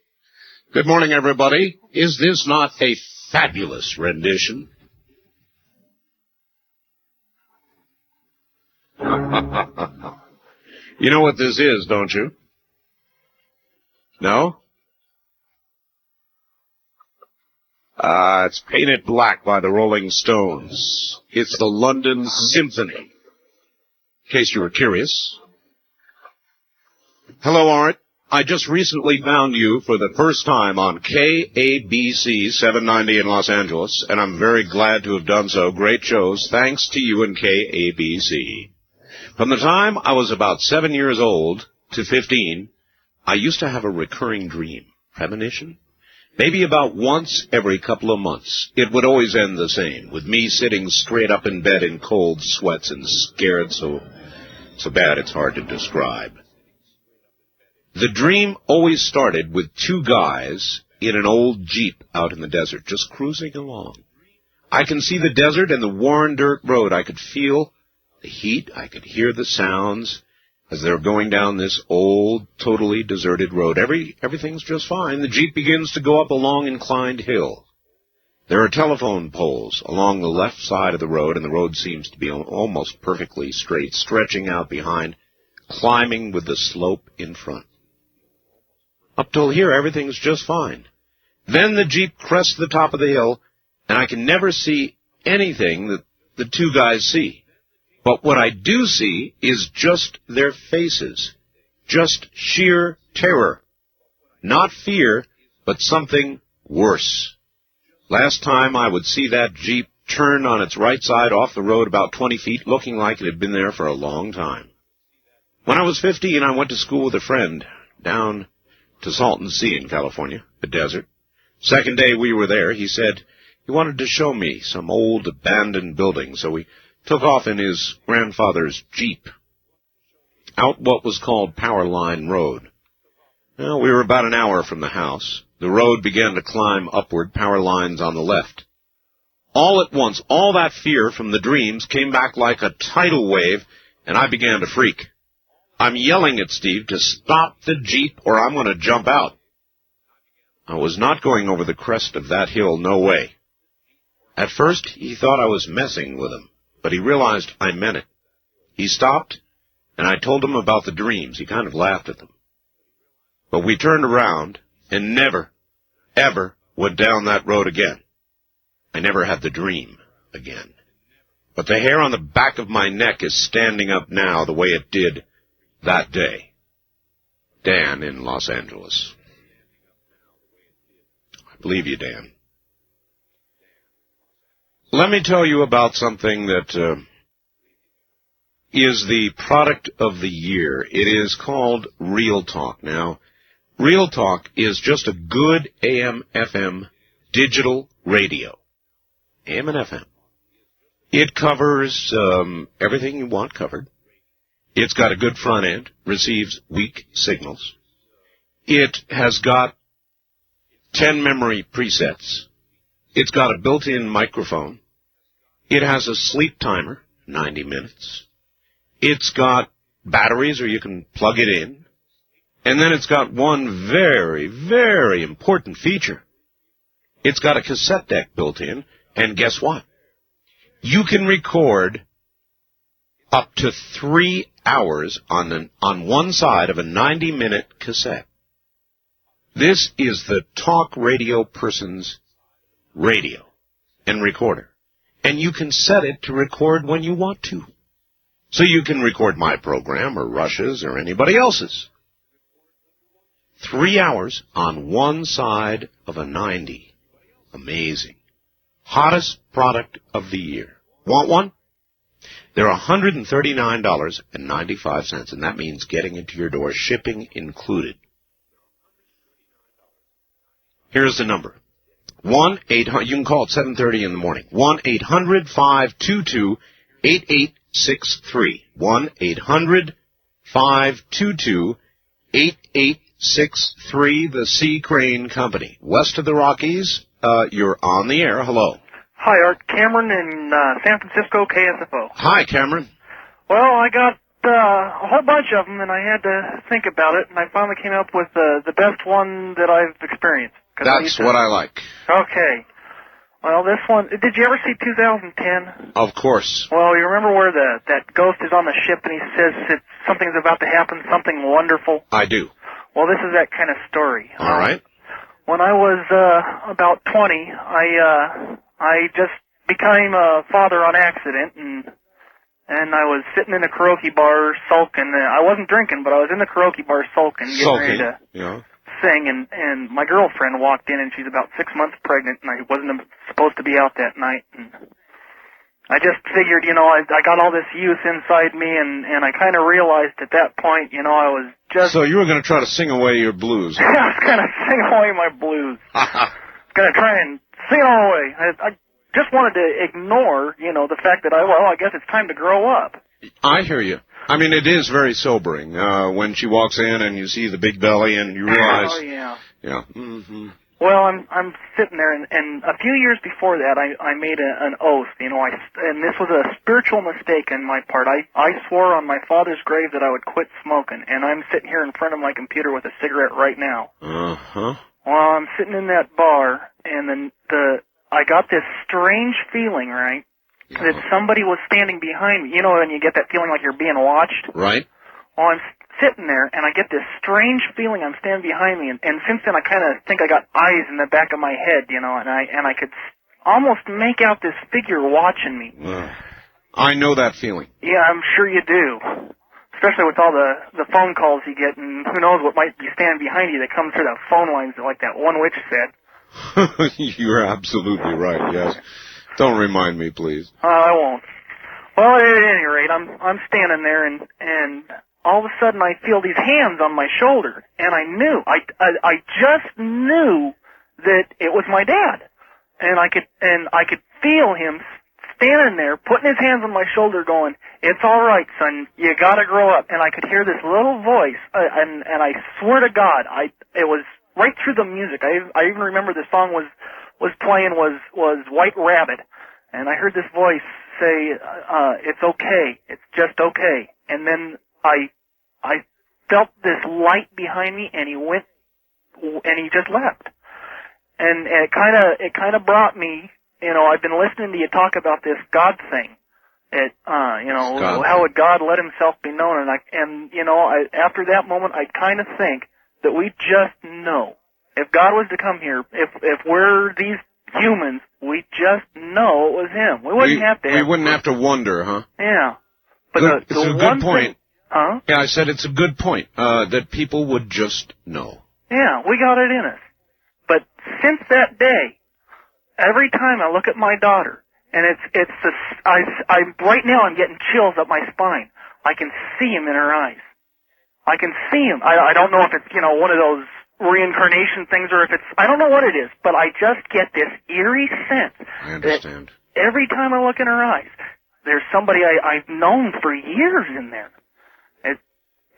Good morning, everybody. Is this not a fabulous rendition? You know what this is, don't you? No? It's Painted Black by the Rolling Stones. It's the London Symphony. In case you were curious. Hello, Art. I just recently found you for the first time on KABC 790 in Los Angeles, and I'm very glad to have done so. Great shows. Thanks to you and KABC. From the time I was about 7 years old to 15, I used to have a recurring dream. Premonition? Maybe about once every couple of months. It would always end the same, with me sitting straight up in bed in cold sweats and scared so bad it's hard to describe. The dream always started with two guys in an old Jeep out in the desert, just cruising along. I can see the desert and the worn dirt road. I could feel the heat. I could hear the sounds as they were going down this old, totally deserted road. Everything's just fine. The Jeep begins to go up a long inclined hill. There are telephone poles along the left side of the road, and the road seems to be almost perfectly straight, stretching out behind, climbing with the slope in front. Up till here, everything's just fine. Then the Jeep crests the top of the hill, and I can never see anything that the two guys see. But what I do see is just their faces, just sheer terror. Not fear, but something worse. Last time I would see that Jeep turn on its right side off the road about 20 feet, looking like it had been there for a long time. When I was 15, I went to school with a friend down to Salton Sea in California, the desert. Second day we were there, he said he wanted to show me some old abandoned buildings, so we took off in his grandfather's Jeep out what was called Power Line Road. Well, we were about an hour from the house. The road began to climb upward, power lines on the left. All at once, all that fear from the dreams came back like a tidal wave, and I began to freak. I'm yelling at Steve to stop the Jeep or I'm going to jump out. I was not going over the crest of that hill, no way. At first, he thought I was messing with him, but he realized I meant it. He stopped, and I told him about the dreams. He kind of laughed at them. But we turned around and never, ever went down that road again. I never had the dream again. But the hair on the back of my neck is standing up now the way it did that day. Dan in Los Angeles. I believe you, Dan. Let me tell you about something that is the product of the year. It is called Real Talk. Now, Real Talk is just a good AM/FM digital radio. AM and FM. It covers everything you want covered. It's got a good front end, receives weak signals. It has got 10 memory presets. It's got a built-in microphone. It has a sleep timer, 90 minutes. It's got batteries, or you can plug it in. And then it's got one very, very important feature. It's got a cassette deck built in, and guess what? You can record up to 3 hours on one side of a 90-minute cassette. This is the talk radio person's radio and recorder. And you can set it to record when you want to. So you can record my program or Rush's or anybody else's. 3 hours on one side of a 90. Amazing. Hottest product of the year. Want one? They're $139.95, and that means getting it to your door, shipping included. Here's the number. 1-800, you can call at 7:30 in the morning. 1-800-522-8863. 1-800-522-8863, the Sea Crane Company. West of the Rockies, you're on the air. Hello. Hi, Art. Cameron in San Francisco, KSFO. Hi, Cameron. Well, I got a whole bunch of them, and I had to think about it, and I finally came up with the best one that I've experienced. That's what I like. Okay. Well, this one, did you ever see 2010? Of course. Well, you remember where that ghost is on the ship and he says something's about to happen, something wonderful? I do. Well, this is that kind of story. All right. When I was about 20, I just became a father on accident, and I was sitting in a karaoke bar sulking. I wasn't drinking, but I was in the karaoke bar sulking, getting ready to sing, and my girlfriend walked in, and she's about 6 months pregnant, and I wasn't supposed to be out that night. And I just figured, I got all this youth inside me, and I kind of realized at that point, I was just... So you were going to try to sing away your blues. I was going to sing away my blues. I was going to try and sing it all away. I just wanted to ignore, the fact that I guess it's time to grow up. I hear you. I mean, it is very sobering when she walks in and you see the big belly and you realize... Oh, yeah. Yeah. Mm-hmm. Well, I'm sitting there, and a few years before that, I made an oath, and this was a spiritual mistake on my part. I swore on my father's grave that I would quit smoking, and I'm sitting here in front of my computer with a cigarette right now. Uh-huh. Well, I'm sitting in that bar, and then I got this strange feeling, right, that somebody was standing behind me. You know when you get that feeling like you're being watched? Right. Well, I'm sitting there, and I get this strange feeling I'm standing behind me, and since then I kind of think I got eyes in the back of my head, and I could almost make out this figure watching me. I know that feeling. Yeah, I'm sure you do. Especially with all the phone calls you get, and who knows what might be standing behind you that comes through the phone lines like that one witch said. You're absolutely right, yes. Don't remind me, please. I won't. Well, at any rate, I'm standing there, and all of a sudden I feel these hands on my shoulder, and I knew, I just knew that it was my dad, and I could feel him standing there, putting his hands on my shoulder, going, "It's all right, son, you gotta grow up." And I could hear this little voice, and I swear to God, it was right through the music. I even remember the song was playing was White Rabbit, and I heard this voice say, "It's okay, it's just okay." And then I felt this light behind me, and he just left. And it kind of brought me, I've been listening to you talk about this God thing. How would God let himself be known? And after that moment, I kind of think that we just know. If God was to come here, if we're these humans, we just know it was him. We wouldn't have to wonder, huh? Yeah. But it's a good point. Huh? Yeah, I said it's a good point, that people would just know. Yeah, we got it in us. But since that day, every time I look at my daughter, and right now I'm getting chills up my spine. I can see him in her eyes. I can see him. I don't know if it's, one of those reincarnation things or if it's, I don't know what it is, but I just get this eerie sense. I understand. That every time I look in her eyes, there's somebody I've known for years in there.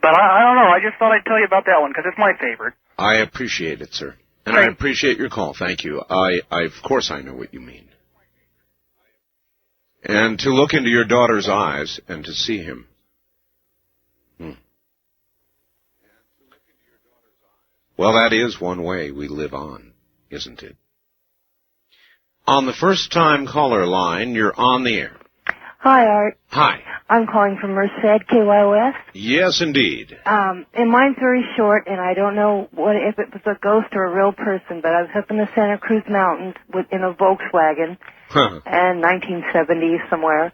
But I don't know. I just thought I'd tell you about that one because it's my favorite. I appreciate it, sir. And I appreciate your call. Thank you. Of course I know what you mean. And to look into your daughter's eyes and to see him. Well, that is one way we live on, isn't it? On the first-time caller line, you're on the air. Hi, Art. Hi. I'm calling from Merced, KYOS. Yes, indeed. And mine's very short, and I don't know if it was a ghost or a real person, but I was up in the Santa Cruz Mountains in a Volkswagen in 1970 somewhere,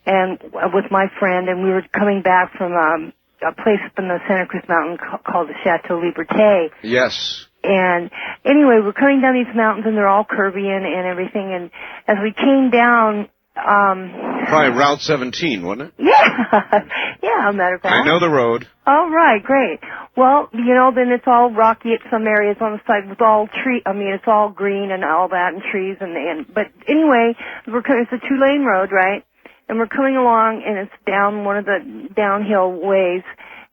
and with my friend, and we were coming back from a place up in the Santa Cruz Mountain called the Chateau Liberté. Yes. And anyway, we're coming down these mountains, and they're all curvy and everything, and as we came down... Probably Route 17, wasn't it? Yeah, matter of fact. I know the road. Oh, right, great. Well, then it's all rocky at some areas on the side with all it's all green and all that and trees but anyway, it's a 2-lane road, right? And we're coming along and it's down one of the downhill ways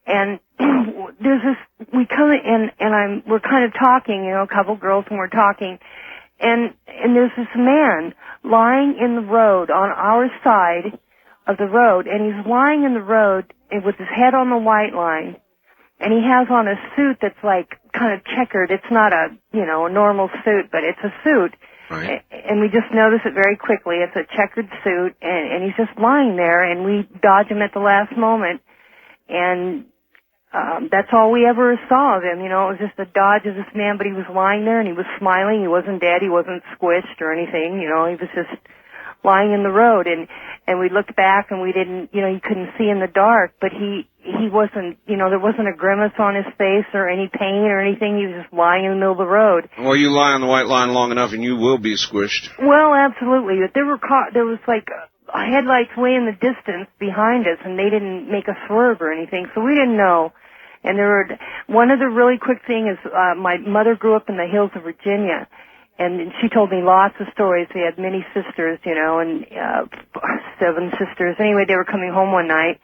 and there's this, we're kind of talking, a couple girls and we're talking and there's this man lying in the road on our side, of the road, and he's lying in the road with his head on the white line, and he has on a suit that's like kind of checkered. It's not a, a normal suit, but it's a suit. Right. And we just notice it very quickly. It's a checkered suit, and he's just lying there, and we dodge him at the last moment. And that's all we ever saw of him. It was just a dodge of this man, but he was lying there, and he was smiling. He wasn't dead. He wasn't squished or anything. He was just lying in the road. And we looked back, and we didn't, you couldn't see in the dark, but he wasn't, there wasn't a grimace on his face or any pain or anything. He was just lying in the middle of the road. Well, you lie on the white line long enough and you will be squished. Well, absolutely. But there was like headlights way in the distance behind us, and they didn't make a swerve or anything, so we didn't know. And one other really quick thing is, my mother grew up in the hills of Virginia, and she told me lots of stories. They had many sisters, and 7 sisters. Anyway, they were coming home one night,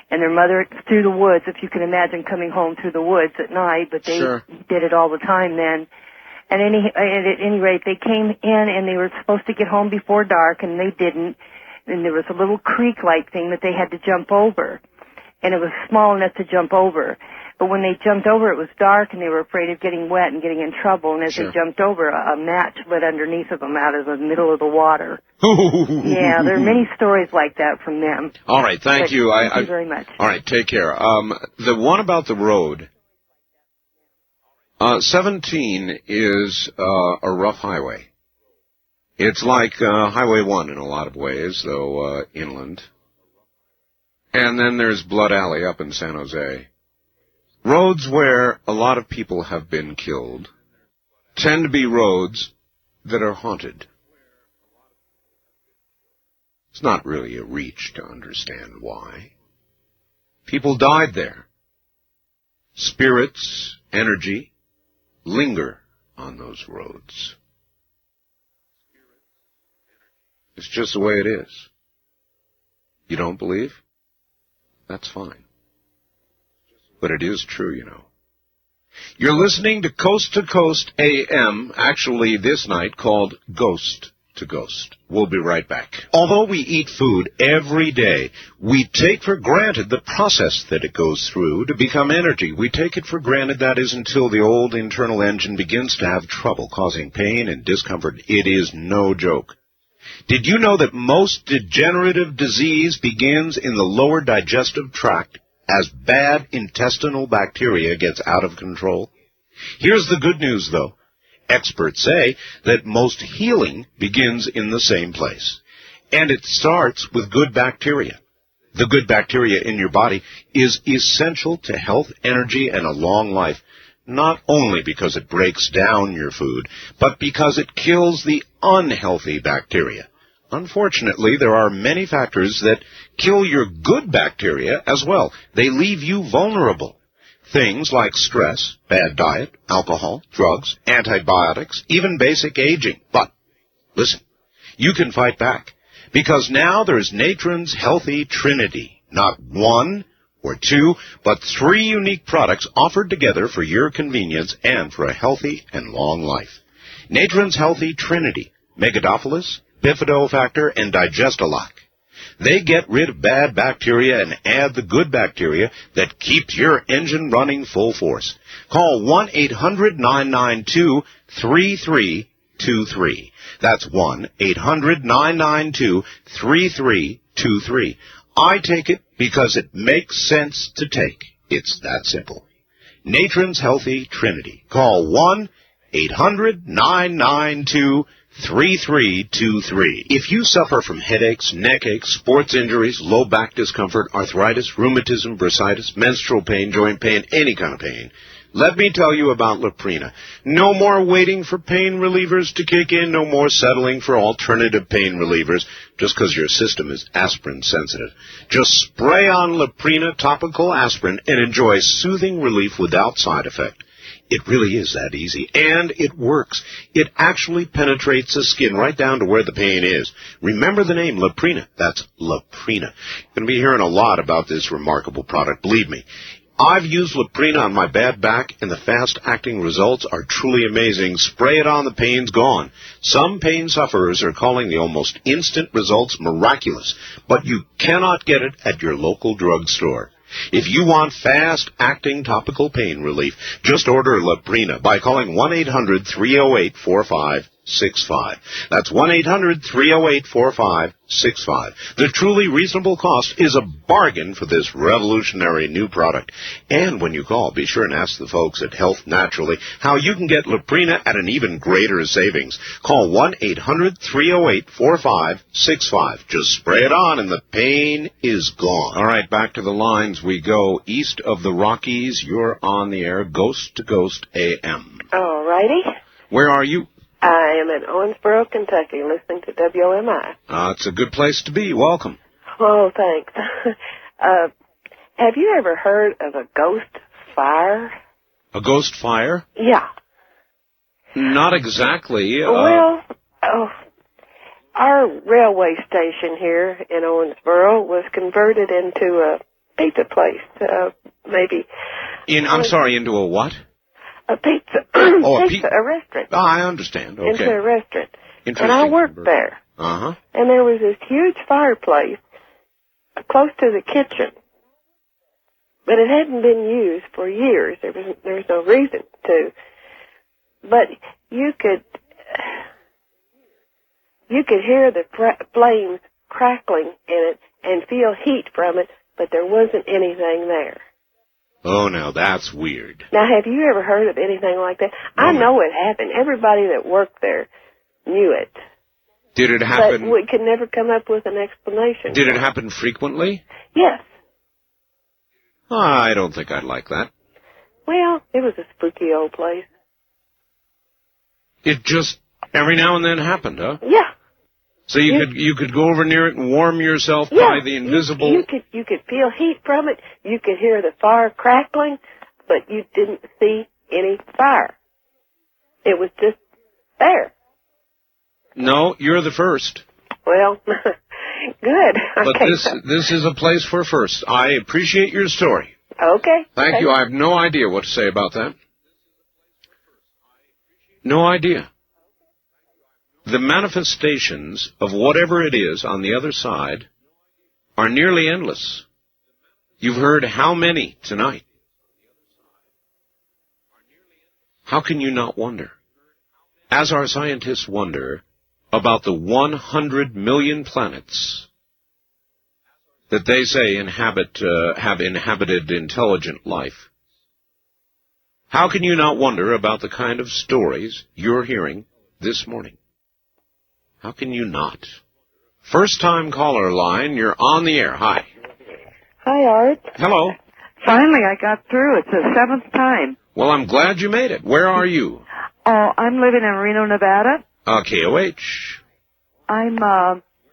and their mother through the woods, if you can imagine coming home through the woods at night, but they did it all the time then. And at any rate, they came in, and they were supposed to get home before dark, and they didn't. And there was a little creek-like thing that they had to jump over, and it was small enough to jump over. But when they jumped over, it was dark, and they were afraid of getting wet and getting in trouble. And as they jumped over, a match lit underneath of them out of the middle of the water. Yeah, there are many stories like that from them. All right, thank you. Thank you very much. All right, take care. The one about the road, 17 is a rough highway. It's like Highway 1 in a lot of ways, though inland. And then there's Blood Alley up in San Jose. Roads where a lot of people have been killed tend to be roads that are haunted. It's not really a reach to understand why. People died there. Spirits, energy, linger on those roads. It's just the way it is. You don't believe? That's fine. But it is true, You're listening to Coast AM, actually this night called Ghost to Ghost. We'll be right back. Although we eat food every day, we take for granted the process that it goes through to become energy. We take it for granted, that is, until the old internal engine begins to have trouble, causing pain and discomfort. It is no joke. Did you know that most degenerative disease begins in the lower digestive tract as bad intestinal bacteria gets out of control? Here's the good news, though. Experts say that most healing begins in the same place, and it starts with good bacteria. The good bacteria in your body is essential to health, energy, and a long life, not only because it breaks down your food, but because it kills the unhealthy bacteria. Unfortunately, there are many factors that kill your good bacteria as well. They leave you vulnerable. Things like stress, bad diet, alcohol, drugs, antibiotics, even basic aging. But, listen, you can fight back, because now there's Natron's Healthy Trinity. Not 1 or 2, but 3 unique products offered together for your convenience and for a healthy and long life. Natron's Healthy Trinity, Megadophilus, Bifidofactor, and Digestalock. They get rid of bad bacteria and add the good bacteria that keeps your engine running full force. Call 1-800-992-3323. That's 1-800-992-3323. I take it because it makes sense to take. It's that simple. Natron's Healthy Trinity. Call 1-800-992-3323. 3323. If you suffer from headaches, neck aches, sports injuries, low back discomfort, arthritis, rheumatism, bursitis, menstrual pain, joint pain, any kind of pain, let me tell you about Loprena. No more waiting for pain relievers to kick in, no more settling for alternative pain relievers just because your system is aspirin sensitive. Just spray on Loprena topical aspirin and enjoy soothing relief without side effect. It really is that easy, and it works. It actually penetrates the skin right down to where the pain is. Remember the name, Loprena. That's Loprena. You're going to be hearing a lot about this remarkable product, believe me. I've used Laprina on my bad back, and the fast-acting results are truly amazing. Spray it on, the pain's gone. Some pain sufferers are calling the almost instant results miraculous, but you cannot get it at your local drugstore. If you want fast-acting topical pain relief, just order Laprina by calling 1-800-308-4565. That's 1-800-308-4565. The truly reasonable cost is a bargain for this revolutionary new product. And when you call, be sure and ask the folks at Health Naturally how you can get Laprina at an even greater savings. Call 1-800-308-4565. Just spray it on and the pain is gone. All right, back to the lines we go. East of the Rockies, you're on the air, Ghost to Ghost AM. All righty. Where are you? I am in Owensboro, Kentucky, listening to WMI. It's a good place to be. Welcome. Oh, thanks. Have you ever heard of a ghost fire? A ghost fire? Yeah. Not exactly. Our railway station here in Owensboro was converted into a pizza place, maybe. Into a what? A pizza. Oh, a restaurant. Oh, I understand. Okay. Into a restaurant. Interesting. And I worked there. Uh-huh. And there was this huge fireplace close to the kitchen. But it hadn't been used for years. There was no reason to. But you could hear the flames crackling in it and feel heat from it, but there wasn't anything there. Oh, now that's weird. Now, have you ever heard of anything like that? I know it happened. Everybody that worked there knew it. Did it happen? But we could never come up with an explanation. Did it happen frequently? Yes. I don't think I'd like that. Well, it was a spooky old place. It just every now and then happened, huh? Yeah. So you could go over near it and warm yourself by the invisible. You could feel heat from it. You could hear the fire crackling, but you didn't see any fire. It was just there. No, you're the first. Well, good. But this is a place for firsts. I appreciate your story. Okay. Thank you. I have no idea what to say about that. No idea. The manifestations of whatever it is on the other side are nearly endless. You've heard how many tonight? How can you not wonder? As our scientists wonder about the 100 million planets that they say have inhabited intelligent life, how can you not wonder about the kind of stories you're hearing this morning? How can you not? First-time caller line, you're on the air. Hi. Hi, Art. Hello. Finally, I got through. It's the 7th time. Well, I'm glad you made it. Where are you? Oh, I'm living in Reno, Nevada. KOH. I'm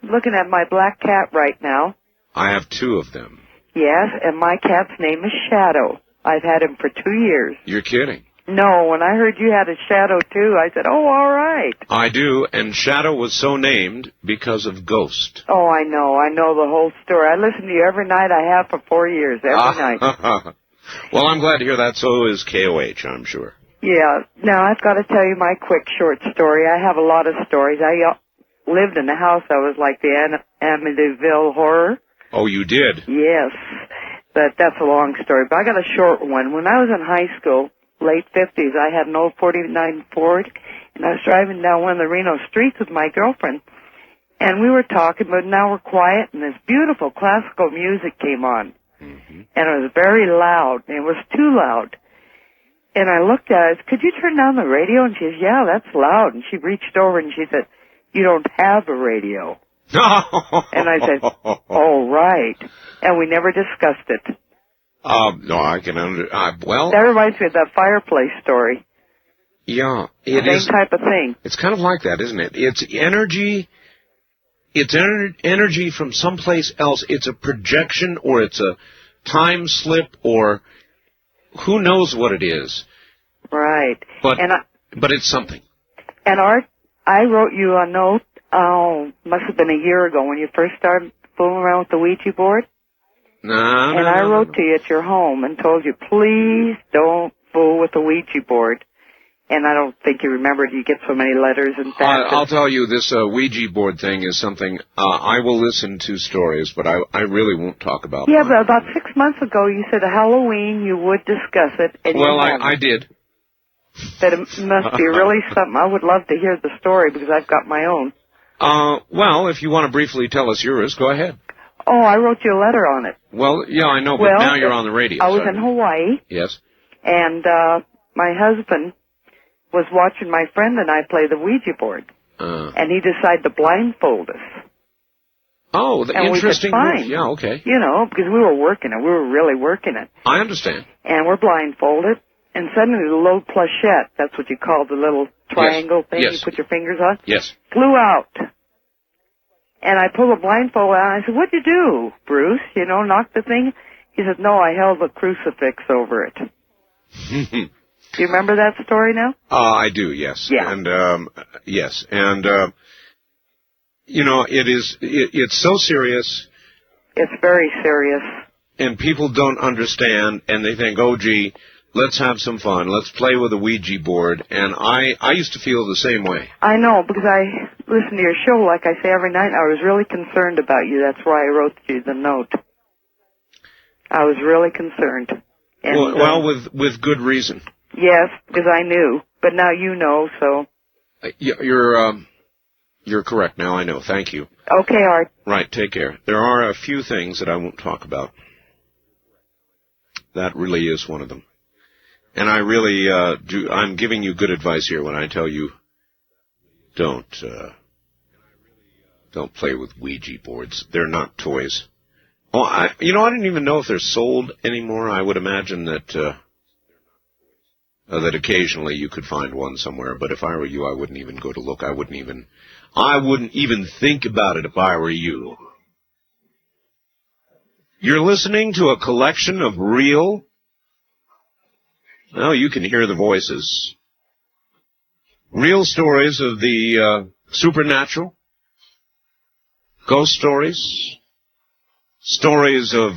looking at my black cat right now. I have 2 of them. Yes, and my cat's name is Shadow. I've had him for 2 years. You're kidding. No, when I heard you had a Shadow, too, I said, oh, all right. I do, and Shadow was so named because of Ghost. Oh, I know the whole story. I listen to you every night. I have for 4 years, every night. Well, I'm glad to hear that. So is KOH, I'm sure. Yeah. Now, I've got to tell you my quick short story. I have a lot of stories. I lived in a house that was like the Amityville Horror. Oh, you did? Yes. But that's a long story. But I got a short one. When I was in high school, late 50s, I had an old 49 Ford, and I was driving down one of the Reno streets with my girlfriend. And we were talking, but now we're quiet, and this beautiful classical music came on. Mm-hmm. And it was very loud, and it was too loud. And I looked at her, I said, could you turn down the radio? And she said, yeah, that's loud. And she reached over and she said, you don't have a radio. And I said, oh, right. And we never discussed it. No, I can well... That reminds me of that fireplace story. Yeah, it is. Same type of thing. It's kind of like that, isn't it? It's energy. It's energy from someplace else. It's a projection, or it's a time slip, or who knows what it is. Right. But it's something. And Art, I wrote you a note, must have been a year ago when you first started fooling around with the Ouija board. And I wrote to you at your home and told you, please don't fool with the Ouija board. And I don't think you remembered. You get so many letters and faxes. I'll tell you, this Ouija board thing is something I will listen to stories, but I really won't talk about. Yeah, but about 6 months ago, you said at Halloween you would discuss it. And well, you haven't. I did. But it must be really something. I would love to hear the story because I've got my own. Well, if you want to briefly tell us yours, go ahead. Oh, I wrote you a letter on it. Well, yeah, I know, but Well, now you're on the radio. I was so- in Hawaii, Yes. and my husband was watching my friend and I play the Ouija board, and he decided to blindfold us. Oh, the And interesting we could move. find, Yeah, okay. You know, because we were working it. We were really working it. I understand. And we're blindfolded, and suddenly the little planchette, that's what you call the little triangle thing Yes. you put your fingers on, Yes. flew out. And I pulled the blindfold out, and I said, what'd you do, Bruce? You know, knock the thing? He said, no, I held a crucifix over it. Do you remember that story now? I do, yes. Yeah. And, yes. And, you know, it's so serious. It's very serious. And people don't understand, and they think, oh, gee, let's have some fun. Let's play with a Ouija board. And I used to feel the same way. I know, because I listen to your show, like I say every night, and I was really concerned about you. That's why I wrote you the note. I was really concerned. And, well, with good reason. yes, because I knew. But now you know, so. You're correct now, I know. Thank you. Okay, Art. Right, take care. There are a few things that I won't talk about. That really is one of them. And I really I'm giving you good advice here when I tell you don't play with Ouija boards. They're not toys. Oh, I didn't even know if they're sold anymore. I would imagine that that occasionally you could find one somewhere, but if I were you, I wouldn't even go to look. I wouldn't even think about it if I were you. You're listening to a collection of real, well, you can hear the voices, real stories of the supernatural, ghost stories, stories of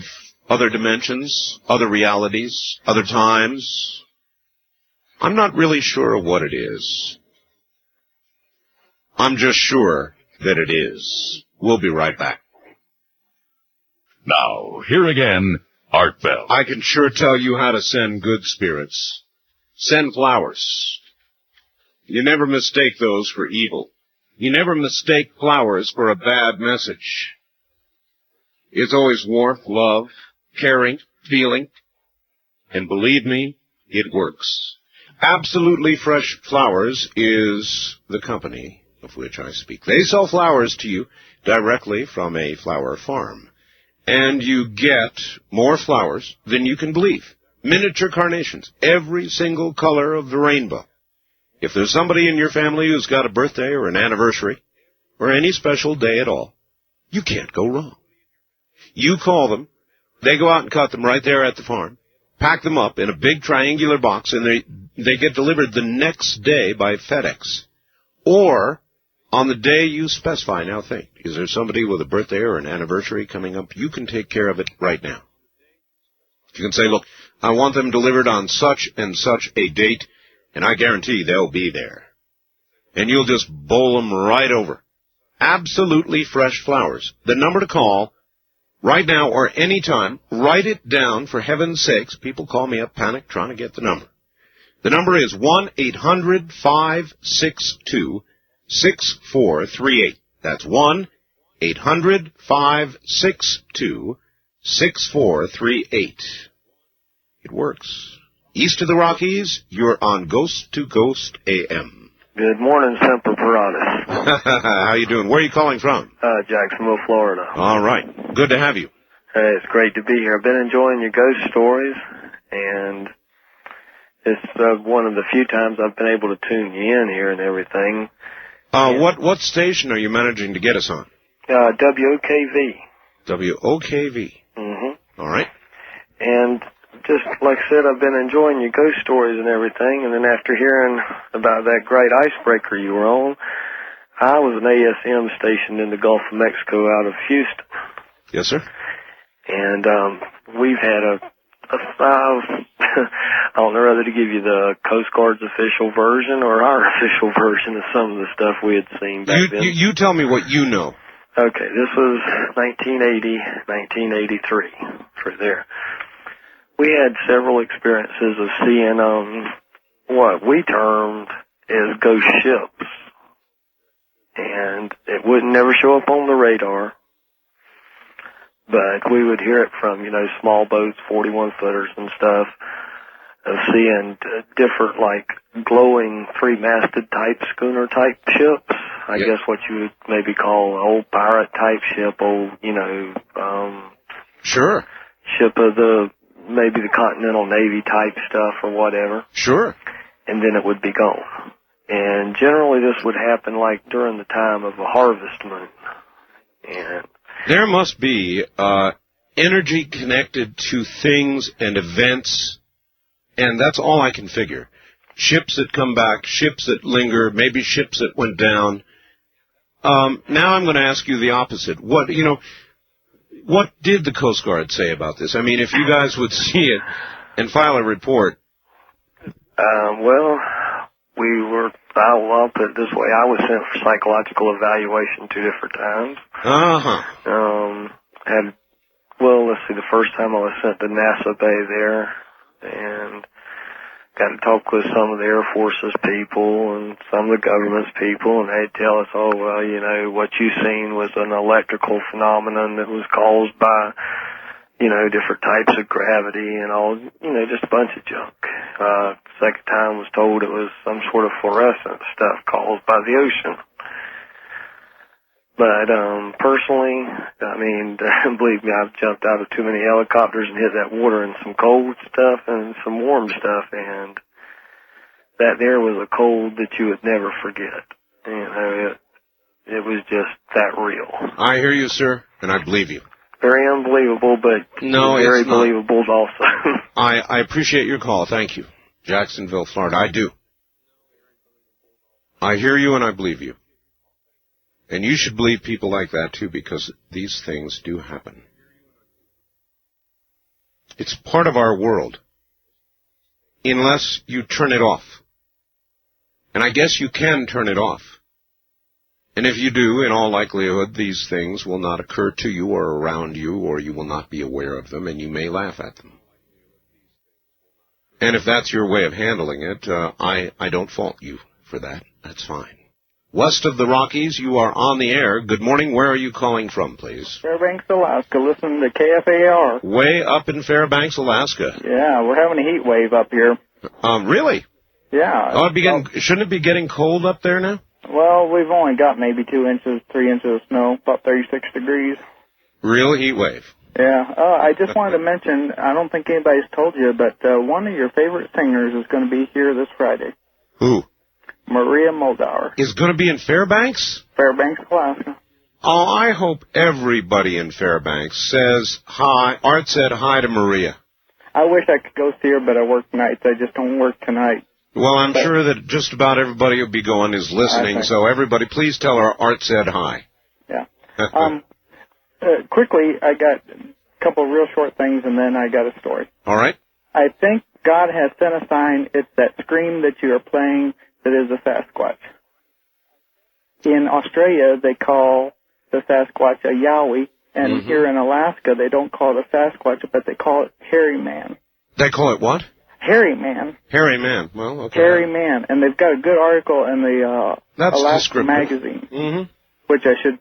other dimensions, other realities, other times. I'm not really sure of what it is. I'm just sure that it is. We'll be right back. Now, here again, Art Bell. I can sure tell you how to send good spirits. Send flowers. You never mistake those for evil. You never mistake flowers for a bad message. It's always warmth, love, caring, feeling. And believe me, it works. Absolutely Fresh Flowers is the company of which I speak. They sell flowers to you directly from a flower farm. And you get more flowers than you can believe. Miniature carnations, every single color of the rainbow. If there's somebody in your family who's got a birthday or an anniversary, or any special day at all, you can't go wrong. You call them, they go out and cut them right there at the farm, pack them up in a big triangular box, and they get delivered the next day by FedEx. Or on the day you specify. Now think, is there somebody with a birthday or an anniversary coming up? You can take care of it right now. You can say, look, I want them delivered on such and such a date, and I guarantee they'll be there. And you'll just bowl them right over. Absolutely Fresh Flowers. The number to call right now or any time, write it down for heaven's sakes. People call me up panic trying to get the number. The number is 1-800-562-6438. That's 1-800-562-6438. It works. East of the Rockies, you're on Ghost to Ghost AM. Good morning, Semper Paratus. How you doing? Where are you calling from? Jacksonville, Florida. All right. Good to have you. Hey, it's great to be here. I've been enjoying your ghost stories, and it's one of the few times I've been able to tune you in here and everything. What station are you managing to get us on? WOKV. WOKV. Mm-hmm. All right. And just like I said, I've been enjoying your ghost stories and everything, and then after hearing about that great icebreaker you were on, I was an ASM stationed in the Gulf of Mexico out of Houston. Yes, sir. And we've had I don't know whether to give you the Coast Guard's official version or our official version of some of the stuff we had seen back then. You tell me what you know. Okay, this was 1980, 1983, for there. We had several experiences of seeing what we termed as ghost ships. And it would never show up on the radar, but we would hear it from, small boats, 41-footers and stuff, of seeing different, like, glowing three-masted type schooner-type ships. I guess what you would maybe call an old pirate-type ship, Sure. Ship of maybe the Continental Navy type stuff or whatever. Sure. And then it would be gone. And generally this would happen like during the time of a harvest moon. And there must be energy connected to things and events, and that's all I can figure. Ships that come back, ships that linger, maybe ships that went down. Now I'm going to ask you the opposite. What did the Coast Guard say about this? I mean, if you guys would see it and file a report. Well, I'll put it this way. I was sent for psychological evaluation 2 different times. Let's see, the first time I was sent to NASA Bay there, and got to talk with some of the Air Force's people and some of the government's people, and they'd tell us, what you seen was an electrical phenomenon that was caused by, different types of gravity and all, just a bunch of junk. Second time was told it was some sort of fluorescent stuff caused by the ocean. But, personally, believe me, I've jumped out of too many helicopters and hit that water in some cold stuff and some warm stuff, and that there was a cold that you would never forget. It was just that real. I hear you, sir, and I believe you. Very unbelievable, but very believable also. I appreciate your call. Thank you. Jacksonville, Florida. I do. I hear you and I believe you. And you should believe people like that, too, because these things do happen. It's part of our world, unless you turn it off. And I guess you can turn it off. And if you do, in all likelihood, these things will not occur to you or around you, or you will not be aware of them, and you may laugh at them. And if that's your way of handling it, I don't fault you for that. That's fine. West of the Rockies, you are on the air. Good morning. Where are you calling from, please? Fairbanks, Alaska. Listen to KFAR. Way up in Fairbanks, Alaska. Yeah, we're having a heat wave up here. Really? Yeah. Shouldn't it be getting cold up there now? Well, we've only got maybe 2 inches, 3 inches of snow, about 36 degrees. Real heat wave. Yeah. I just wanted to mention, I don't think anybody's told you, but one of your favorite singers is going to be here this Friday. Who? Maria Moldauer. Is going to be in Fairbanks? Fairbanks, Alaska. Oh, I hope everybody in Fairbanks says hi. Art said hi to Maria. I wish I could go see her, but I work nights. I just don't work tonight. Well, I'm sure that just about everybody who'll be going is listening, so everybody please tell her Art said hi. Yeah. Quickly, I got a couple of real short things, and then I got a story. All right. I think God has sent a sign. It's that scream that you are playing that is a Sasquatch. In Australia, they call the Sasquatch a Yowie, and here in Alaska, they don't call it a Sasquatch, but they call it Hairy Man. They call it what? Hairy Man. Hairy Man. Well, okay. Hairy Man, and they've got a good article in the Alaska magazine, which I should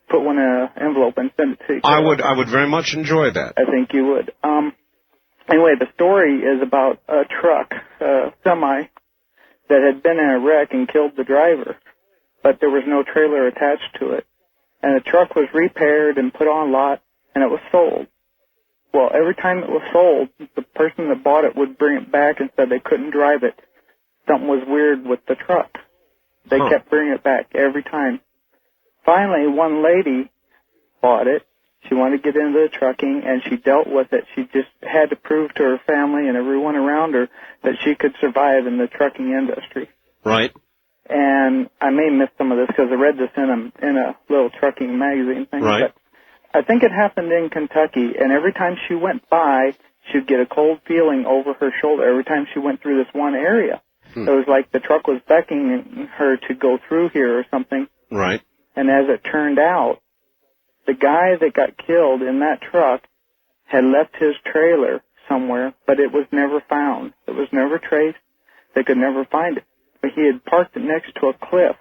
put one in an envelope and send it to you. I would very much enjoy that. I think you would. Anyway, the story is about a truck, semi, that had been in a wreck and killed the driver, but there was no trailer attached to it. And the truck was repaired and put on lot, and it was sold. Well, every time it was sold, the person that bought it would bring it back and said they couldn't drive it. Something was weird with the truck. They kept bringing it back every time. Finally, one lady bought it. She wanted to get into the trucking, and she dealt with it. She just had to prove to her family and everyone around her that she could survive in the trucking industry. Right. And I may miss some of this because I read this in a little trucking magazine thing. Right. I think it happened in Kentucky, and every time she went by, she'd get a cold feeling over her shoulder every time she went through this one area. It was like the truck was beckoning her to go through here or something. Right. And as it turned out, the guy that got killed in that truck had left his trailer somewhere, but it was never found. It was never traced. They could never find it. But he had parked it next to a cliff.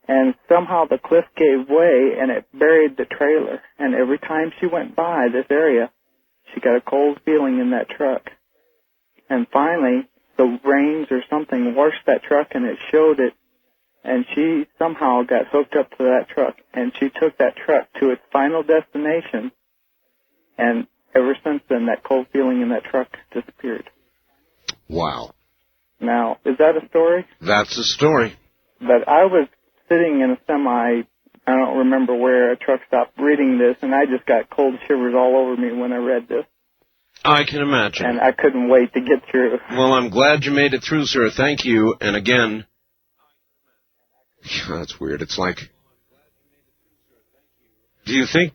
And somehow the cliff gave way and it buried the trailer. And every time she went by this area, she got a cold feeling in that truck. And finally, the rains or something washed that truck and it showed it. And she somehow got hooked up to that truck. And she took that truck to its final destination. And ever since then, that cold feeling in that truck disappeared. Wow. Now, is that a story? That's a story. But I was sitting in a semi, I don't remember where, a truck stop reading this, and I just got cold shivers all over me when I read this. I can imagine. And I couldn't wait to get through. Well, I'm glad you made it through, sir. Thank you. And again, that's weird. It's like, do you think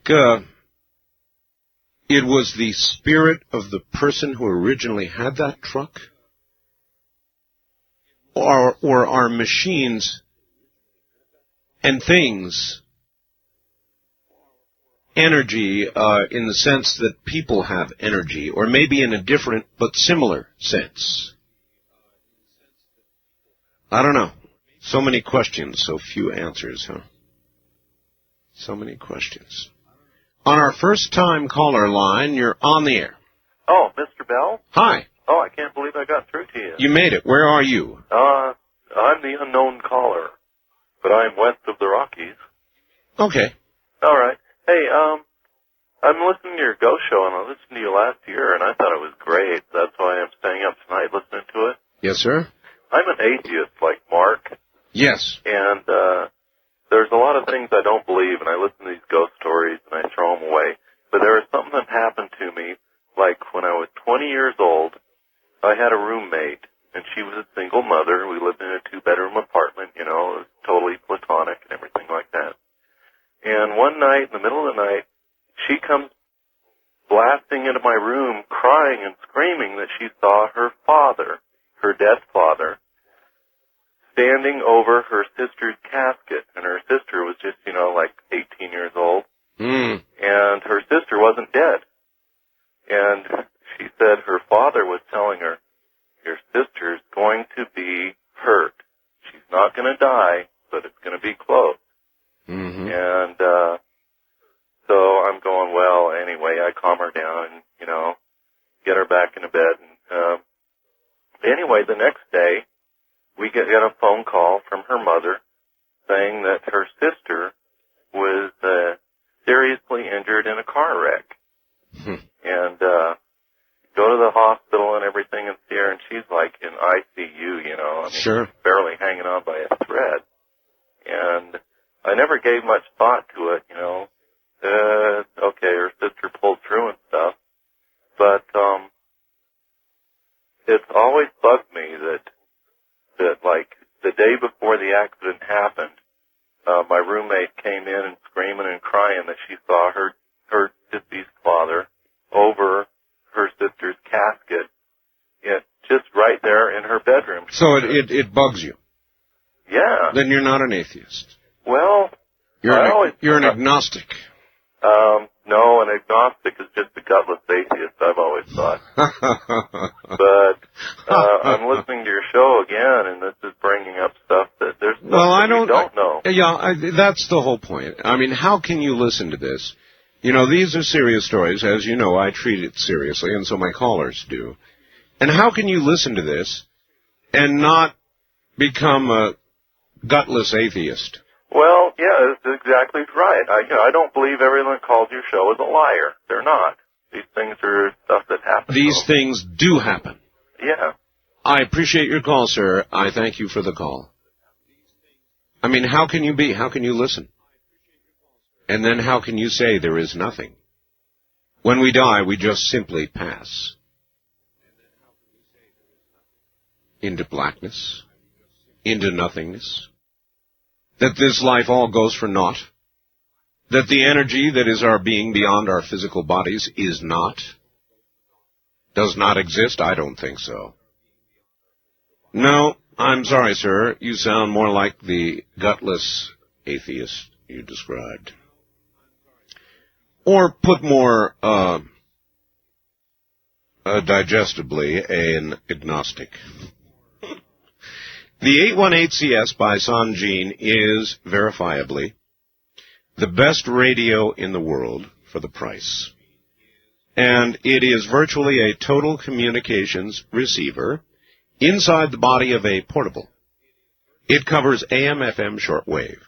it was the spirit of the person who originally had that truck? Or are machines and things energy in the sense that people have energy, or maybe in a different but similar sense? I don't know. So many questions, so few answers, huh? So many questions. On our first-time caller line, you're on the air. Oh, Mr. Bell? Hi. Oh, I can't believe I got through to you. You made it. Where are you? I'm the unknown caller, but I'm west of the Rockies. Okay. All right. Hey, I'm listening to your ghost show, and I listened to you last year, and I thought it was great. That's why I'm staying up tonight listening to it. Yes, sir? I'm an atheist like Mark. Yes. And there's a lot of things I don't believe, and I listen to these ghost stories, and I throw them away. But there was something that happened to me, like when I was 20 years old, I had a roommate, and she was a single mother. We lived in a two-bedroom apartment, you know, it was totally platonic and everything like that. And one night, in the middle of the night, she comes blasting into my room, crying and screaming that she saw her father, her dead father, standing over her sister's casket. And her sister was just, you know, like 18 years old. And her sister wasn't dead. And she said her father was telling her, your sister's going to be hurt. She's not going to die, but it's going to be close. And so I'm going, well, anyway, I calm her down and, you know, get her back into bed. And anyway, the next day, we get a phone call from her mother saying that her sister was seriously injured in a car wreck. And go to the hospital and everything and see her, and she's like in ICU, you know. I mean, sure. Barely hanging on by a thread. And I never gave much thought to it, you know. Okay, her sister pulled through and stuff. But it's always bugged me that like the day before the accident happened, my roommate came in and screaming and crying that she saw her deceased father over her sister's casket, just right there in her bedroom. So it bugs you? Yeah. Then you're not an atheist. Well, you're an agnostic. No, an agnostic is just a gutless atheist, I've always thought. But I'm listening to your show again, and this is bringing up stuff that there's stuff that we don't know. That's the whole point. I mean, how can you listen to this? You know, these are serious stories. As you know, I treat it seriously, and so my callers do. And how can you listen to this and not become a gutless atheist? Well, yeah, that's exactly right. I don't believe everyone that calls your show is a liar. They're not. These things are stuff that happens. These things do happen. Yeah. I appreciate your call, sir. I thank you for the call. I mean, how can you listen? And then how can you say there is nothing? When we die, we just simply pass into blackness, into nothingness. That this life all goes for naught. that the energy that is our being beyond our physical bodies is not? Does not exist? I don't think so. No, I'm sorry, sir. You sound more like the gutless atheist you described. Or put more digestibly, an agnostic. The 818CS by Sanjin is verifiably the best radio in the world for the price. And it is virtually a total communications receiver inside the body of a portable. It covers AM/FM shortwave.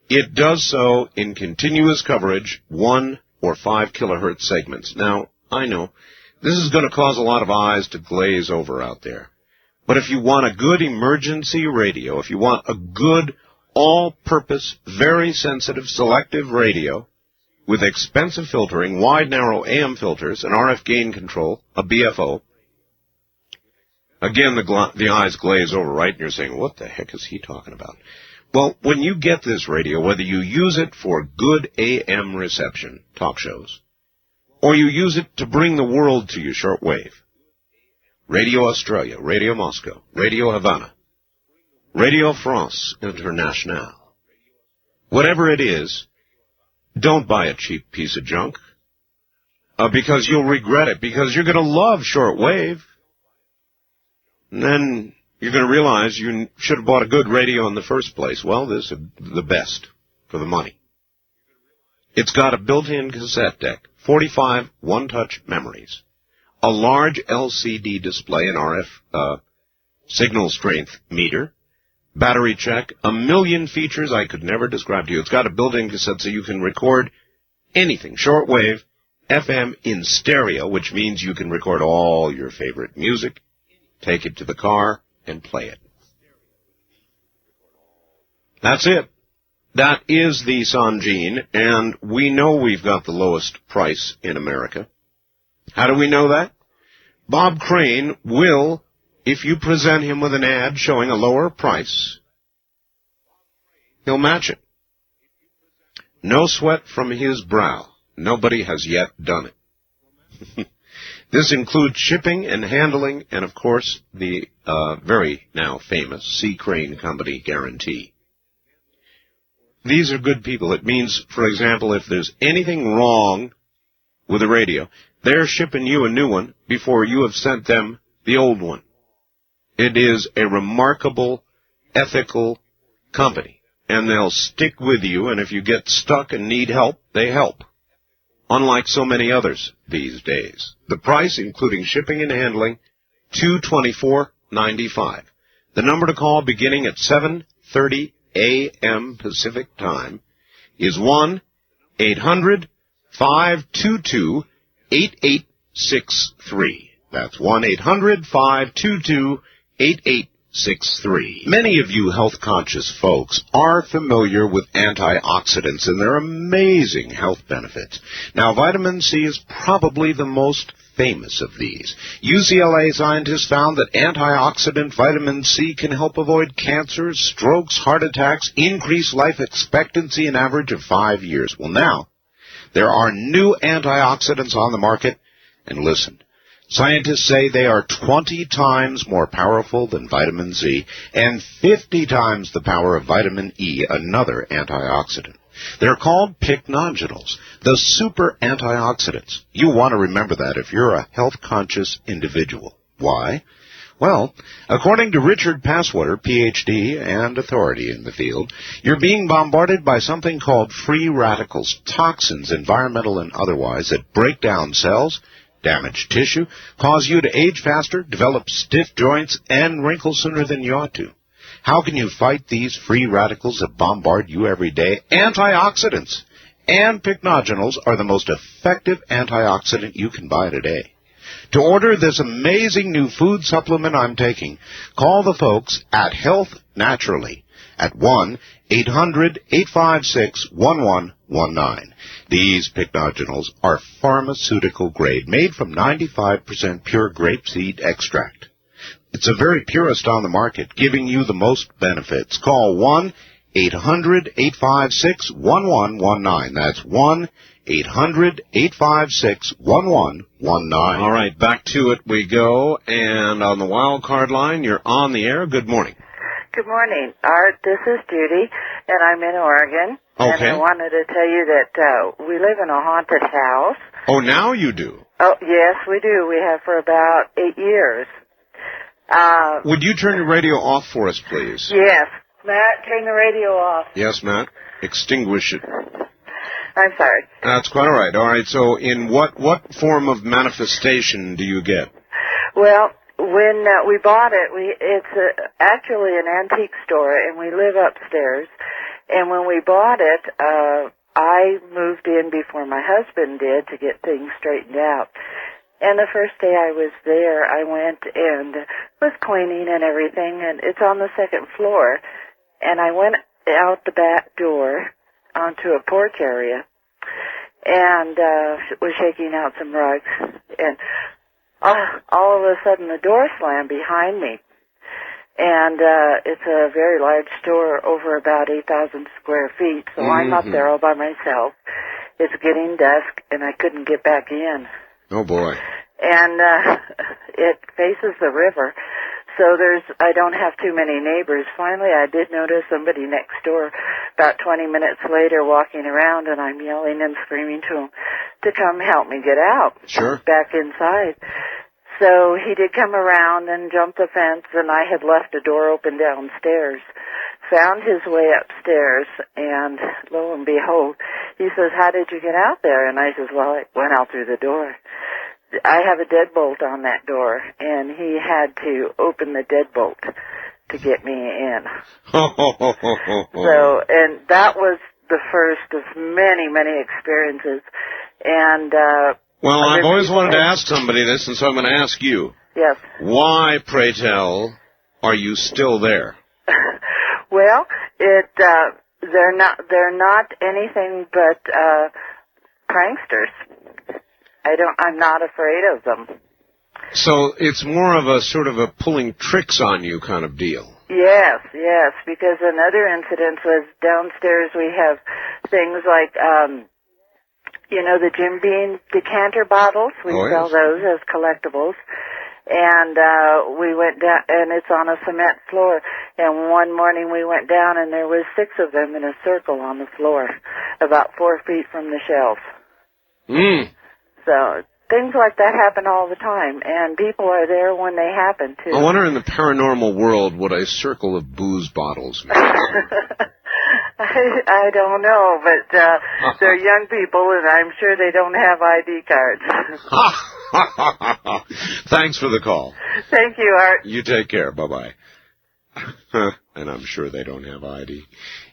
It does so in continuous coverage, 1 or 5 kilohertz segments. Now, I know this is going to cause a lot of eyes to glaze over out there. But if you want a good emergency radio, if you want a good, all-purpose, very sensitive, selective radio with expensive filtering, wide, narrow AM filters, an RF gain control, a BFO, again, the eyes glaze over, right? And you're saying, what the heck is he talking about? Well, when you get this radio, whether you use it for good AM reception, talk shows, or you use it to bring the world to you shortwave, Radio Australia, Radio Moscow, Radio Havana, Radio France Internationale, whatever it is, don't buy a cheap piece of junk, because you'll regret it, because you're going to love shortwave. And then you're going to realize you should have bought a good radio in the first place. Well, this is the best for the money. It's got a built-in cassette deck, 45 one-touch memories, a large LCD display, an RF signal strength meter, battery check, a million features I could never describe to you. It's got a built-in cassette so you can record anything, shortwave, FM in stereo, which means you can record all your favorite music, take it to the car, and play it. That's it. That is the Sanjin, and we know we've got the lowest price in America. How do we know that? Bob Crane will, if you present him with an ad showing a lower price, he'll match it. No sweat from his brow. Nobody has yet done it. This includes shipping and handling and, of course, the very now famous C. Crane Company guarantee. These are good people. It means, for example, if there's anything wrong with the radio, they're shipping you a new one before you have sent them the old one. It is a remarkable, ethical company, and they'll stick with you, and if you get stuck and need help, they help. Unlike so many others these days. The price, including shipping and handling, $224.95. The number to call beginning at 7:30 a.m. Pacific Time is 1-800-522-8863. That's 1-800-522-8863. Many of you health-conscious folks are familiar with antioxidants and their amazing health benefits. Now, vitamin C is probably the most famous of these. UCLA scientists found that antioxidant vitamin C can help avoid cancers, strokes, heart attacks, increase life expectancy an average of 5 years. Well, now, there are new antioxidants on the market, and listen, scientists say they are 20 times more powerful than vitamin C and 50 times the power of vitamin E, another antioxidant. They're called pycnogenols, the super antioxidants. You want to remember that if you're a health-conscious individual. Why? Well, according to Richard Passwater, Ph.D. and authority in the field, you're being bombarded by something called free radicals, toxins, environmental and otherwise, that break down cells, damage tissue, cause you to age faster, develop stiff joints, and wrinkle sooner than you ought to. How can you fight these free radicals that bombard you every day? Antioxidants and pycnogenols are the most effective antioxidant you can buy today. To order this amazing new food supplement I'm taking, call the folks at Health Naturally at 1-800-856-1119. These pycnogenols are pharmaceutical grade, made from 95% pure grapeseed extract. It's the very purest on the market, giving you the most benefits. Call 1-800-856-1119. That's 1-800-856-1119. All right, back to it we go. And on the wild card line, you're on the air. Good morning. Good morning, Art. This is Judy, and I'm in Oregon. Okay. And I wanted to tell you that we live in a haunted house. Oh, now you do. Oh, yes, we do. We have for about 8 years. Would you turn your radio off for us, please? Yes. Matt, turn the radio off. Yes, Matt. Extinguish it. I'm sorry. That's quite all right. All right, so in what form of manifestation do you get? Well, when we bought it, it's actually an antique store, and we live upstairs. And when we bought it, I moved in before my husband did to get things straightened out. And the first day I was there, I went and was cleaning and everything, and it's on the second floor. And I went out the back door onto a porch area and was shaking out some rugs. And all of a sudden the door slammed behind me. And it's a very large store, over about 8,000 square feet, so I'm up there all by myself. It's getting dusk, and I couldn't get back in. Oh, boy. And it faces the river, so I don't have too many neighbors. Finally, I did notice somebody next door about 20 minutes later walking around, and I'm yelling and screaming to him to come help me get out. Sure. Back inside. So he did come around and jump the fence, and I had left a door open downstairs. Found his way upstairs, and lo and behold, he says, "How did you get out there?" And I says, "Well, I went out through the door." I have a deadbolt on that door, and he had to open the deadbolt to get me in. So, and that was the first of many, many experiences. And well, I've always wanted to ask somebody this, and so I'm going to ask you. Yes. Why, pray tell, are you still there? Well, they're not anything but pranksters. I'm not afraid of them. So it's more of a sort of a pulling tricks on you kind of deal. Yes, because another incident was downstairs. We have things like the Jim Beam decanter bottles. We sell those as collectibles. And we went down, and it's on a cement floor. And one morning we went down, and there was 6 of them in a circle on the floor, about 4 feet from the shelf. So things like that happen all the time, and people are there when they happen, too. I wonder in the paranormal world what a circle of booze bottles means. I don't know, but they're young people, and I'm sure they don't have ID cards. Thanks for the call. Thank you, Art. You take care. Bye-bye. And I'm sure they don't have ID.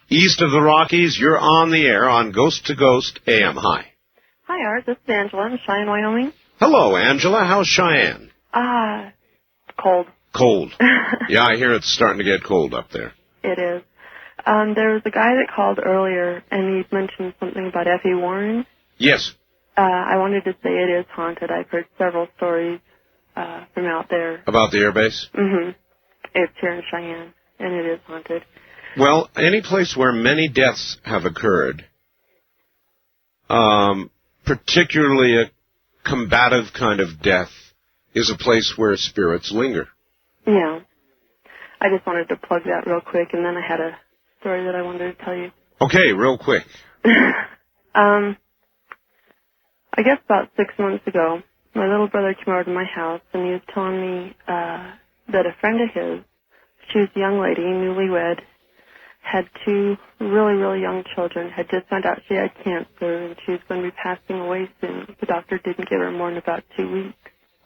East of the Rockies, you're on the air on Ghost to Ghost AM. Hi. Hi, Art. This is Angela in Cheyenne, Wyoming. Hello, Angela. How's Cheyenne? Cold. Cold. Yeah, I hear it's starting to get cold up there. It is. There was a guy that called earlier, and he mentioned something about F.E. Warren. Yes. I wanted to say it is haunted. I've heard several stories from out there. About the airbase? Mm-hmm. It's here in Cheyenne, and it is haunted. Well, any place where many deaths have occurred, particularly a combative kind of death, is a place where spirits linger. Yeah. I just wanted to plug that real quick, and then I had a story that I wanted to tell you. Okay, real quick. I guess about 6 months ago, my little brother came over to my house, and he was telling me that a friend of his, she was a young lady, newlywed, had 2 really, really young children, had just found out she had cancer, and she was going to be passing away soon. The doctor didn't give her more than about 2 weeks.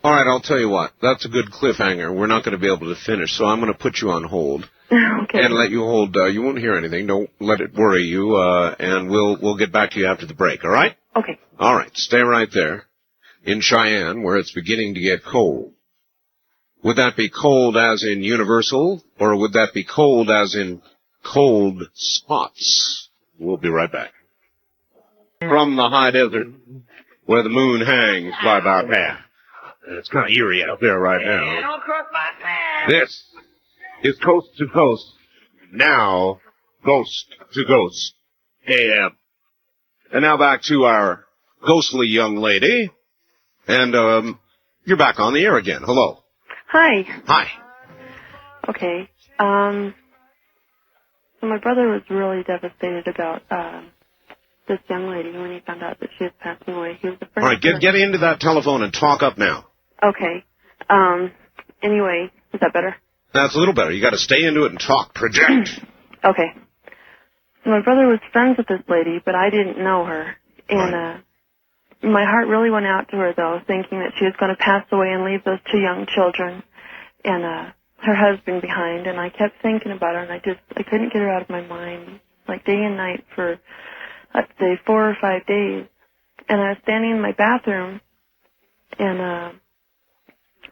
All right, I'll tell you what. That's a good cliffhanger. We're not going to be able to finish, so I'm going to put you on hold. Okay. And let you hold. You won't hear anything. Don't let it worry you, and we'll get back to you after the break, all right? Okay. All right, stay right there in Cheyenne, where it's beginning to get cold. Would that be cold as in universal, or would that be cold as in cold spots? We'll be right back. From the high desert, where the moon hangs by about half. It's kind of eerie out there right now. Don't cross my path. This is Coast to Coast, now Ghost to Ghost AM. And now back to our ghostly young lady. And, you're back on the air again. Hello. Hi. Hi. Okay. So my brother was really devastated about this young lady when he found out that she was passing away. He was the first. All right, get into that telephone and talk up now. Okay. Anyway, is that better? That's a little better. You got to stay into it and talk. Project. Okay. So my brother was friends with this lady, but I didn't know her. And my heart really went out to her, though, thinking that she was going to pass away and leave those two young children and her husband behind. And I kept thinking about her, and I couldn't get her out of my mind, like day and night for, I'd say, 4 or 5 days. And I was standing in my bathroom, and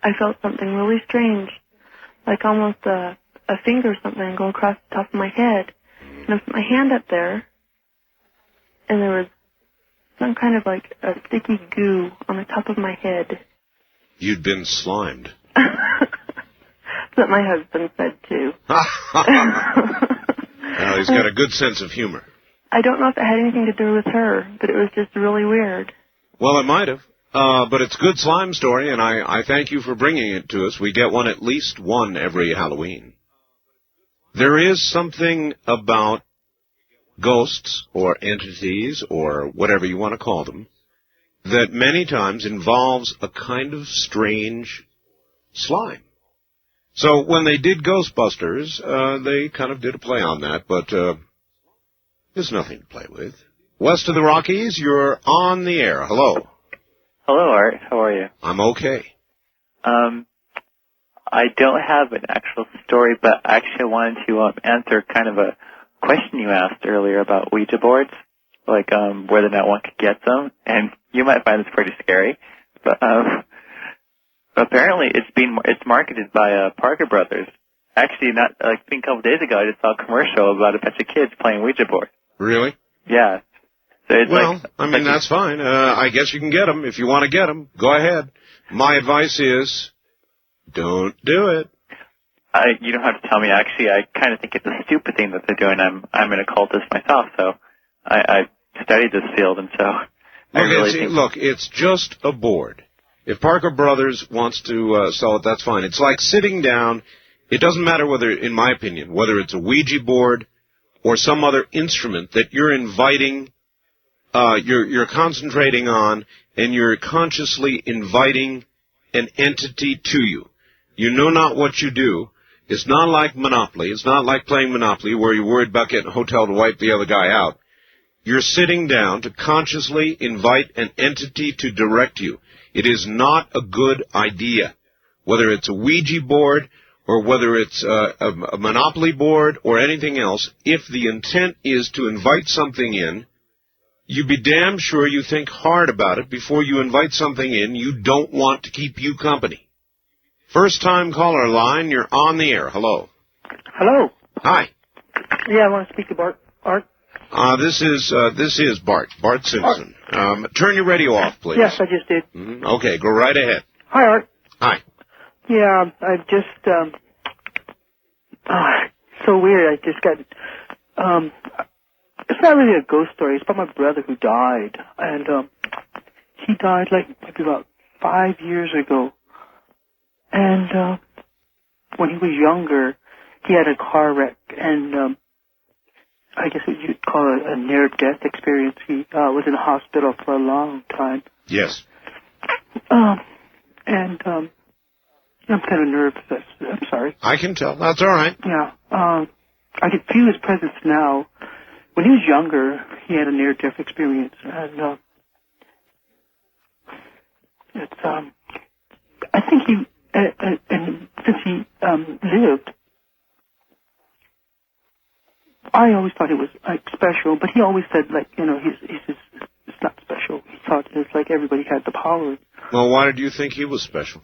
I felt something really strange, like almost a finger or something go across the top of my head. And I put my hand up there, and there was some kind of like a sticky goo on the top of my head. You'd been slimed. That's what my husband said, too. Well, he's got a good sense of humor. I don't know if it had anything to do with her, but it was just really weird. Well, it might have. But it's a good slime story, and I thank you for bringing it to us. We get at least one every Halloween. There is something about ghosts or entities or whatever you want to call them that many times involves a kind of strange slime. So when they did Ghostbusters, they kind of did a play on that, but there's nothing to play with. West of the Rockies, you're on the air. Hello. Hello, Art. How are you? I'm okay. I don't have an actual story, but actually I wanted to answer kind of a question you asked earlier about Ouija boards, like whether or not one could get them, and you might find this pretty scary, but apparently it's marketed by Parker Brothers. Actually, not I think a couple days ago, I just saw a commercial about a bunch of kids playing Ouija boards. Really? Yeah. So it's that's fine. I guess you can get them if you want to get them. Go ahead. My advice is, don't do it. You don't have to tell me. Actually, I kind of think it's a stupid thing that they're doing. I'm an occultist myself, so I studied this field, and so I really think... Look, it's just a board. If Parker Brothers wants to sell it, that's fine. It's like sitting down. It doesn't matter whether, in my opinion, whether it's a Ouija board or some other instrument that you're inviting, you're concentrating on, and you're consciously inviting an entity to you. You know not what you do. It's not like Monopoly. It's not like playing Monopoly where you're worried about getting a hotel to wipe the other guy out. You're sitting down to consciously invite an entity to direct you. It is not a good idea, whether it's a Ouija board or whether it's a Monopoly board or anything else. If the intent is to invite something in, you be damn sure you think hard about it before you invite something in you don't want to keep you company. First-time caller line, you're on the air. Hello. Hello. Hi. Yeah, I want to speak to Art. This is Bart Simpson. Turn your radio off, please. Yes, I just did. Mm-hmm. Okay, go right ahead. Hi, Art. Hi. Yeah, I just, so weird. I just got, it's not really a ghost story. It's about my brother who died. And, he died like maybe about 5 years ago. And, when he was younger, he had a car wreck and, I guess what you'd call a near-death experience. He, was in the hospital for a long time. Yes. And, I'm kind of nervous. I'm sorry. I can tell. That's all right. Yeah. I can feel his presence now. When he was younger, he had a near-death experience, and it's I think he and since he lived, I always thought it was like special, but he always said like he's just, it's not special. He thought it's like everybody had the power. Well, why did you think he was special?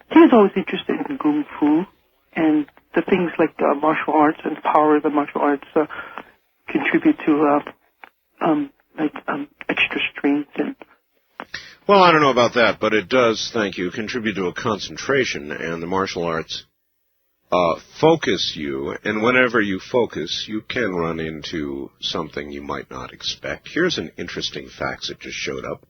He was always interested in kung fu, and the things like martial arts and the power of the martial arts contribute to extra strength. And well, I don't know about that, but it does, thank you, contribute to a concentration, and the martial arts focus you, and whenever you focus, you can run into something you might not expect. Here's an interesting fact that just showed up.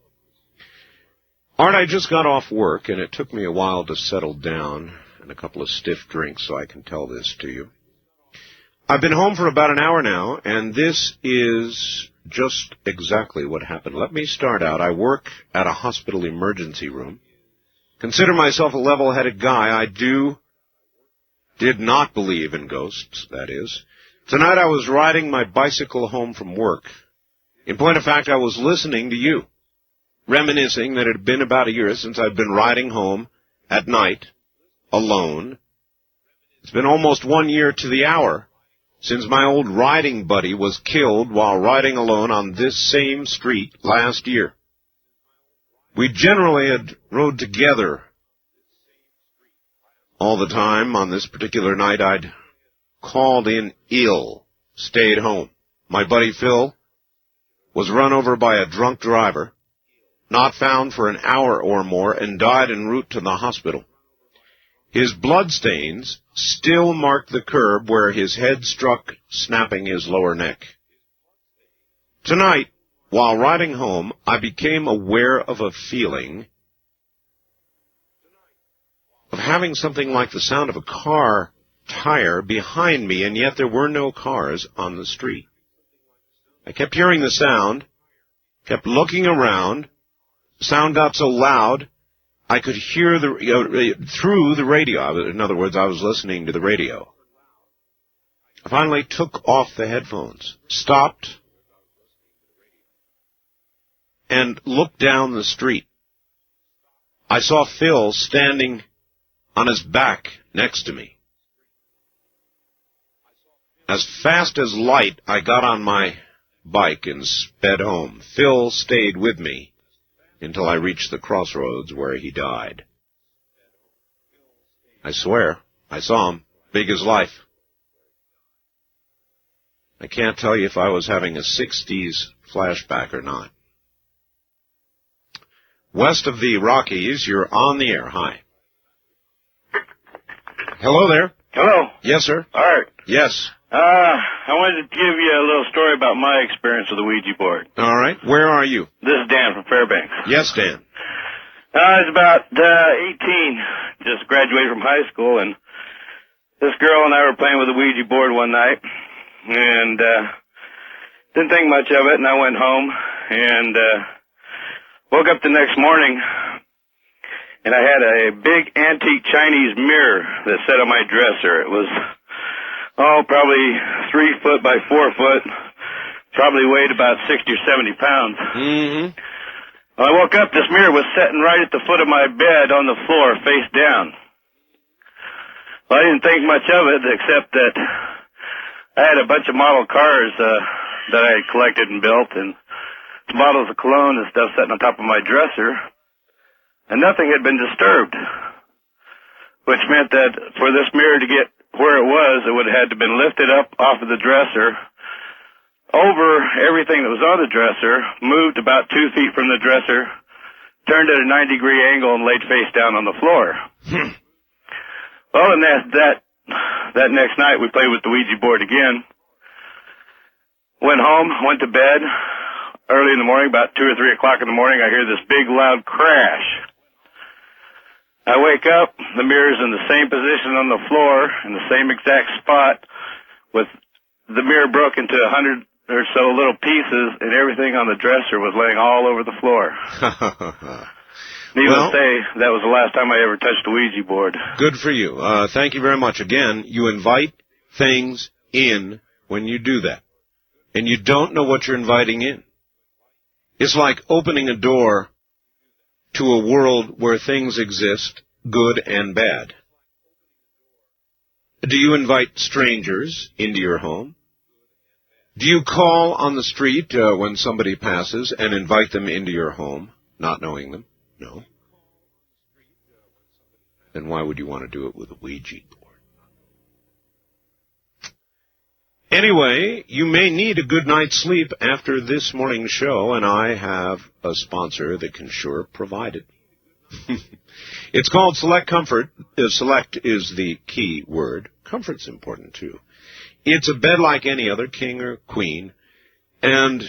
Art, I just got off work, and it took me a while to settle down and a couple of stiff drinks so I can tell this to you. I've been home for about an hour now, and this is just exactly what happened. Let me start out. I work at a hospital emergency room. Consider myself a level-headed guy. I did not believe in ghosts, that is. Tonight I was riding my bicycle home from work. In point of fact, I was listening to you, reminiscing that it had been about a year since I'd been riding home at night, alone. It's been almost 1 year to the hour since my old riding buddy was killed while riding alone on this same street last year. We generally had rode together all the time. On this particular night, I'd called in ill, stayed home. My buddy Phil was run over by a drunk driver, not found for an hour or more, and died en route to the hospital. His bloodstains still mark the curb where his head struck, snapping his lower neck. Tonight, while riding home, I became aware of a feeling of having something like the sound of a car tire behind me, and yet there were no cars on the street. I kept hearing the sound, kept looking around. The sound got so loud, I could hear through the radio. In other words, I was listening to the radio. I finally took off the headphones, stopped, and looked down the street. I saw Phil standing on his back next to me. As fast as light, I got on my bike and sped home. Phil stayed with me until I reached the crossroads where he died. I swear, I saw him, big as life. I can't tell you if I was having a 60s flashback or not. West of the Rockies, you're on the air. Hi. Hello there. Hello. Yes, sir. Art. Yes. I wanted to give you a little story about my experience with the Ouija board. All right. Where are you? This is Dan from Fairbanks. Yes, Dan. I was about 18, just graduated from high school, and this girl and I were playing with the Ouija board one night, and didn't think much of it, and I went home, and woke up the next morning, and I had a big antique Chinese mirror that sat on my dresser. It was, probably 3 foot by 4 foot, probably weighed about 60 or 70 pounds. Mm-hmm. When I woke up, this mirror was sitting right at the foot of my bed on the floor, face down. Well, I didn't think much of it, except that I had a bunch of model cars that I had collected and built, and bottles of cologne and stuff sitting on top of my dresser, and nothing had been disturbed, which meant that for this mirror to get where it would have had to been lifted up off of the dresser, over everything that was on the dresser, moved about 2 feet from the dresser, turned at a 90-degree angle, and laid face down on the floor. Well, and that next night we played with the Ouija board again. Went home, went to bed. Early in the morning, about 2 or 3 o'clock in the morning, I hear this big loud crash. I wake up, the mirror's in the same position on the floor, in the same exact spot, with the mirror broke into 100 or so little pieces, and everything on the dresser was laying all over the floor. Needless to say, that was the last time I ever touched a Ouija board. Good for you. Thank you very much. Again, you invite things in when you do that, and you don't know what you're inviting in. It's like opening a door to a world where things exist, good and bad. Do you invite strangers into your home? Do you call on the street when somebody passes and invite them into your home, not knowing them? No. Then why would you want to do it with a Ouija board? Anyway, you may need a good night's sleep after this morning's show, and I have a sponsor that can sure provide it. It's called Select Comfort. Select is the key word. Comfort's important, too. It's a bed like any other, king or queen, and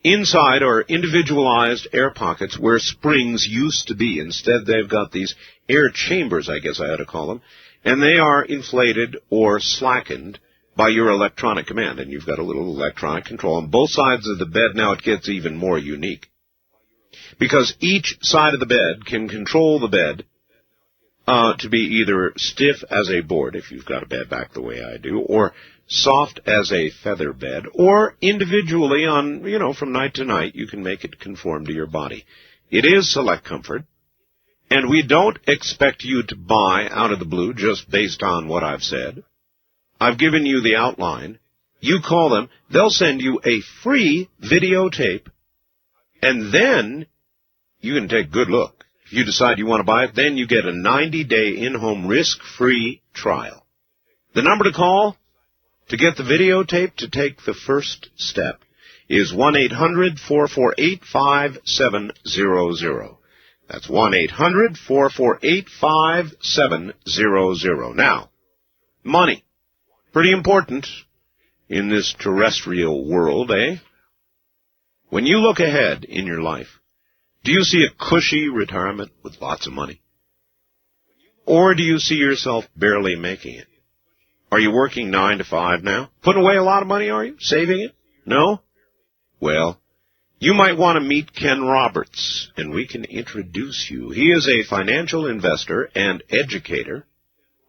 inside are individualized air pockets where springs used to be. Instead, they've got these air chambers, I guess I ought to call them, and they are inflated or slackened by your electronic command, and you've got a little electronic control on both sides of the bed. Now it gets even more unique, because each side of the bed can control the bed to be either stiff as a board, if you've got a bed back the way I do, or soft as a feather bed, or individually on, from night to night, you can make it conform to your body. It is Select Comfort, and we don't expect you to buy out of the blue just based on what I've said. I've given you the outline. You call them, they'll send you a free videotape, and then you can take a good look. If you decide you want to buy it, then you get a 90-day in-home risk-free trial. The number to call to get the videotape to take the first step is 1-800-448-5700. That's 1-800-448-5700. Now, money. Pretty important in this terrestrial world, eh? When you look ahead in your life, do you see a cushy retirement with lots of money? Or do you see yourself barely making it? Are you working 9 to 5 now? Putting away a lot of money, are you? Saving it? No? Well, you might want to meet Ken Roberts, and we can introduce you. He is a financial investor and educator,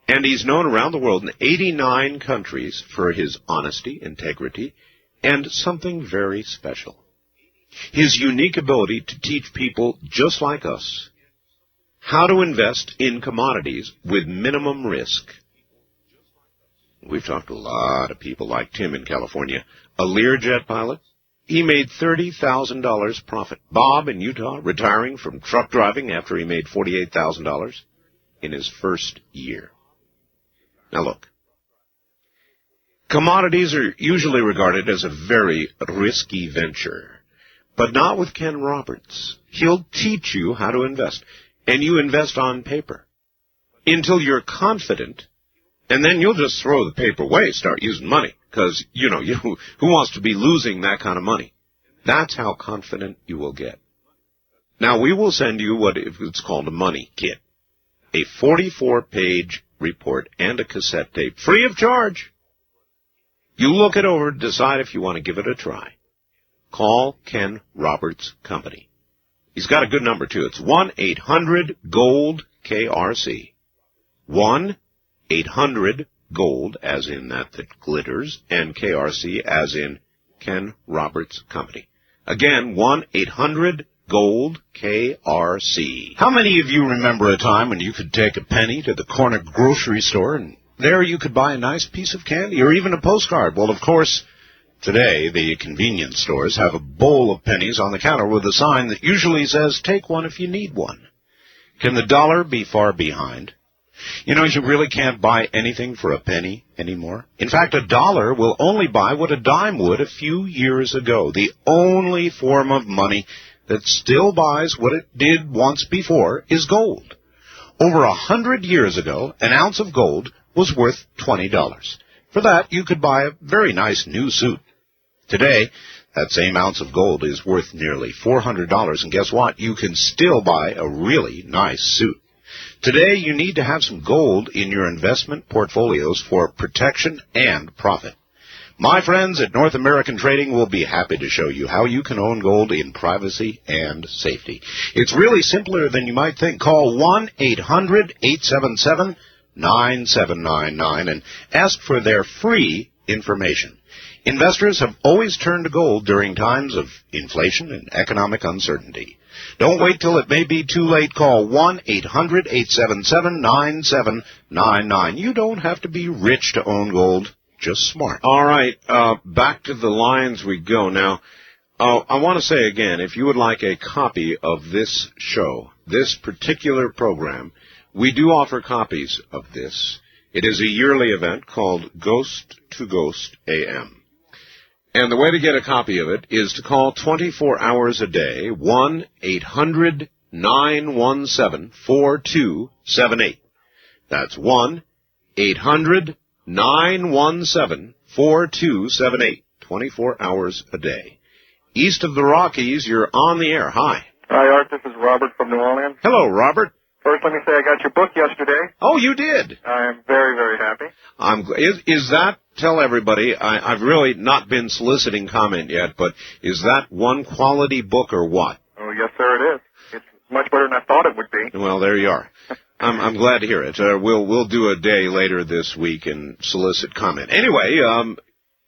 and he's known around the world in 89 countries for his honesty, integrity, and something very special. His unique ability to teach people just like us how to invest in commodities with minimum risk. We've talked to a lot of people like Tim in California, a Learjet pilot. He made $30,000 profit. Bob in Utah, retiring from truck driving after he made $48,000 in his first year. Now look, commodities are usually regarded as a very risky venture. But not with Ken Roberts. He'll teach you how to invest. And you invest on paper until you're confident, and then you'll just throw the paper away, start using money. Because, who wants to be losing that kind of money? That's how confident you will get. Now, we will send you what it's called a money kit. A 44-page report and a cassette tape, free of charge. You look it over, decide if you want to give it a try. Call Ken Roberts Company. He's got a good number, too. It's 1-800-GOLD-KRC. 1-800-GOLD, as in that glitters, and KRC, as in Ken Roberts Company. Again, 1-800-GOLD-KRC. How many of you remember a time when you could take a penny to the corner grocery store, and there you could buy a nice piece of candy, or even a postcard? Well, of course, today, the convenience stores have a bowl of pennies on the counter with a sign that usually says, take one if you need one. Can the dollar be far behind? You really can't buy anything for a penny anymore. In fact, a dollar will only buy what a dime would a few years ago. The only form of money that still buys what it did once before is gold. Over 100 years ago, an ounce of gold was worth $20. For that, you could buy a very nice new suit. Today, that same ounce of gold is worth nearly $400, and guess what? You can still buy a really nice suit. Today, you need to have some gold in your investment portfolios for protection and profit. My friends at North American Trading will be happy to show you how you can own gold in privacy and safety. It's really simpler than you might think. Call 1-800-877-9799 and ask for their free information. Investors have always turned to gold during times of inflation and economic uncertainty. Don't wait till it may be too late. Call 1-800-877-9799. You don't have to be rich to own gold, just smart. All right, back to the lines we go. Now, I want to say again, if you would like a copy of this show, this particular program, we do offer copies of this. It is a yearly event called Ghost to Ghost AM. And the way to get a copy of it is to call 24 hours a day, 1-800-9 1-800-917-4278. That's 1-800-917-4278. 24 hours a day. East of the Rockies, you're on the air. Hi. Hi, Art. This is Robert from New Orleans. Hello, Robert. First, let me say I got your book yesterday. Oh, you did? I am very, very happy. Is that, tell everybody, I've really not been soliciting comment yet, but is that one quality book or what? Oh, yes, sir, it is. It's much better than I thought it would be. Well, there you are. I'm glad to hear it. We'll do a day later this week and solicit comment. Anyway,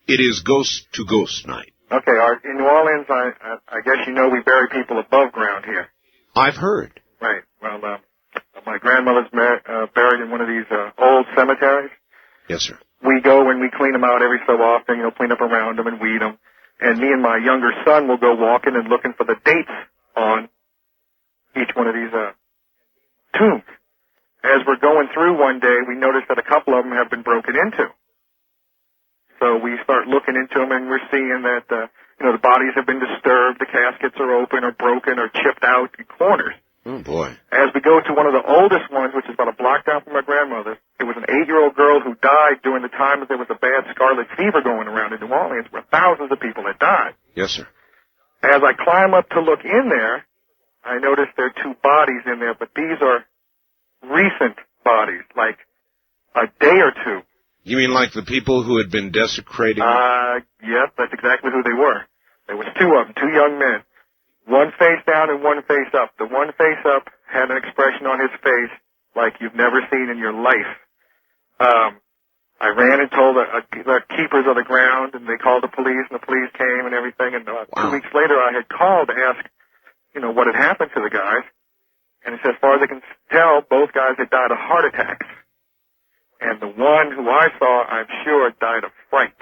it is Ghost to Ghost night. Okay, Art. In New Orleans, I guess you know we bury people above ground here. I've heard. Right. Well, my grandmother's buried in one of these old cemeteries. Yes, sir. We go and we clean them out every so often, clean up around them and weed them. And me and my younger son will go walking and looking for the dates on each one of these tombs. As we're going through one day, we notice that a couple of them have been broken into. So we start looking into them, and we're seeing that, the bodies have been disturbed, the caskets are open or broken or chipped out in corners. Oh, boy. As we go to one of the oldest ones, which is about a block down from my grandmother's, it was an 8-year-old girl who died during the time that there was a bad scarlet fever going around in New Orleans, where thousands of people had died. Yes, sir. As I climb up to look in there, I notice there are 2 bodies in there, but these are recent bodies, like a day or 2. You mean like the people who had been desecrating? Yep, that's exactly who they were. There was 2 of them, 2 young men. One face down and one face up. The one face up had an expression on his face like you've never seen in your life. I ran and told the keepers of the ground, and they called the police, and the police came and everything. And 2 weeks later, I had called to ask, what had happened to the guys. And it said, as far as I can tell, both guys had died of heart attacks. And the one who I saw, I'm sure, died of fright.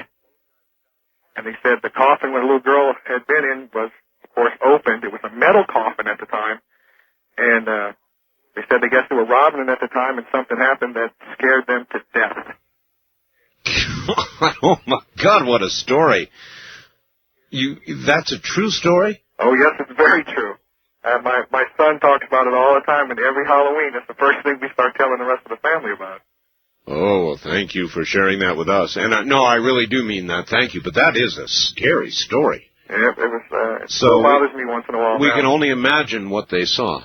And they said the coffin where the little girl had been in was, of course, opened. It was a metal coffin at the time. And they said they guess they were robbing it at the time, and something happened that scared them to death. Oh, my God, what a story. That's a true story? Oh, yes, it's very true. My son talks about it all the time, and every Halloween, it's the first thing we start telling the rest of the family about. Oh, well, thank you for sharing that with us. And no, I really do mean that. Thank you. But that is a scary story. Yeah, it still bothers me once in a while. We can only imagine what they saw.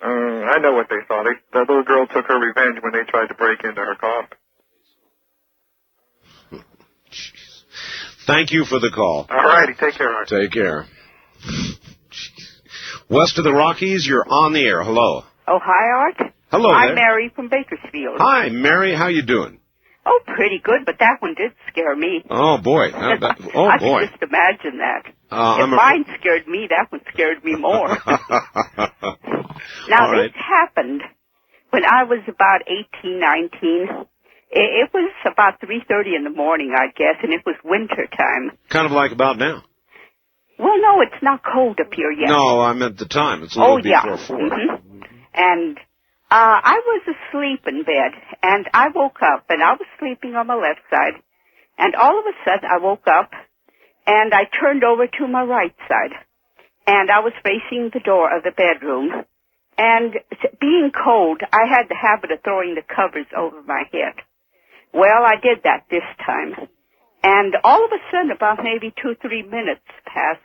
I know what they saw. The little girl took her revenge when they tried to break into her coffin. Jeez. Thank you for the call. All righty. Take care, Art. Take care. West of the Rockies, you're on the air. Hello. Oh, hi, Art. Hello I'm there. Mary from Bakersfield. Hi, Mary. How you doing? Oh, pretty good, but that one did scare me. Oh, boy. I boy. can just imagine that. If mine scared me, that one scared me more. Now, this happened when I was about 18, 19. It was about 3:30 in the morning, I guess, and it was winter time. Kind of like about now. Well, no, it's not cold up here yet. No, I meant the time. It's a little before 4. Mm-hmm. And I was asleep in bed, and I woke up, and I was sleeping on my left side, and all of a sudden I woke up, and I turned over to my right side, and I was facing the door of the bedroom, and being cold, I had the habit of throwing the covers over my head. Well, I did that this time, and all of a sudden, about maybe 2-3 minutes passed,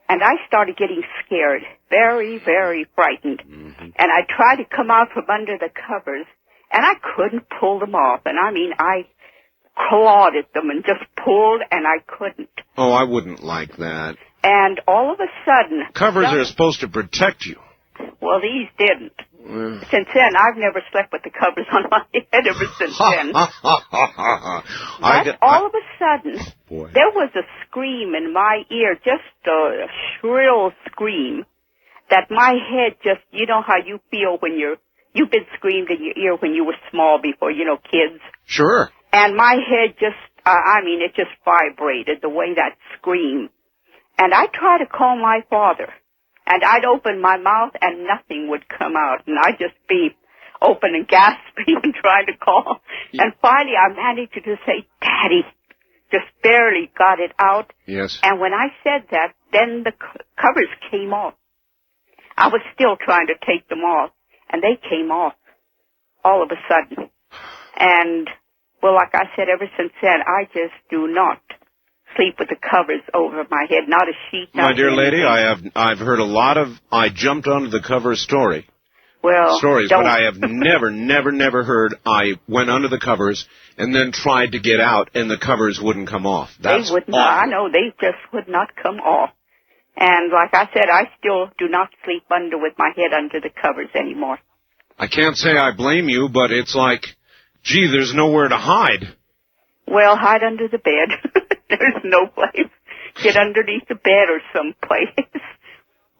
and I started getting scared, very, very frightened. Mm-hmm. And I tried to come out from under the covers, and I couldn't pull them off. And I mean, I clawed at them and just pulled, and I couldn't. Oh, I wouldn't like that. And all of a sudden... Covers are supposed to protect you. Well, these didn't. Since then, I've never slept with the covers on my head ever since then. But all of a sudden, there was a scream in my ear, just a shrill scream, that my head just, you know how you feel when you've been screamed in your ear when you were small before, kids. Sure. And my head just, it just vibrated the way that scream. And I tried to call my father. And I'd open my mouth and nothing would come out. And I'd just be open and gasping and trying to call. Yeah. And finally I managed to just say, Daddy. Just barely got it out. Yes. And when I said that, then the covers came off. I was still trying to take them off, and they came off all of a sudden. And, well, like I said, ever since then, I just do not sleep with the covers over my head, not a sheet, not My dear anything. lady, I've heard a lot of I jumped onto the cover stories, don't. but I have never heard I went under the covers and then tried to get out and the covers wouldn't come off. That's They would not. I know, they just would not come off. And like I said, I still do not sleep with my head under the covers anymore. I can't say I blame you, but it's like, gee, there's nowhere to hide. Well, hide under the bed. There's no place. Get underneath the bed or someplace.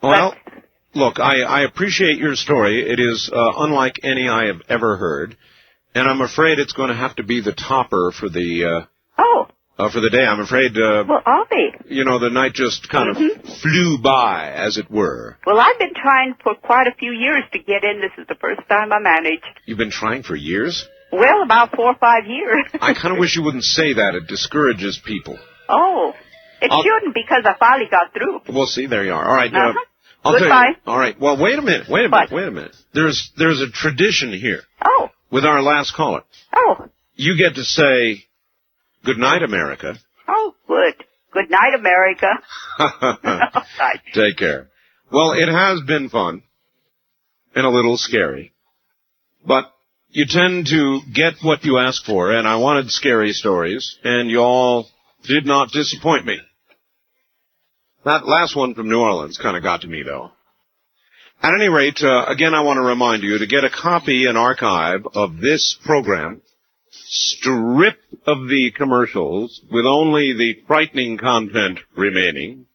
Well, look, I appreciate your story. It is unlike any I have ever heard, and I'm afraid it's going to have to be the topper for the for the day. I'm afraid. Well, I'll be. You know, the night just kind of flew by, as it were. Well, I've been trying for quite a few years to get in. This is the first time I managed. You've been trying for years? Well, about 4 or 5 years. I kind of wish you wouldn't say that. It discourages people. Oh, it shouldn't, because I finally got through. Well, see, there you are. All right. I'll Goodbye. tell you. All right. Well, wait a minute. Wait a minute. There's a tradition here. Oh. With our last caller. Oh. You get to say, good night, America. Oh, good. Good night, America. Take care. Well, it has been fun and a little scary, but you tend to get what you ask for, and I wanted scary stories, and you all did not disappoint me. That last one from New Orleans kind of got to me, though. At any rate, again, I want to remind you to get a copy and archive of this program, stripped of the commercials, with only the frightening content remaining.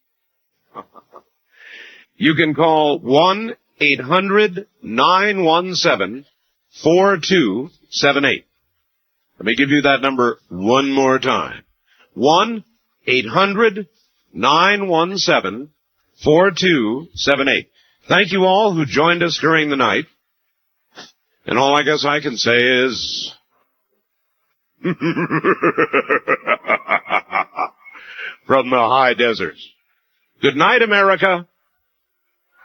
You can call 1-800-917-4278. Let me give you that number one more time. 1-800-917-4278. Thank you all who joined us during the night. And all I guess I can say is... from the high deserts. Good night, America.